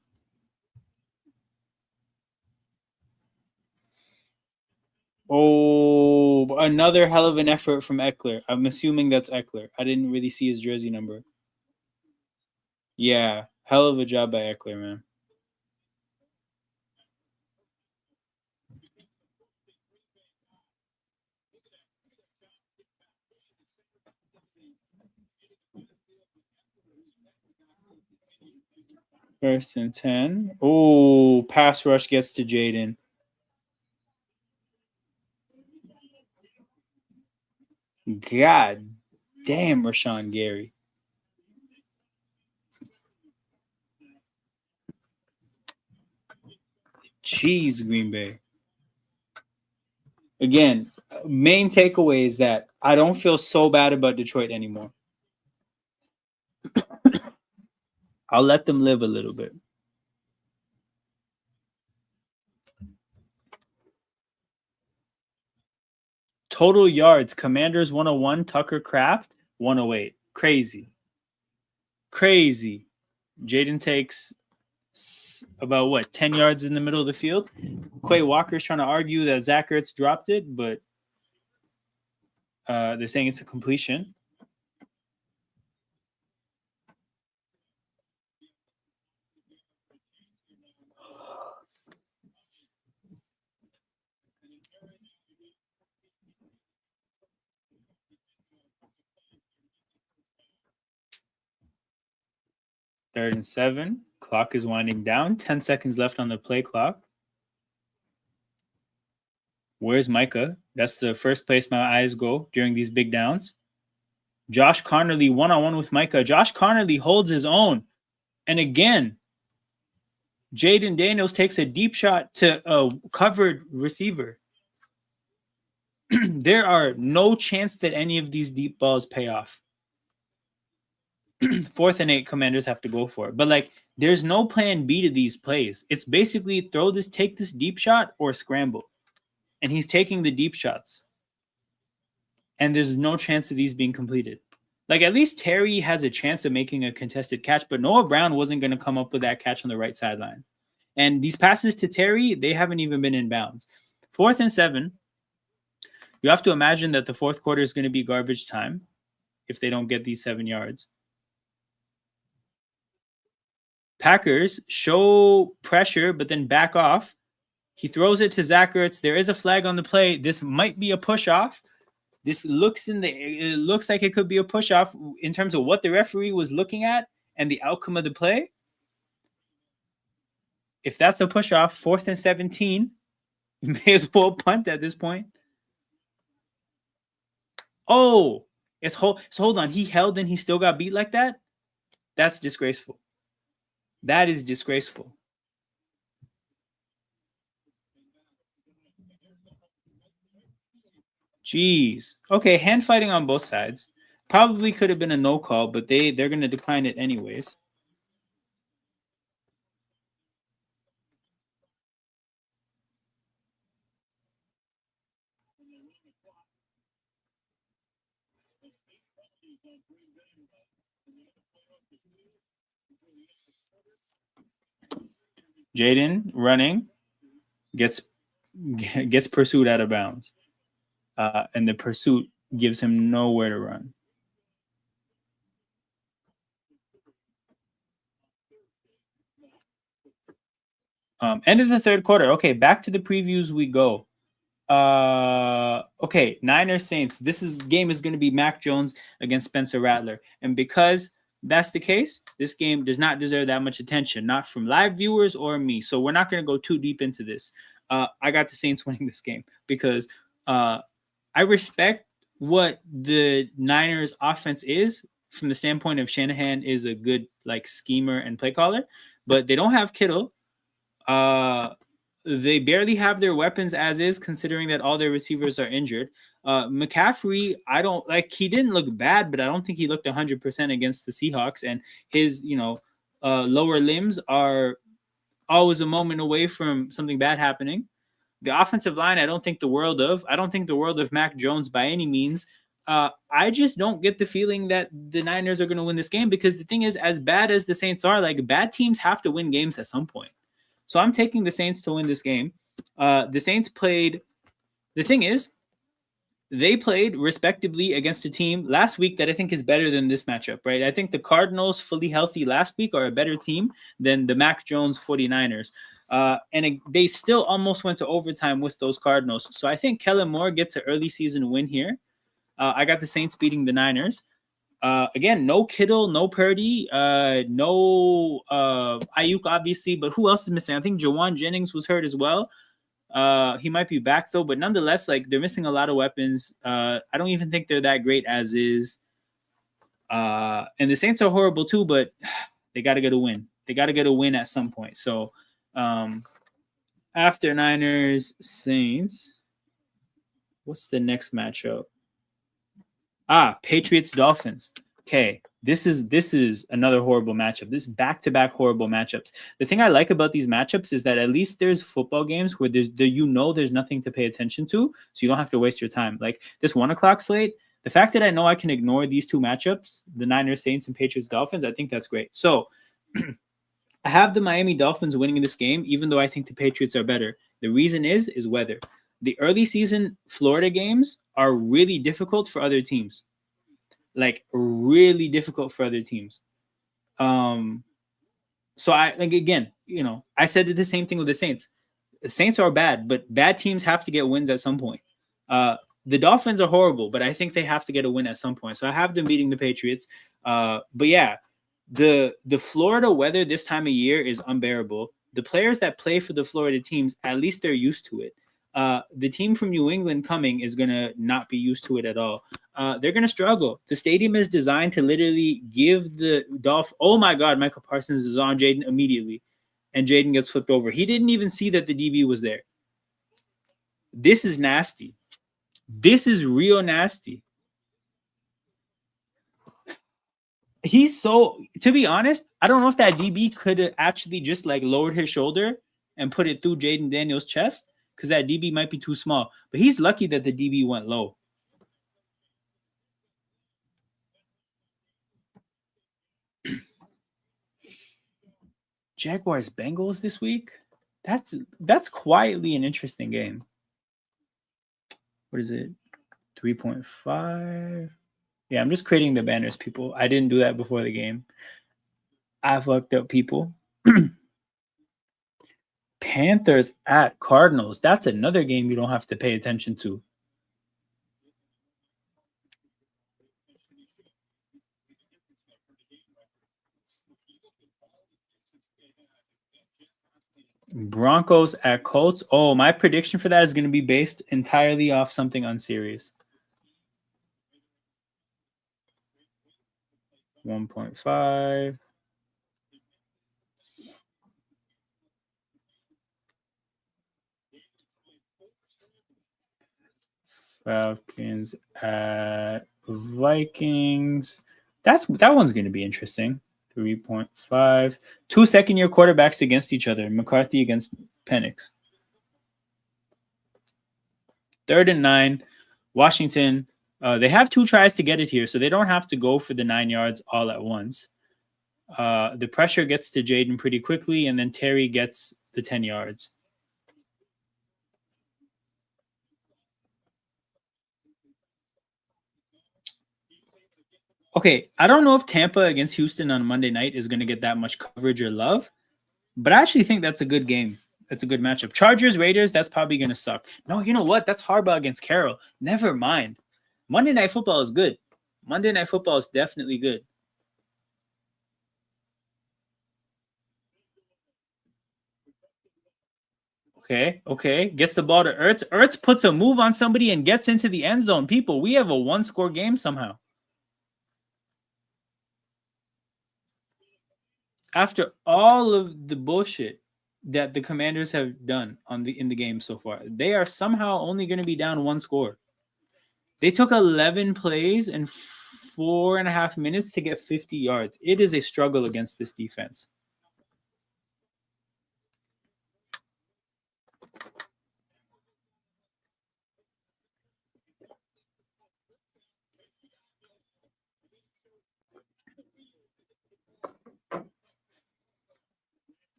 Oh, another hell of an effort from Eckler. I'm assuming that's Eckler. I didn't really see his jersey number. Yeah, hell of a job by Eckler, man. First and 10. Oh, pass rush gets to Jaden. God damn, Rashawn Gary. Jeez, Green Bay. Again, main takeaway is that I don't feel so bad about Detroit anymore. I'll let them live a little bit. Total yards, Commanders 101, Tucker Kraft 108. Crazy. Jaden takes about what, 10 yards in the middle of the field. Quay Walker's trying to argue that Zach Ertz dropped it, but they're saying it's a completion. Third and 7. Clock is winding down. 10 seconds left on the play clock. Where's Micah? That's the first place my eyes go during these big downs. Josh Connerly one-on-one with Micah. Josh Connerly holds his own. And again, Jaden Daniels takes a deep shot to a covered receiver. There are no chance that any of these deep balls pay off. 4th and 8, Commanders have to go for it. But like, there's no plan B to these plays. It's basically take this deep shot or scramble. And he's taking the deep shots. And there's no chance of these being completed. Like, at least Terry has a chance of making a contested catch, but Noah Brown wasn't going to come up with that catch on the right sideline. And these passes to Terry, they haven't even been in bounds. 4th and 7. You have to imagine that the fourth quarter is going to be garbage time if they don't get these 7 yards. Packers show pressure, but then back off. He throws it to Zach Ertz. There is a flag on the play. This might be a push-off. It looks like it could be a push-off in terms of what the referee was looking at and the outcome of the play. If that's a push-off, 4th and 17, you may as well punt at this point. Oh, so hold on. He held and he still got beat like that? That's disgraceful. That is disgraceful. Jeez. Okay, hand fighting on both sides. Probably could have been a no call, but they're going to decline it anyways. Jaden running gets pursued out of bounds. And the pursuit gives him nowhere to run. End of the third quarter. Okay, back to the previews we go. Okay, Niners Saints. Game is going to be Mac Jones against Spencer Rattler, and because that's the case, this game does not deserve that much attention, not from live viewers or me. So we're not going to go too deep into this. I got the Saints winning this game because I respect what the Niners offense is from the standpoint of Shanahan is a good like schemer and play caller, but they don't have Kittle. They barely have their weapons as is, considering that all their receivers are injured. McCaffrey, I don't like. He didn't look bad, but I don't think he looked 100% against the Seahawks. And his, lower limbs are always a moment away from something bad happening. The offensive line, I don't think the world of. I don't think the world of Mac Jones by any means. I just don't get the feeling that the Niners are going to win this game because the thing is, as bad as the Saints are, like bad teams have to win games at some point. So I'm taking the Saints to win this game. The Saints played. The thing is, they played respectably against a team last week that I think is better than this matchup, right? I think the Cardinals, fully healthy last week, are a better team than the Mac Jones 49ers. They still almost went to overtime with those Cardinals. So I think Kellen Moore gets an early season win here. I got the Saints beating the Niners. Again, no Kittle, no Purdy, no Ayuk, obviously, but who else is missing? I think Jawan Jennings was hurt as well. He might be back though, but nonetheless, like they're missing a lot of weapons. I don't even think they're that great as is. And the Saints are horrible too, but they got to get a win. They got to get a win at some point. So after Niners, Saints, what's the next matchup? Patriots, Dolphins. Okay, this is another horrible matchup. This back-to-back horrible matchups. The thing I like about these matchups is that at least there's football games where there's nothing to pay attention to, so you don't have to waste your time. Like this 1:00 slate, the fact that I know I can ignore these two matchups, the Niners, Saints, and Patriots, Dolphins, I think that's great. So I have the Miami Dolphins winning in this game, even though I think the Patriots are better. The reason is weather. The early season Florida games are really difficult for other teams. Like really difficult for other teams. So I like again, I said the same thing with the Saints. The Saints are bad, but bad teams have to get wins at some point. The Dolphins are horrible, but I think they have to get a win at some point. So I have them beating the Patriots. But yeah, the Florida weather this time of year is unbearable. The players that play for the Florida teams, at least they're used to it. The team from New England coming is going to not be used to it at all. They're going to struggle. The stadium is designed to literally give the Dolphins. Oh my God, Michael Parsons is on Jaden immediately, and Jaden gets flipped over. He didn't even see that the DB was there. This is nasty. This is real nasty. To be honest, I don't know if that DB could have actually just like lowered his shoulder and put it through Jaden Daniels' chest, because that DB might be too small. But he's lucky that the DB went low. Jaguars Bengals this week. That's quietly an interesting game. What is it? 3.5. Yeah, I'm just creating the banners, people. I didn't do that before the game. I fucked up, people. Panthers at Cardinals. That's another game you don't have to pay attention to. Broncos at Colts. Oh, my prediction for that is going to be based entirely off something unserious. 1.5. Falcons at Vikings. That one's going to be interesting. 3.5. 2 second-year quarterbacks against each other. McCarthy against Penix. 3rd and 9. Washington. They have 2 tries to get it here, so they don't have to go for the 9 yards all at once. The pressure gets to Jaden pretty quickly, and then Terry gets the 10 yards. Okay, I don't know if Tampa against Houston on Monday night is going to get that much coverage or love, but I actually think that's a good game. It's a good matchup. Chargers, Raiders, that's probably going to suck. No, you know what? That's Harbaugh against Carroll. Never mind. Monday Night Football is good. Monday Night Football is definitely good. Okay. Gets the ball to Ertz. Ertz puts a move on somebody and gets into the end zone. People, we have a one-score game somehow. After all of the bullshit that the Commanders have done in the game so far, they are somehow only going to be down one score. They took 11 plays and 4.5 minutes to get 50 yards. It is a struggle against this defense.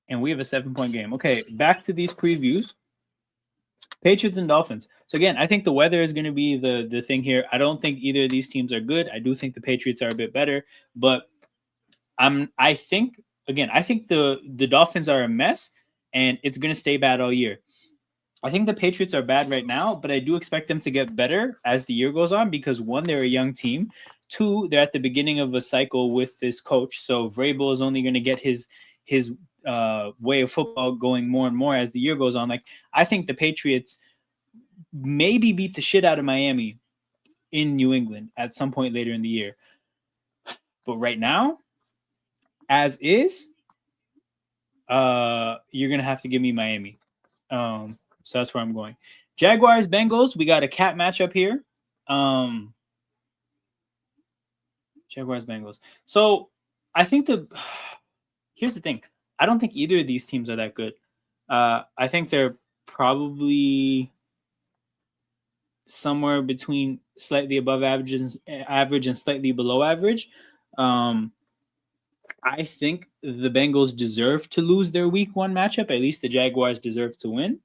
And we have a 7-point game. Okay, back to these previews. Patriots and Dolphins. So again, I think the weather is going to be the thing here. I don't think either of these teams are good. I do think the Patriots are a bit better, but I think the Dolphins are a mess, and it's going to stay bad all year. I think the Patriots are bad right now, but I do expect them to get better as the year goes on because, one, they're a young team. Two, they're at the beginning of a cycle with this coach. So Vrabel is only going to get his way of football going more and more as the year goes on. Like, I think the Patriots maybe beat the shit out of Miami in New England at some point later in the year. But right now, as is, you're going to have to give me Miami. So that's where I'm going. Jaguars, Bengals. We got a cat matchup here. Jaguars, Bengals. So I think here's the thing. I don't think either of these teams are that good. I think they're probably somewhere between slightly above average and slightly below average. I think the Bengals deserve to lose their week 1 matchup. At least the Jaguars deserve to win.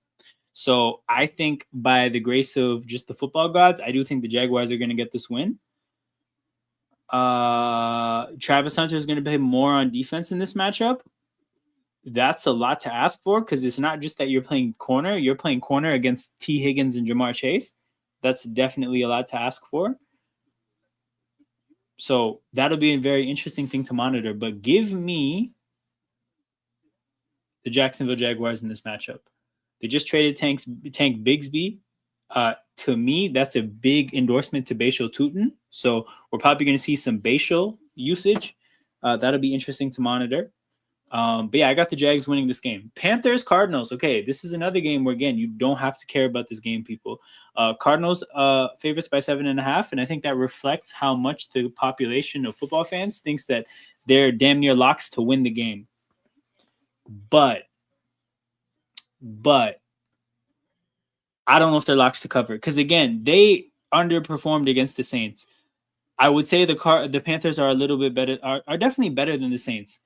So I think by the grace of just the football gods, I do think the Jaguars are going to get this win. Travis Hunter is going to play more on defense in this matchup. That's a lot to ask for because it's not just that you're playing corner. You're playing corner against T. Higgins and Jamar Chase. That's definitely a lot to ask for. So that'll be a very interesting thing to monitor. But give me the Jacksonville Jaguars in this matchup. They just traded Tank Bigsby. To me, that's a big endorsement to Bashal Tutin. So we're probably going to see some Bashal usage. That'll be interesting to monitor. But yeah, I got the Jags winning this game. Panthers, Cardinals. Okay, this is another game where, again, you don't have to care about this game, people. Cardinals favorites by 7.5, and I think that reflects how much the population of football fans thinks that they're damn near locks to win the game. But I don't know if they're locks to cover because, again, they underperformed against the Saints. I would say the Panthers are a little bit better, are definitely better than the Saints.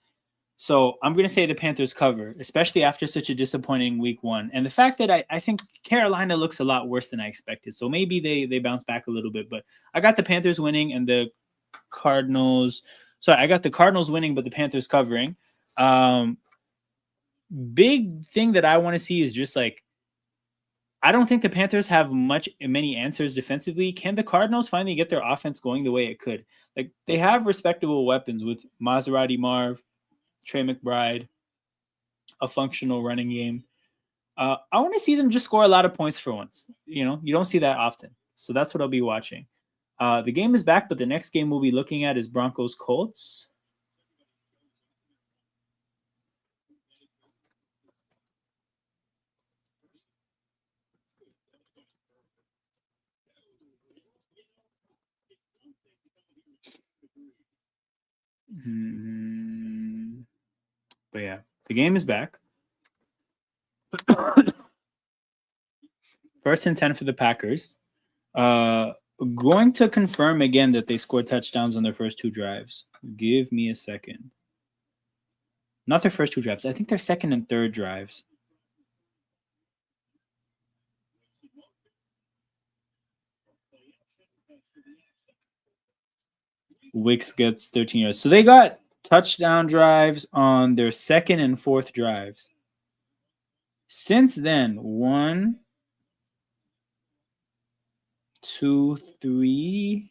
So I'm going to say the Panthers cover, especially after such a disappointing week 1. And the fact that I think Carolina looks a lot worse than I expected. So maybe they bounce back a little bit. But I got the Panthers winning and the Cardinals. Sorry, I got the Cardinals winning, but the Panthers covering. Big thing that I want to see is just like, I don't think the Panthers have many answers defensively. Can the Cardinals finally get their offense going the way it could? Like, they have respectable weapons with Maserati Marv, Trey McBride, a functional running game. I want to see them just score a lot of points for once. You know, you don't see that often. So that's what I'll be watching. The game is back, but the next game we'll be looking at is Broncos-Colts. But yeah, the game is back. First and 10 for the Packers. Going to confirm again that they scored touchdowns on their first 2 drives. Give me a second. Not their first 2 drives. I think their second and third drives. Wicks gets 13 yards. So they got touchdown drives on their second and fourth drives. Since then, 1, 2, 3.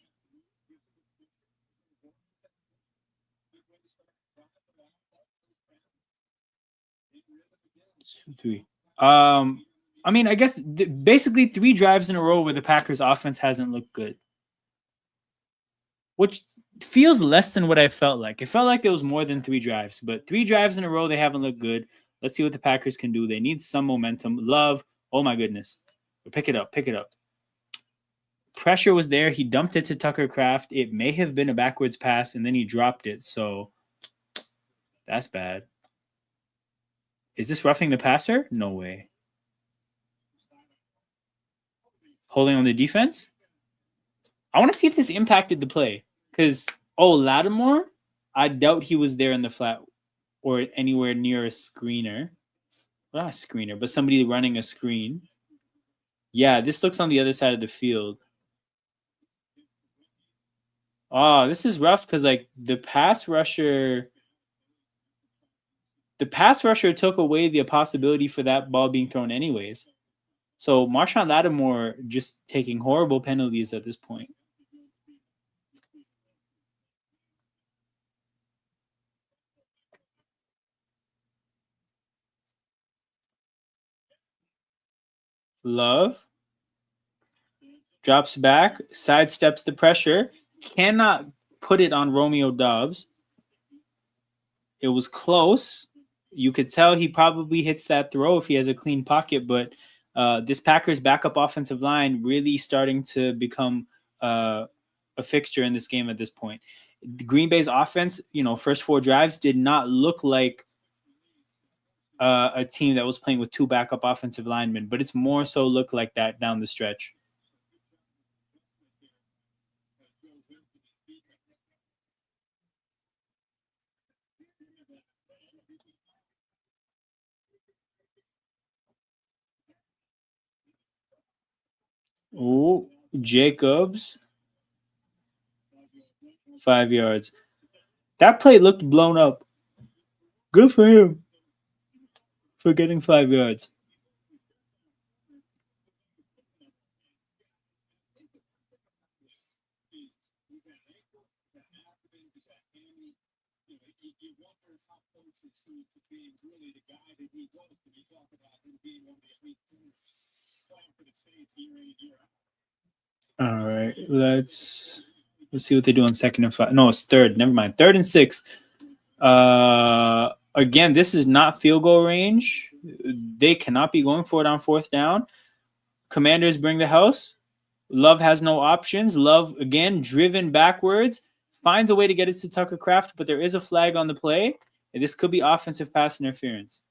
2, 3. I mean, I guess basically 3 drives in a row where the Packers offense hasn't looked good, which feels less than what I felt like. It felt like there was more than 3 drives, but 3 drives in a row, they haven't looked good. Let's see what the Packers can do. They need some momentum. Love, oh my goodness. Pick it up, pick it up. Pressure was there. He dumped it to Tucker Kraft. It may have been a backwards pass, and then he dropped it. So that's bad. Is this roughing the passer? No way. Holding on the defense? I want to see if this impacted the play. Because, Lattimore, I doubt he was there in the flat or anywhere near a screener. Well, not a screener, but somebody running a screen. Yeah, this looks on the other side of the field. Oh, this is rough because, like, the pass rusher took away the possibility for that ball being thrown anyways. So Marshawn Lattimore just taking horrible penalties at this point. Love drops back, sidesteps the pressure, cannot put it on Romeo Doubs. It was close. You could tell he probably hits that throw if he has a clean pocket, but this Packers backup offensive line really starting to become a fixture in this game at this point. Green Bay's offense, first 4 drives did not look like a team that was playing with 2 backup offensive linemen, but it's more so looked like that down the stretch. Oh, Jacobs. 5 yards. That play looked blown up. Good for him for getting 5 yards. All right, let's see what they do on 2nd and 5. No, it's 3rd. Never mind. 3rd and 6. Again, this is not field goal range. They cannot be going for it on 4th down. Commanders bring the house. Love has no options. Love, again, driven backwards. Finds a way to get it to Tucker Kraft, but there is a flag on the play. And this could be offensive pass interference.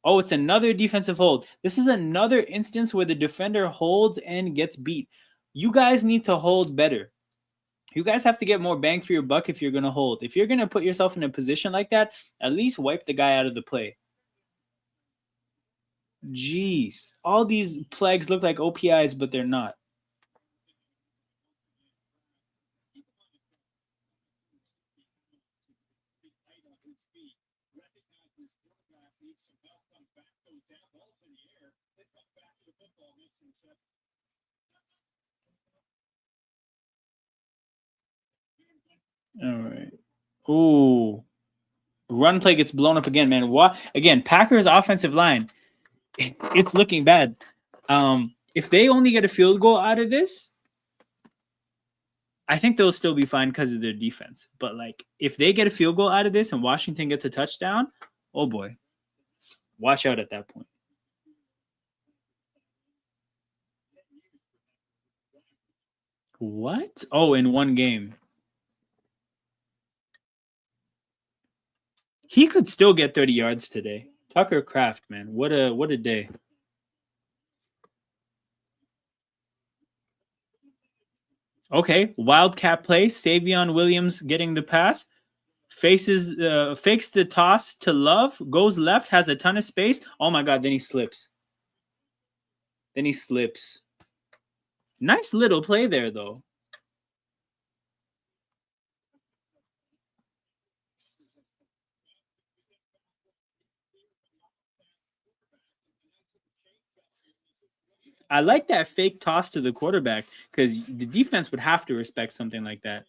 Oh, it's another defensive hold. This is another instance where the defender holds and gets beat. You guys need to hold better. You guys have to get more bang for your buck if you're going to hold. If you're going to put yourself in a position like that, at least wipe the guy out of the play. Jeez. All these flags look like OPIs, but they're not. All right. Ooh. Run play gets blown up again, man. What? Again, Packers offensive line. It's looking bad. If they only get a field goal out of this, I think they'll still be fine because of their defense. But like, if they get a field goal out of this and Washington gets a touchdown, oh boy, watch out at that point. What? Oh, in one game. He could still get 30 yards today. Tucker Kraft, man. What a day. Okay, wildcat play. Savion Williams getting the pass. Fakes the toss to Love. Goes left, has a ton of space. Oh my God, then he slips. Nice little play there, though. I like that fake toss to the quarterback because the defense would have to respect something like that.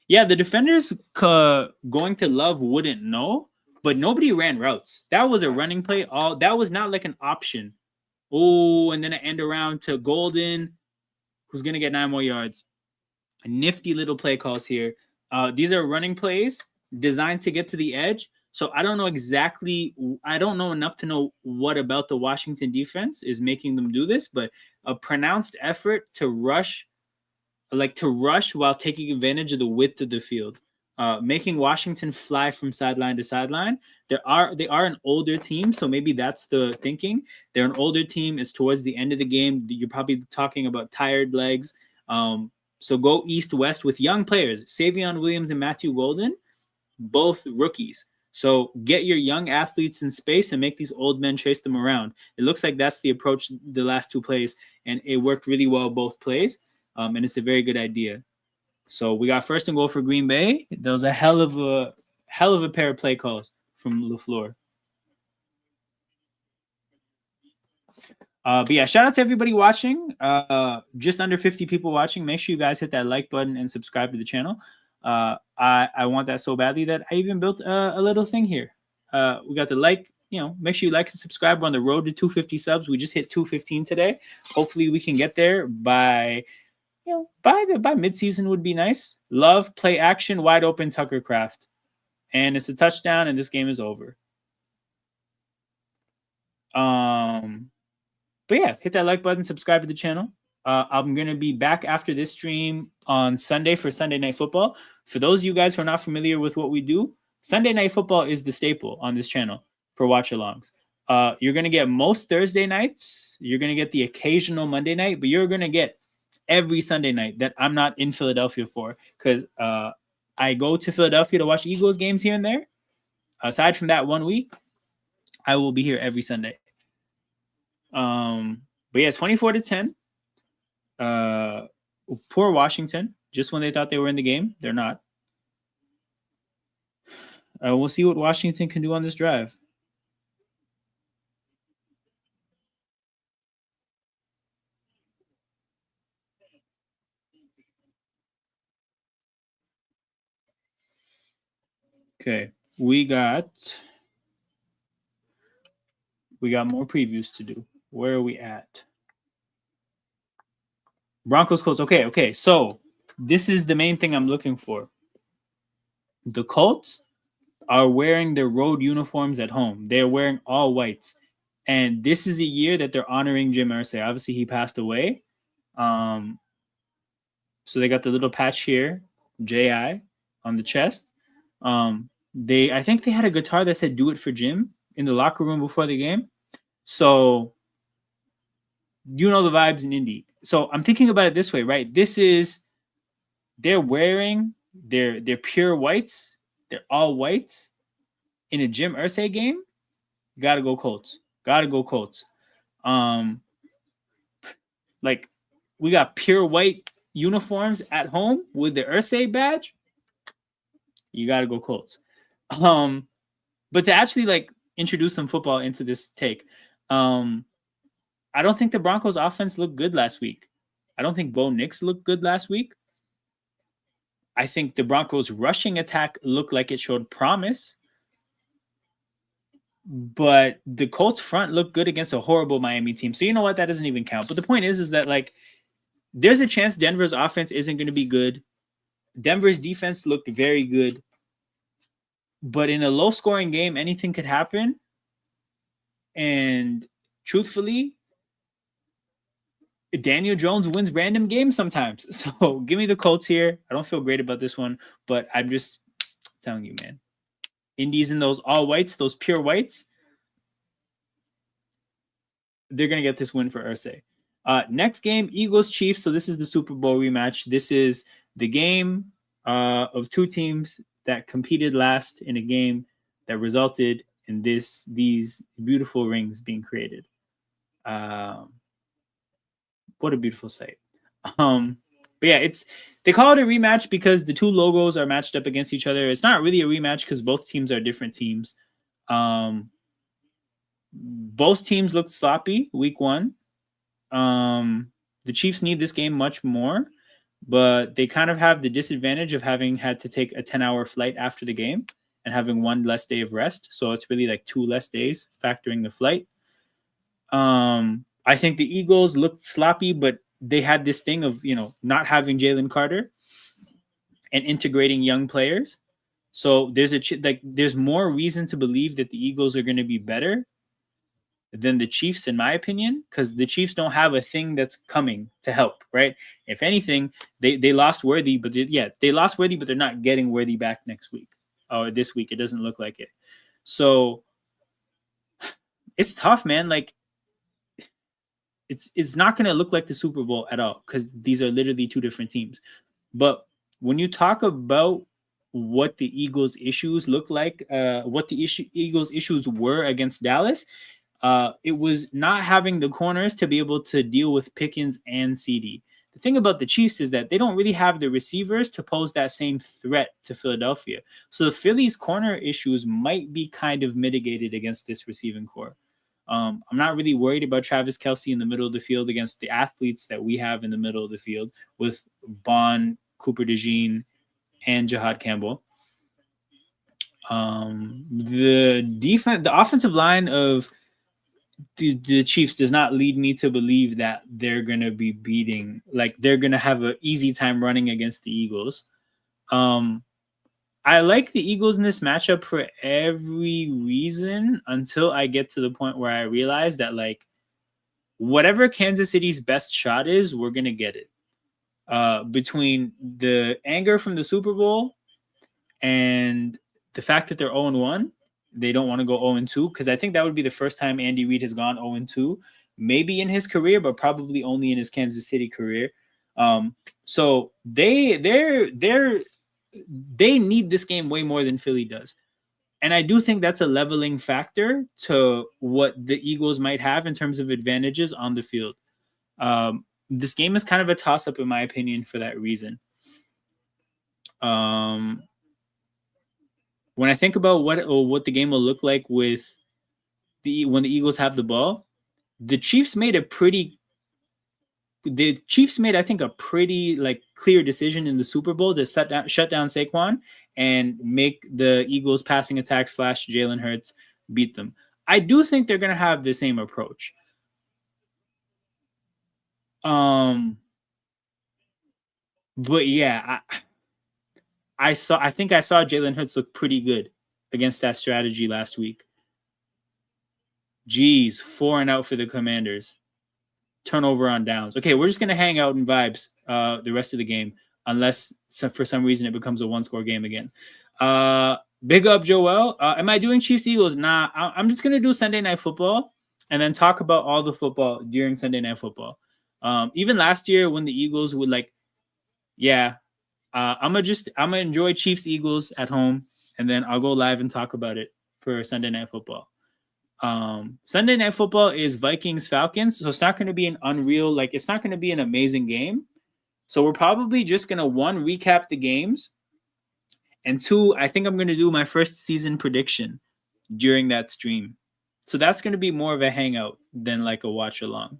Yeah, the defenders going to Love wouldn't know, but nobody ran routes. That was a running play. All that was not like an option. Oh, and then an end around to Golden, who's gonna get 9 more yards. Nifty little play calls here. These are running plays designed to get to the edge. So I don't know exactly. I don't know enough to know what about the Washington defense is making them do this, but a pronounced effort to rush while taking advantage of the width of the field, making Washington fly from sideline to sideline. They are an older team, so maybe that's the thinking. They're an older team. It's towards the end of the game. You're probably talking about tired legs. So go east-west with young players, Savion Williams and Matthew Golden, both rookies. So get your young athletes in space and make these old men chase them around. It looks like that's the approach the last 2 plays, and it worked really well both plays. And it's a very good idea. So we got 1st and goal for Green Bay. That was a hell of a pair of play calls from LaFleur. But yeah, shout out to everybody watching. Just under 50 people watching. Make sure you guys hit that like button and subscribe to the channel. I want that so badly that I even built a little thing here. We got the like. Make sure you like and subscribe. We're on the road to 250 subs. We just hit 215 today. Hopefully we can get there by mid-season would be nice. Love, play action, wide open, Tucker Craft. And it's a touchdown, and this game is over. But yeah, hit that like button, subscribe to the channel. I'm going to be back after this stream on Sunday for Sunday Night Football. For those of you guys who are not familiar with what we do, Sunday Night Football is the staple on this channel for watch-alongs. You're going to get most Thursday nights. You're going to get the occasional Monday night, but you're going to get every Sunday night that I'm not in Philadelphia for, because I go to Philadelphia to watch Eagles games here and there. Aside from that 1 week, I will be here every Sunday. But yeah, 24-10. Poor Washington. Just when they thought they were in the game, they're not. We'll see what Washington can do on this drive. Okay, we got more previews to do. Where are we at? Broncos Colts. Okay. So this is the main thing I'm looking for. The Colts are wearing their road uniforms at home. They're wearing all whites. And this is a year that they're honoring Jim Irsay. Obviously, he passed away. So they got the little patch here, J.I. on the chest. I think they had a guitar that said "Do It for Jim" in the locker room before the game. So you know the vibes in Indy. So I'm thinking about it this way, right? They're wearing their pure whites. They're all whites in a Jim Irsay game. Gotta go Colts. Like we got pure white uniforms at home with the Irsay badge. You gotta go Colts. But to actually introduce some football into this take, I don't think the Broncos offense looked good last week. I don't think Bo Nix looked good last week. I think the Broncos rushing attack looked like it showed promise. But the Colts front looked good against a horrible Miami team. So you know what? That doesn't even count. But the point is that there's a chance Denver's offense isn't going to be good. Denver's defense looked very good. But in a low-scoring game, anything could happen. And truthfully, Daniel Jones wins random games sometimes. So give me the Colts here. I don't feel great about this one, but I'm just telling you, man. Indy's in those all whites, those pure whites. They're going to get this win for Irsay. Next game, Eagles-Chiefs. So this is the Super Bowl rematch. This is the game of two teams that competed last in a game that resulted in these beautiful rings being created. What a beautiful sight. But But yeah, they call it a rematch because the two logos are matched up against each other. It's not really a rematch because both teams are different teams. Both teams looked sloppy week one. The Chiefs need this game much more, but they kind of have the disadvantage of having had to take a 10-hour flight after the game and having one less day of rest. So it's really like 2 less days factoring the flight. I think the Eagles looked sloppy, but they had this thing of, not having Jalen Carter and integrating young players. So there's more reason to believe that the Eagles are going to be better than the Chiefs, in my opinion, because the Chiefs don't have a thing that's coming to help, right? If anything, they lost Worthy, but they lost Worthy, but they're not getting Worthy back next week or this week. It doesn't look like it. So it's tough, man. Like it's not going to look like the Super Bowl at all because these are literally two different teams. But when you talk about what the Eagles' issues look like, what the Eagles' issues were against Dallas, it was not having the corners to be able to deal with Pickens and CD. The thing about the Chiefs is that they don't really have the receivers to pose that same threat to Philadelphia. So the Phillies' corner issues might be kind of mitigated against this receiving core. I'm not really worried about Travis Kelce in the middle of the field against the athletes that we have in the middle of the field with Bond, Cooper DeJean, and Jahad Campbell. The offensive line of the Chiefs does not lead me to believe that they're going to be they're going to have an easy time running against the Eagles. I like the Eagles in this matchup for every reason until I get to the point where I realize that whatever Kansas City's best shot is, we're going to get it. Between the anger from the Super Bowl and the fact that they're 0-1, they don't want to go 0-2 because I think that would be the first time Andy Reid has gone 0-2, maybe in his career, but probably only in his Kansas City career. So they need this game way more than Philly does. And I do think that's a leveling factor to what the Eagles might have in terms of advantages on the field. This game is kind of a toss-up, in my opinion, for that reason. When I think about what the game will look like when the Eagles have the ball, the Chiefs made, I think, a pretty clear decision in the Super Bowl to shut down Saquon and make the Eagles passing attack / Jalen Hurts beat them. I do think they're going to have the same approach. But yeah, I think I saw Jalen Hurts look pretty good against that strategy last week. Jeez, 4 and out for the Commanders. Turnover on downs. Okay, we're just going to hang out in vibes the rest of the game, unless for some reason it becomes a 1-score game again. Big up, Joel. Am I doing Chiefs-Eagles? Nah, I'm just going to do Sunday Night Football and then talk about all the football during Sunday Night Football. Even last year when the Eagles would I'm gonna enjoy Chiefs-Eagles at home, and then I'll go live and talk about it for Sunday Night Football. Sunday Night Football is Vikings-Falcons, so it's not going to be it's not going to be an amazing game. So we're probably just going to, 1, recap the games, and 2, I think I'm going to do my first season prediction during that stream. So that's going to be more of a hangout than a watch-along.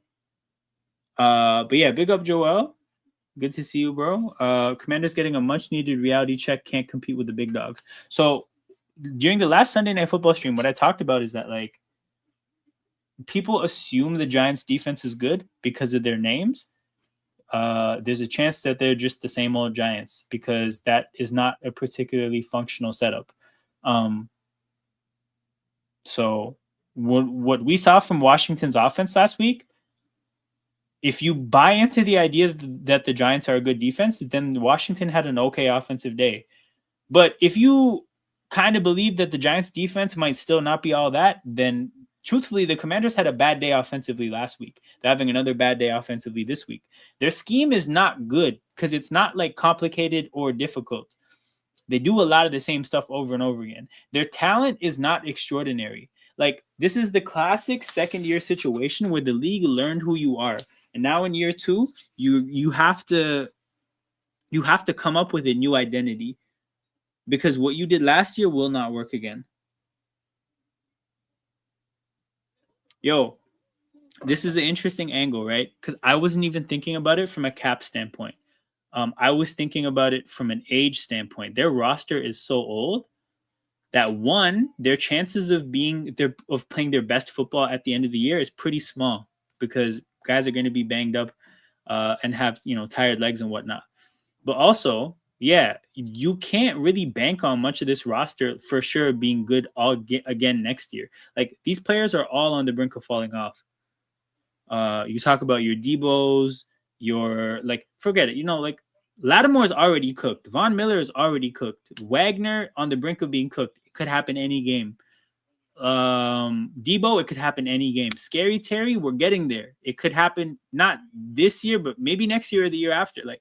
But yeah, big up, Joel. Good to see you, bro. Commander's getting a much-needed reality check. Can't compete with the big dogs. So during the last Sunday Night Football stream, what I talked about is that people assume the Giants' defense is good because of their names. There's a chance that they're just the same old Giants because that is not a particularly functional setup. So what we saw from Washington's offense last week, if you buy into the idea that the Giants are a good defense, then Washington had an okay offensive day. But if you kind of believe that the Giants defense might still not be all that, then truthfully, the Commanders had a bad day offensively last week. They're having another bad day offensively this week. Their scheme is not good because it's not complicated or difficult. They do a lot of the same stuff over and over again. Their talent is not extraordinary. This is the classic second-year situation where the league learned who you are. And now in year 2, you have to You have to come up with a new identity because what you did last year will not work again. Yo, this is an interesting angle, right? Because I wasn't even thinking about it from a cap standpoint. I was thinking about it from an age standpoint. Their roster is so old that one, their chances of playing their best football at the end of the year is pretty small because guys are going to be banged up and have tired legs and whatnot. But also, yeah, you can't really bank on much of this roster for sure being good again next year. Like these players are all on the brink of falling off. You talk about your Debos, your forget it. Like Lattimore is already cooked. Von Miller is already cooked. Wagner on the brink of being cooked. It could happen any game. Debo, it could happen any game. Scary Terry, we're getting there. It could happen not this year, but maybe next year or the year after. Like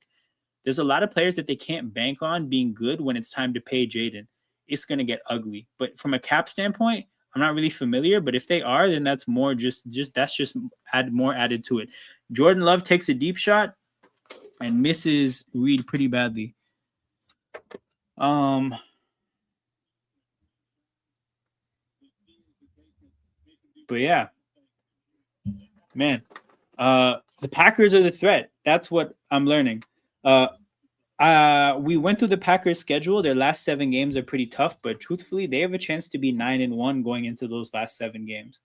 there's a lot of players that they can't bank on being good when it's time to pay Jaden. It's gonna get ugly. But from a cap standpoint, I'm not really familiar, but if they are, then that's more just added to it. Jordan Love takes a deep shot and misses Reed pretty badly. But yeah, man, the Packers are the threat. That's what I'm learning. We went through the Packers' schedule. Their last 7 games are pretty tough, but truthfully, they have a chance to be 9-1 going into those last 7 games.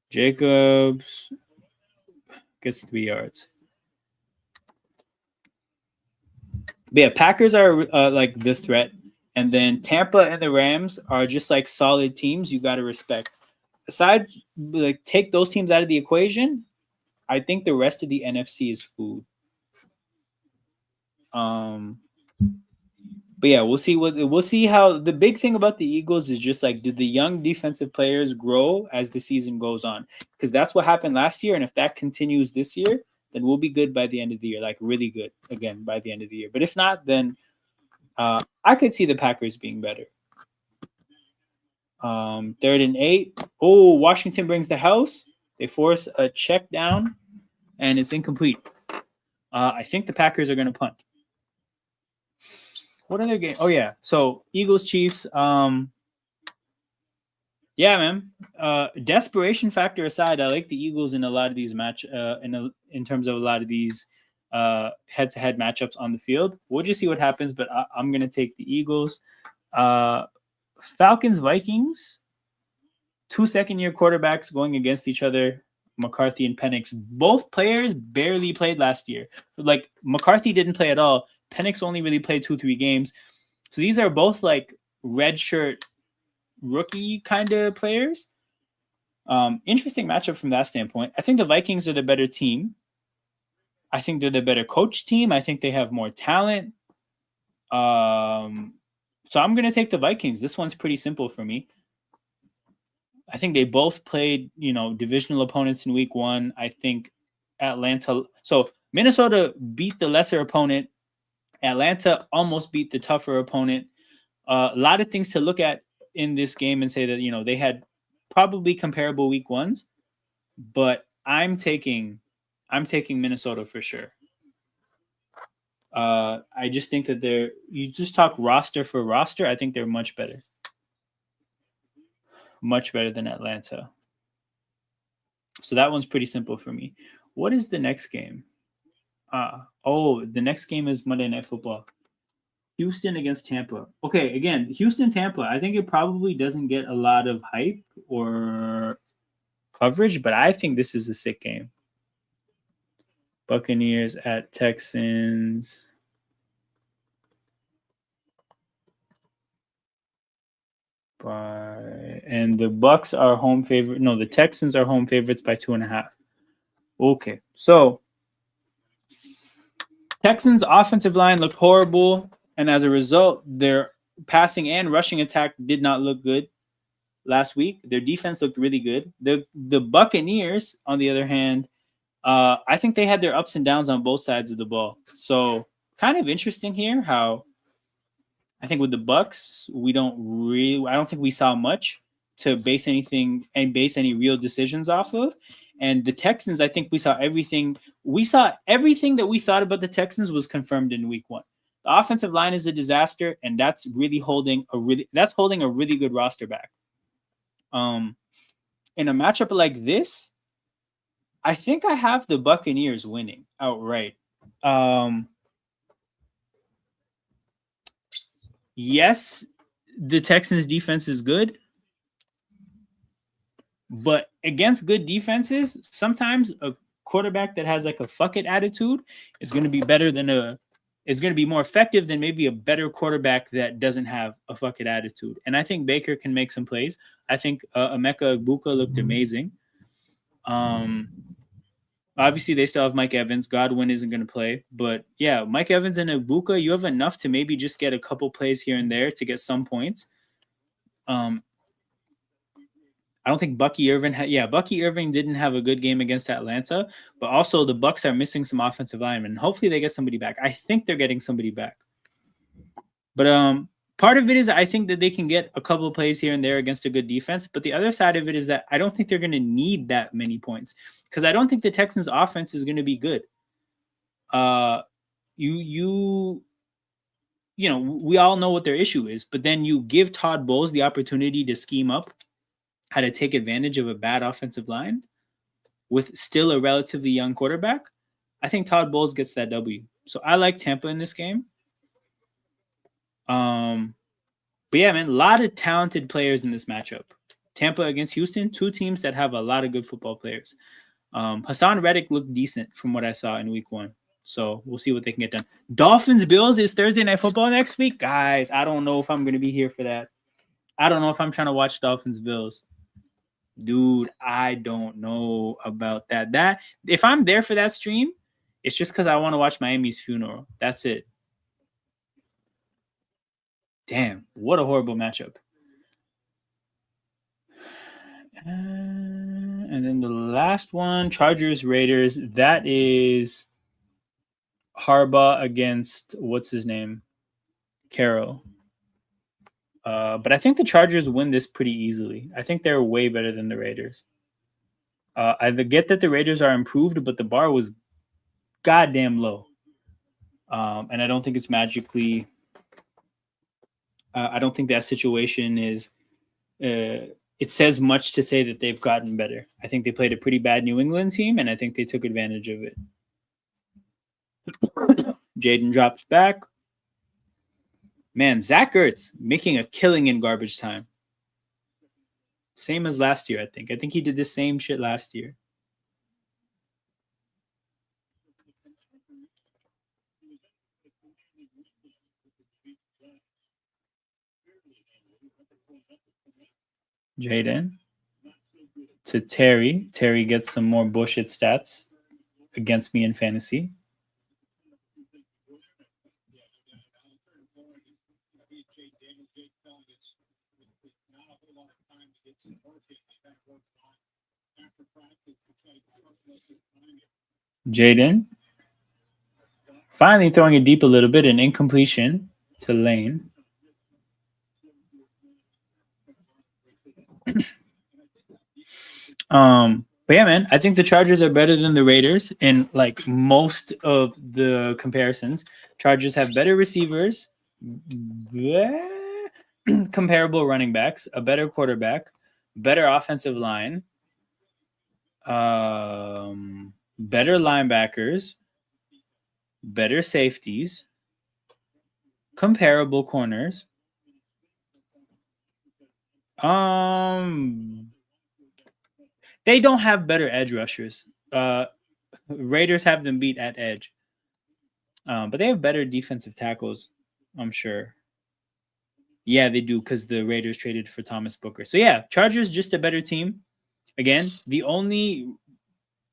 Jacobs gets 3 yards. But yeah, Packers are like the threat. And then Tampa and the Rams are just like solid teams you got to respect. Aside, take those teams out of the equation, I think the rest of the NFC is food. But yeah, we'll see how the big thing about the Eagles is just like, did the young defensive players grow as the season goes on? Because that's what happened last year. And if that continues this year, then we'll be good by the end of the year, like really good again by the end of the year. But if not, then I could see the Packers being better. 3rd and 8. Oh, Washington brings the house. They force a check down, and it's incomplete. I think the Packers are going to punt. What other game? Oh, yeah. So, Eagles-Chiefs. Yeah, man. Desperation factor aside, I like the Eagles in a lot of these in terms of a lot of these head-to-head matchups on the field. We'll just see what happens, but I'm going to take the Eagles. Falcons-Vikings. 2 second-year quarterbacks going against each other. McCarthy and Penix. Both players barely played last year. Like, McCarthy didn't play at all. Penix only really played 2-3 games. So these are both like redshirt rookie kind of players. Interesting matchup from that standpoint. I think the Vikings are the better team. I think they're the better coach team. I think they have more talent. So I'm going to take the Vikings. This one's pretty simple for me. I think they both played, divisional opponents in week 1. I think Atlanta. So Minnesota beat the lesser opponent. Atlanta almost beat the tougher opponent. A lot of things to look at in this game and say that, they had probably comparable week 1s, but I'm taking Minnesota for sure. I just think that you just talk roster for roster. I think they're much better than Atlanta. So that one's pretty simple for me. What is the next game? The next game is Monday Night Football. Houston against Tampa. Okay, again, Houston-Tampa. I think it probably doesn't get a lot of hype or coverage, but I think this is a sick game. Buccaneers at Texans. And the Bucs are home favorite. No, the Texans are home favorites by 2.5. Okay, so Texans offensive line looked horrible, and as a result, their passing and rushing attack did not look good last week. Their defense looked really good. The Buccaneers, on the other hand, I think they had their ups and downs on both sides of the ball. So kind of interesting here how I think with the Bucs, I don't think we saw much to base anything and base any real decisions off of. And the Texans, I think we saw everything. We saw everything that we thought about the Texans was confirmed in week 1. The offensive line is a disaster, and that's really holding a really good roster back. In a matchup like this, I think I have the Buccaneers winning outright. Yes, the Texans defense is good, but against good defenses, sometimes a quarterback that has like a fuck it attitude is going to be better than is going to be more effective than maybe a better quarterback that doesn't have a fuck it attitude. And I think Baker can make some plays. I think Emeka Egbuka looked amazing. Obviously, they still have Mike Evans. Godwin isn't going to play. But yeah, Mike Evans and Egbuka, you have enough to maybe just get a couple plays here and there to get some points. I don't think Bucky Irving Bucky Irving didn't have a good game against Atlanta, but also the Bucs are missing some offensive linemen. Hopefully they get somebody back. I think they're getting somebody back. But part of it is I think that they can get a couple of plays here and there against a good defense, but the other side of it is that I don't think they're going to need that many points because I don't think the Texans offense is going to be good. We all know what their issue is, but then you give Todd Bowles the opportunity to scheme up how to take advantage of a bad offensive line with still a relatively young quarterback. I think Todd Bowles gets that W. So I like Tampa in this game. But yeah, man, a lot of talented players in this matchup. Tampa against Houston, 2 teams that have a lot of good football players. Hassan Reddick looked decent from what I saw in week 1. So we'll see what they can get done. Dolphins Bills is Thursday Night Football next week. Guys, I don't know if I'm going to be here for that. I don't know if I'm trying to watch Dolphins Bills. Dude, I don't know about that. That if I'm there for that stream, it's just because I want to watch Miami's funeral. That's it. Damn, what a horrible matchup. And then the last one, Chargers Raiders. That is Harbaugh against what's his name, Carroll. But I think the Chargers win this pretty easily. I think they're way better than the Raiders. I get that the Raiders are improved, but the bar was goddamn low. And I don't think it's magically. I don't think that situation is. It says much to say that they've gotten better. I think they played a pretty bad New England team, and I think they took advantage of it. Jaden drops back. Man, Zach Ertz making a killing in garbage time. Same as last year, I think. I think he did the same shit last year. Jaden to Terry. Terry gets some more bullshit stats against me in fantasy. Jaden finally throwing it deep a little bit, an incompletion to Lane. But yeah, man, I think the Chargers are better than the Raiders in like most of the comparisons. Chargers have better receivers, comparable running backs, a better quarterback, better offensive line, better linebackers, better safeties, comparable corners. They don't have better edge rushers. Raiders have them beat at edge. But they have better defensive tackles, I'm sure. Yeah, they do because the Raiders traded for Thomas Booker. So yeah, Chargers just a better team. Again, the only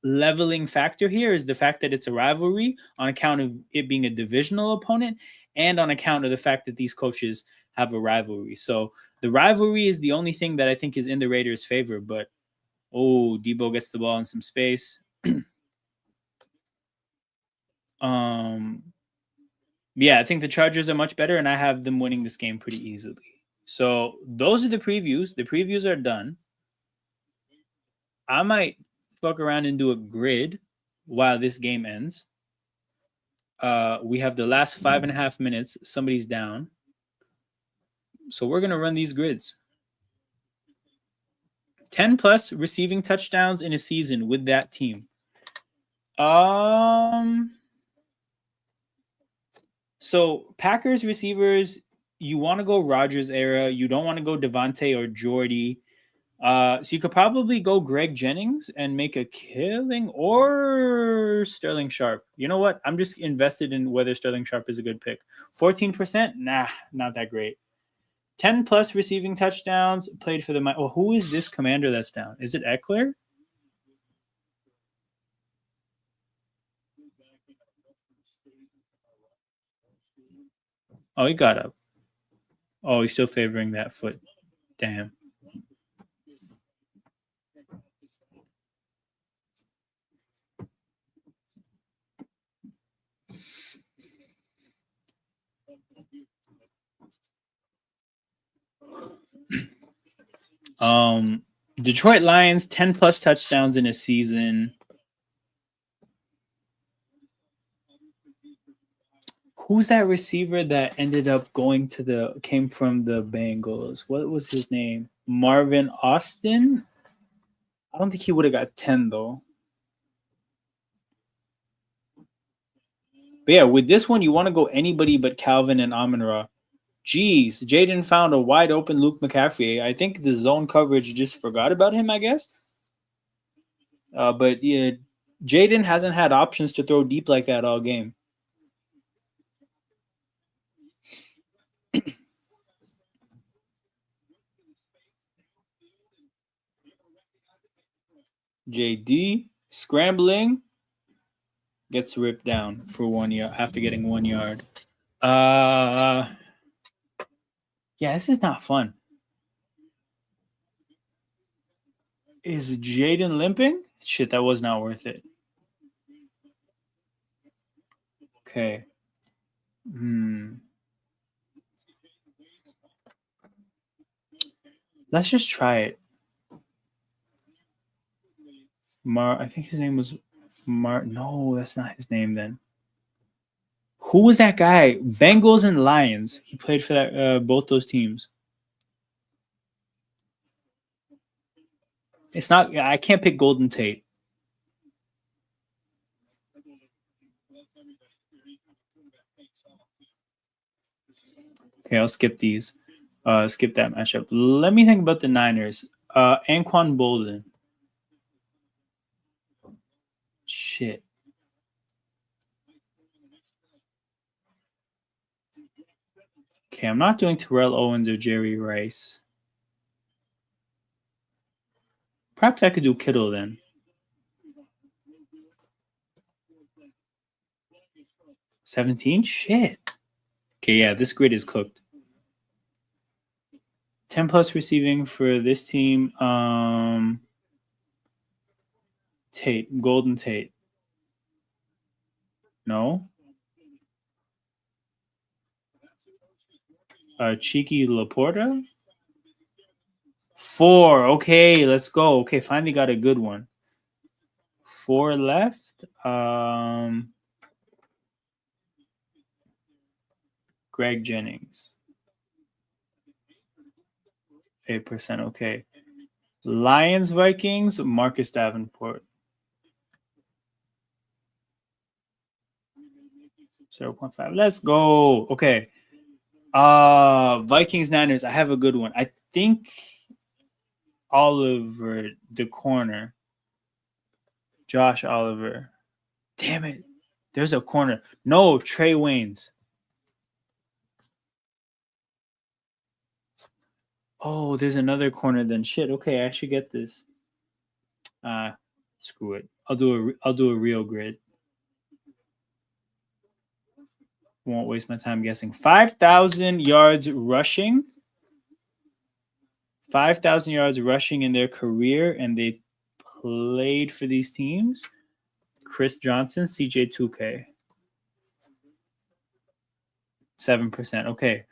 leveling factor here is the fact that it's a rivalry on account of it being a divisional opponent and on account of the fact that these coaches have a rivalry. So the rivalry is the only thing that I think is in the Raiders' favor. But Debo gets the ball in some space. Yeah, I think the Chargers are much better, and I have them winning this game pretty easily. So those are the previews. The previews are done. I might fuck around and do a grid while this game ends. We have the last 5.5 minutes. Somebody's down. So we're going to run these grids. 10 plus receiving touchdowns in a season with that team. So Packers receivers, you want to go Rodgers era. You don't want to go Devontae or Jordy. So you could probably go Greg Jennings and make a killing, or Sterling Sharp. You know what? I'm just invested in whether Sterling Sharp is a good pick. 14%? Nah, not that great. 10 plus receiving touchdowns, played for the... Oh, who is this commander that's down? Is it Eckler? Oh, he got up. Oh, he's still favoring that foot. Damn. Detroit Lions, 10 plus touchdowns in a season. Who's that receiver that ended up came from the Bengals? What was his name? Marvin Austin? I don't think he would have got 10 though. But yeah, with this one, you want to go anybody but Calvin and Amon-Ra. Jeez, Jaden found a wide open Luke McCaffrey. I think the zone coverage just forgot about him, I guess. But yeah, Jaden hasn't had options to throw deep like that all game. JD scrambling, gets ripped down for 1 yard after getting 1 yard. Yeah, this is not fun. Is Jaden limping? Shit, that was not worth it. Okay. Let's just try it. I think his name was No, that's not his name then. Who was that guy? Bengals and Lions. He played for that both those teams. It's not. I can't pick Golden Tate. Okay, I'll skip these. Skip that matchup. Let me think about the Niners. Anquan Bolden. Shit. Okay, I'm not doing Terrell Owens or Jerry Rice. Perhaps I could do Kittle then. 17? Shit. Okay, yeah, this grid is cooked. 10 plus receiving for this team. Tate, Golden Tate. No. Cheeky Laporta. 4. Okay, let's go. Okay, finally got a good one. 4 left. Greg Jennings. 8%. Okay. Lions, Vikings, Marcus Davenport. 0.5. Let's go. Okay. Vikings, Niners. I have a good one. I think Oliver, the corner. Josh Oliver. Damn it. There's a corner. No, Trey Waynes. Oh, there's another corner then. Shit. Okay, I should get this. Screw it. I'll do a real grid. Won't waste my time guessing. 5,000 yards rushing. 5,000 yards rushing in their career, and they played for these teams. Chris Johnson, CJ 2K. 7%. Okay.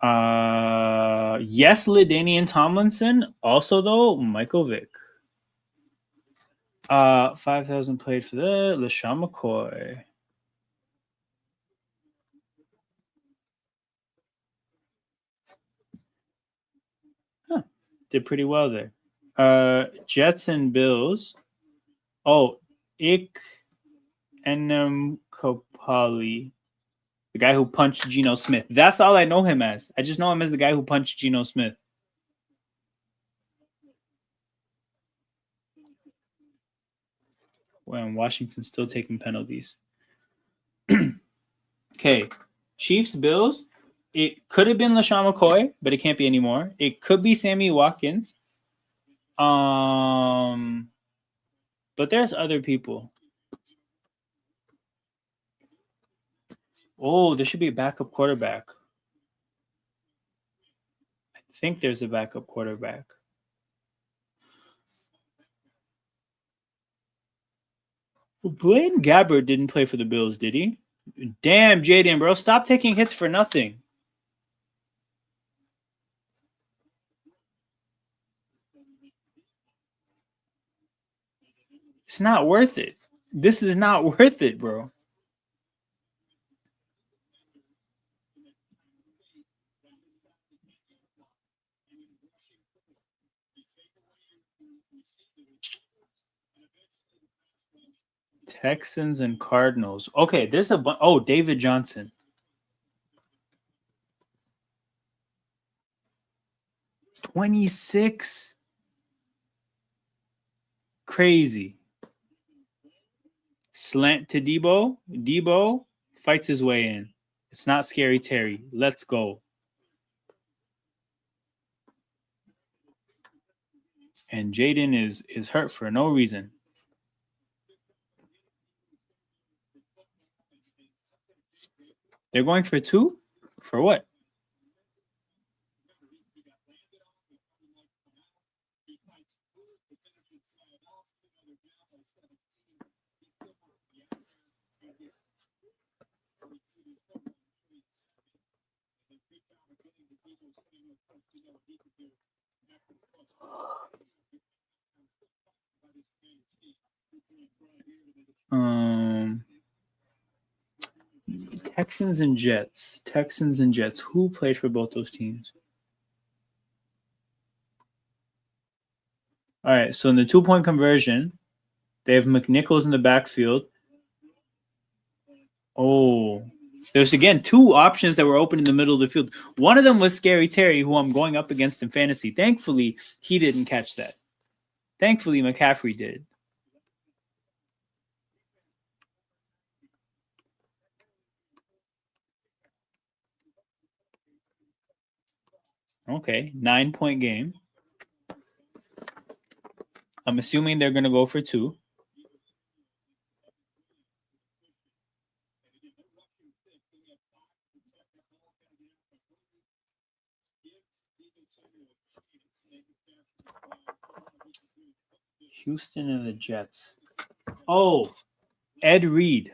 Yes, LaDainian Tomlinson. Also, though, Michael Vick. 5,000 played for the LaShawn McCoy. Huh. Did pretty well there. Jets and Bills. Oh, Ik Enem Kopali. The guy who punched Geno Smith. That's all I know him as. I just know him as the guy who punched Geno Smith. When Washington's still taking penalties. Okay. Chiefs, Bills. It could have been LaShawn McCoy, but it can't be anymore. It could be Sammy Watkins. But there's other people. Oh, there should be a backup quarterback. I think there's a backup quarterback. Blaine Gabbert didn't play for the Bills, did he? Damn, Jaden, bro. Stop taking hits for nothing. It's not worth it. This is not worth it, bro. Texans and Cardinals. Okay, there's a bunch. Oh, David Johnson. $26. Crazy. Slant to Debo. Debo fights his way in. It's not Scary Terry. Let's go. And Jaden is hurt for no reason. They're going for 2? For what? Texans and Jets. Texans and Jets. Who played for both those teams? All right, so in the 2-point conversion, they have McNichols in the backfield. Oh, there's again 2 options that were open in the middle of the field. One of them was Scary Terry, who I'm going up against in fantasy. Thankfully, he didn't catch that. Thankfully, McCaffrey did. Okay, 9-point game. I'm assuming they're going to go for 2. Houston and the Jets. Oh, Ed Reed.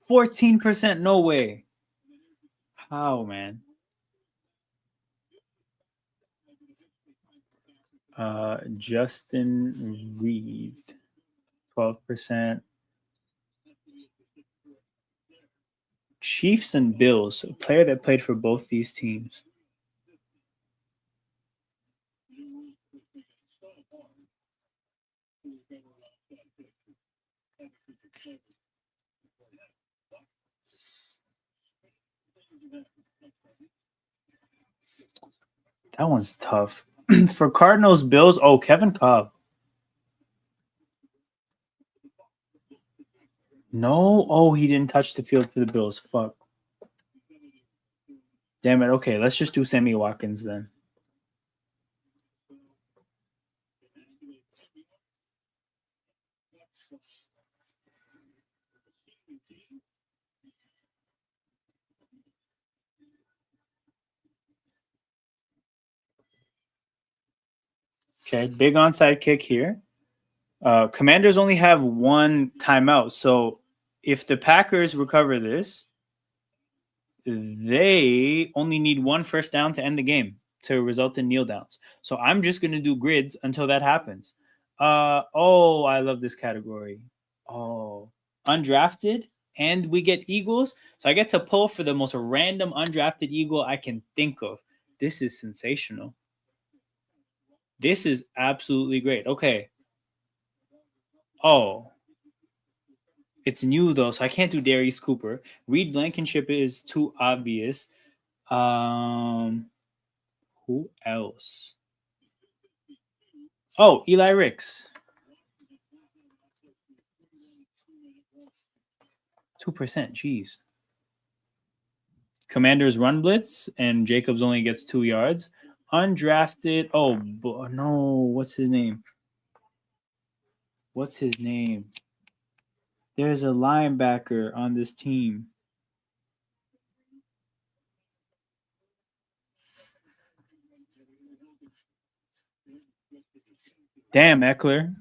14%, no way. How, man? Justin Reed. 12%. Chiefs and Bills, a player that played for both these teams. That one's tough. For Cardinals, Bills, oh, Kevin Cobb. No, oh, he didn't touch the field for the Bills. Fuck. Damn it. Okay, let's just do Sammy Watkins then. Okay, big onside kick here. Commanders only have 1 timeout. So if the Packers recover this, they only need one first down to end the game to result in kneel downs. So I'm just gonna do grids until that happens. Oh, I love this category. Oh, undrafted, and we get Eagles. So I get to pull for the most random undrafted Eagle I can think of. This is sensational. This is absolutely great. Okay. Oh, it's new though, so I can't do Darius Cooper. Reed Blankenship is too obvious. Who else? Oh, Eli Ricks. 2%. Jeez. Commanders run blitz, and Jacobs only gets 2 yards. Undrafted. Oh, no. What's his name? What's his name? There's a linebacker on this team. Damn, Eckler.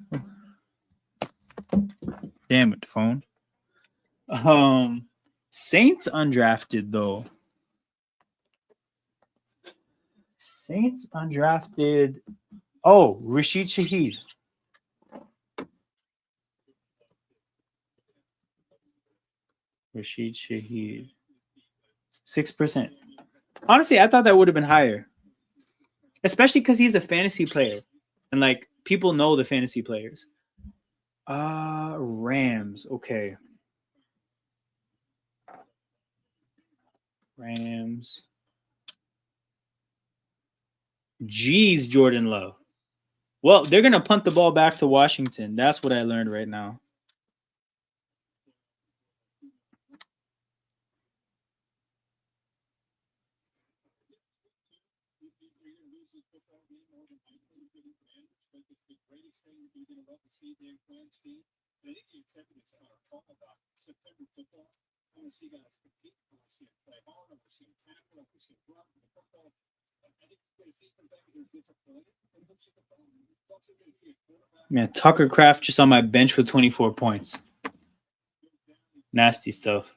Damn it, phone. Saints undrafted though. Saints undrafted. Oh, Rashid Shaheed. Rashid Shaheed. 6%. Honestly, I thought that would have been higher. Especially because he's a fantasy player. And like people know the fantasy players. Rams. Okay. Rams. Jeez, Jordan Love. Well, they're gonna punt the ball back to Washington. That's what I learned right now. Man, Tucker Kraft just on my bench with 24 points. Nasty stuff.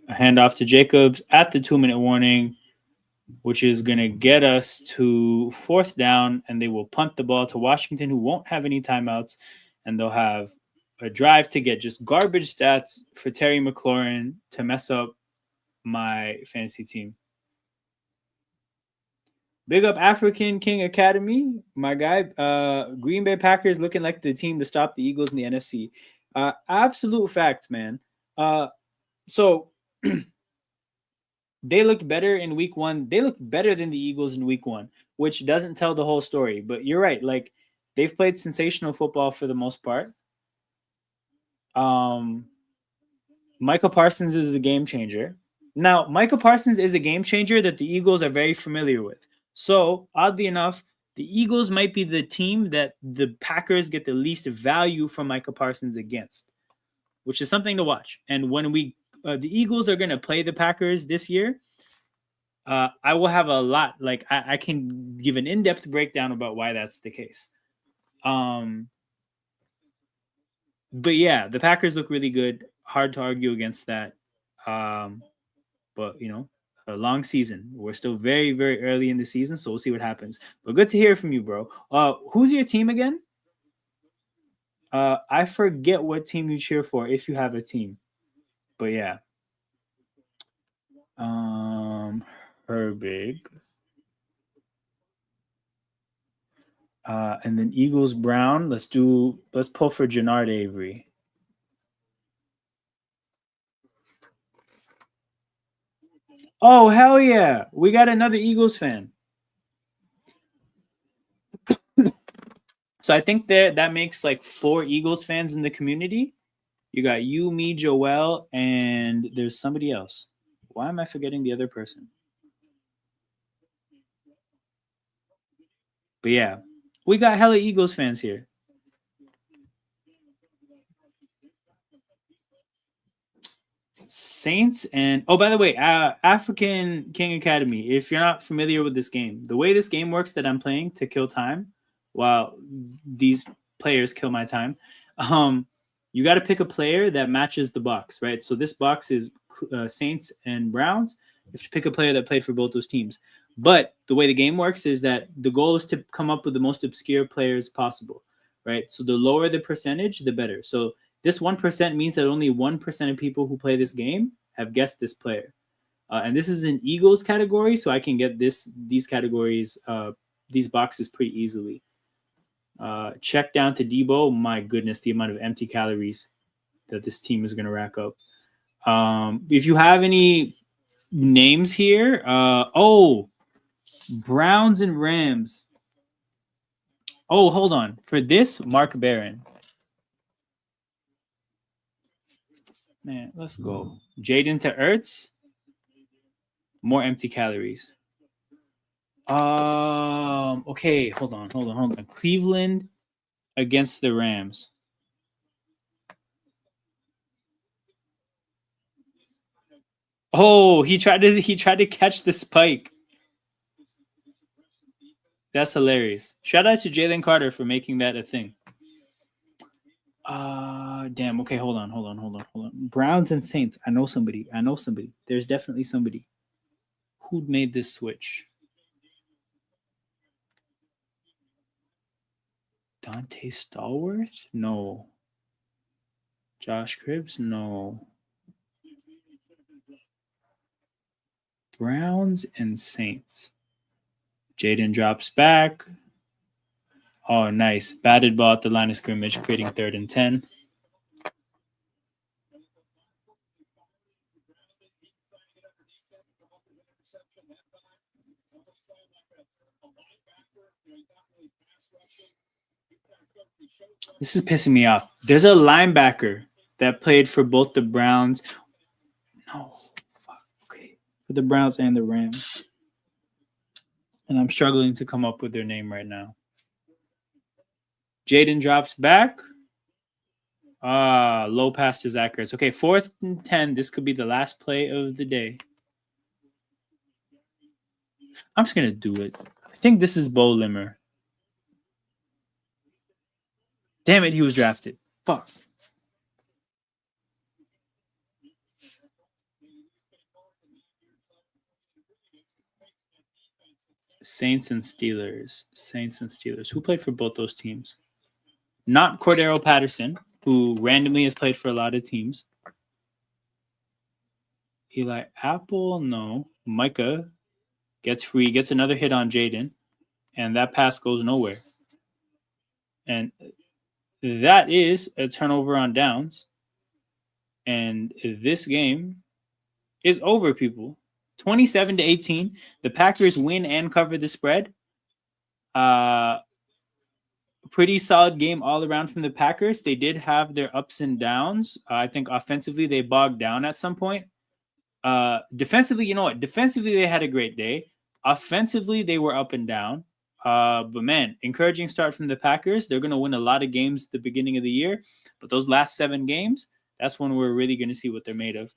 A handoff to Jacobs at the 2-minute warning, which is going to get us to 4th down, and they will punt the ball to Washington, who won't have any timeouts, and they'll have a drive to get just garbage stats for Terry McLaurin to mess up my fantasy team. Big up African King Academy, my guy. Green Bay Packers looking like the team to stop the Eagles in the NFC. Absolute facts, man. So they looked better in week 1. They looked better than the Eagles in week 1, which doesn't tell the whole story. But you're right. Like, they've played sensational football for the most part. Michael Parsons is a game changer. Now, Michael Parsons is a game changer that the Eagles are very familiar with. So, oddly enough, the Eagles might be the team that the Packers get the least value from Michael Parsons against, which is something to watch. And when the Eagles are going to play the Packers this year, I will have a lot. Like, I can give an in-depth breakdown about why that's the case. But yeah, the Packers look really good. Hard to argue against that. But, you know, a long season. We're still very, very early in the season, so we'll see what happens. But good to hear from you, bro. Who's your team again? I forget what team you cheer for if you have a team. But yeah. Herbig. And then Eagles Brown. Let's pull for Jannard Avery. Oh, hell yeah. We got another Eagles fan. So I think that makes like 4 Eagles fans in the community. You got you, me, Joel, and there's somebody else. Why am I forgetting the other person? But yeah, we got hella Eagles fans here. Saints and by the way, African King Academy. If you're not familiar with this game, the way this game works that I'm playing to kill time while these players kill my time, you got to pick a player that matches the box, right? So this box is Saints and Browns. You have to pick a player that played for both those teams. But the way the game works is that the goal is to come up with the most obscure players possible, right? So the lower the percentage, the better. So this 1% means that only 1% of people who play this game have guessed this player. And this is an Eagles category, so I can get these categories, these boxes pretty easily. Check down to Debo. My goodness, the amount of empty calories that this team is going to rack up. If you have any names here, Browns and Rams. Oh, hold on. For this, Mark Barron. Man, let's go. Jaden to Ertz. More empty calories. Okay, hold on. Cleveland against the Rams. Oh, he tried to catch the spike. That's hilarious. Shout out to Jalen Carter for making that a thing. Damn. Okay, hold on. Browns and Saints. I know somebody. There's definitely somebody who made this switch. Dante Stallworth? No. Josh Cribbs? No. Browns and Saints. Jaden drops back. Oh, nice. Batted ball at the line of scrimmage, creating 3rd and 10. This is pissing me off. There's a linebacker that played for both the Browns. No, fuck. Okay. For the Browns and the Rams. And I'm struggling to come up with their name right now. Jaden drops back. Low pass to Zach Ertz. Okay, 4th and 10. This could be the last play of the day. I'm just going to do it. I think this is Bo Limmer. Damn it, he was drafted. Fuck. Saints and Steelers. Who played for both those teams? Not Cordero Patterson, who randomly has played for a lot of teams. Eli Apple, no. Micah gets free, gets another hit on Jaden, and that pass goes nowhere. And that is a turnover on downs. And this game is over, people. 27-18. The Packers win and cover the spread. Pretty solid game all around from the Packers. They did have their ups and downs. I think offensively they bogged down at some point. Defensively, you know what? Defensively, they had a great day. Offensively, they were up and down. But man, encouraging start from the Packers. They're going to win a lot of games at the beginning of the year. But those last 7 games, that's when we're really going to see what they're made of.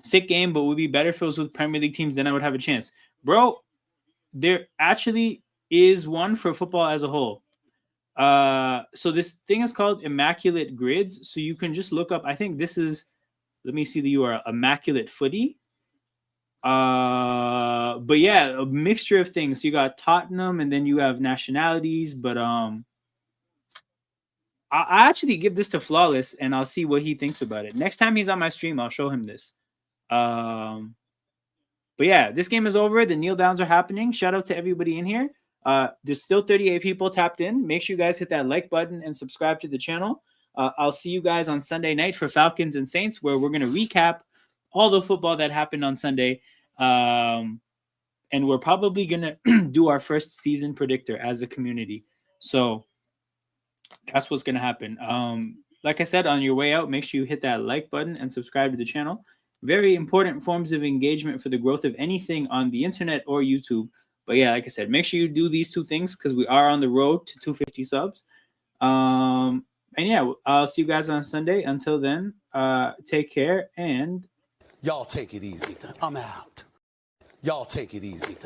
Sick game, but would be better if it was with Premier League teams. Then I would have a chance. Bro, there actually is one for football as a whole. So this thing is called Immaculate Grids. So you can just look up. I think this is, let me see the URL, Immaculate Footy. But yeah, a mixture of things. So you got Tottenham, and then you have nationalities. But I actually give this to Flawless, and I'll see what he thinks about it. Next time he's on my stream, I'll show him this. But yeah, this game is over. The kneel downs are happening. Shout out to everybody in here. There's still 38 people tapped in. Make sure you guys hit that like button and subscribe to the channel. I'll see you guys on Sunday night for Falcons and Saints, where we're going to recap all the football that happened on Sunday. And we're probably going to do our first season predictor as a community. So that's what's going to happen. Like I said, on your way out, make sure you hit that like button and subscribe to the channel. Very important forms of engagement for the growth of anything on the internet or YouTube. But yeah, like I said, make sure you do these 2 things because we are on the road to 250 subs. And yeah, I'll see you guys on Sunday. Until then, take care and... Y'all take it easy. I'm out. Y'all take it easy.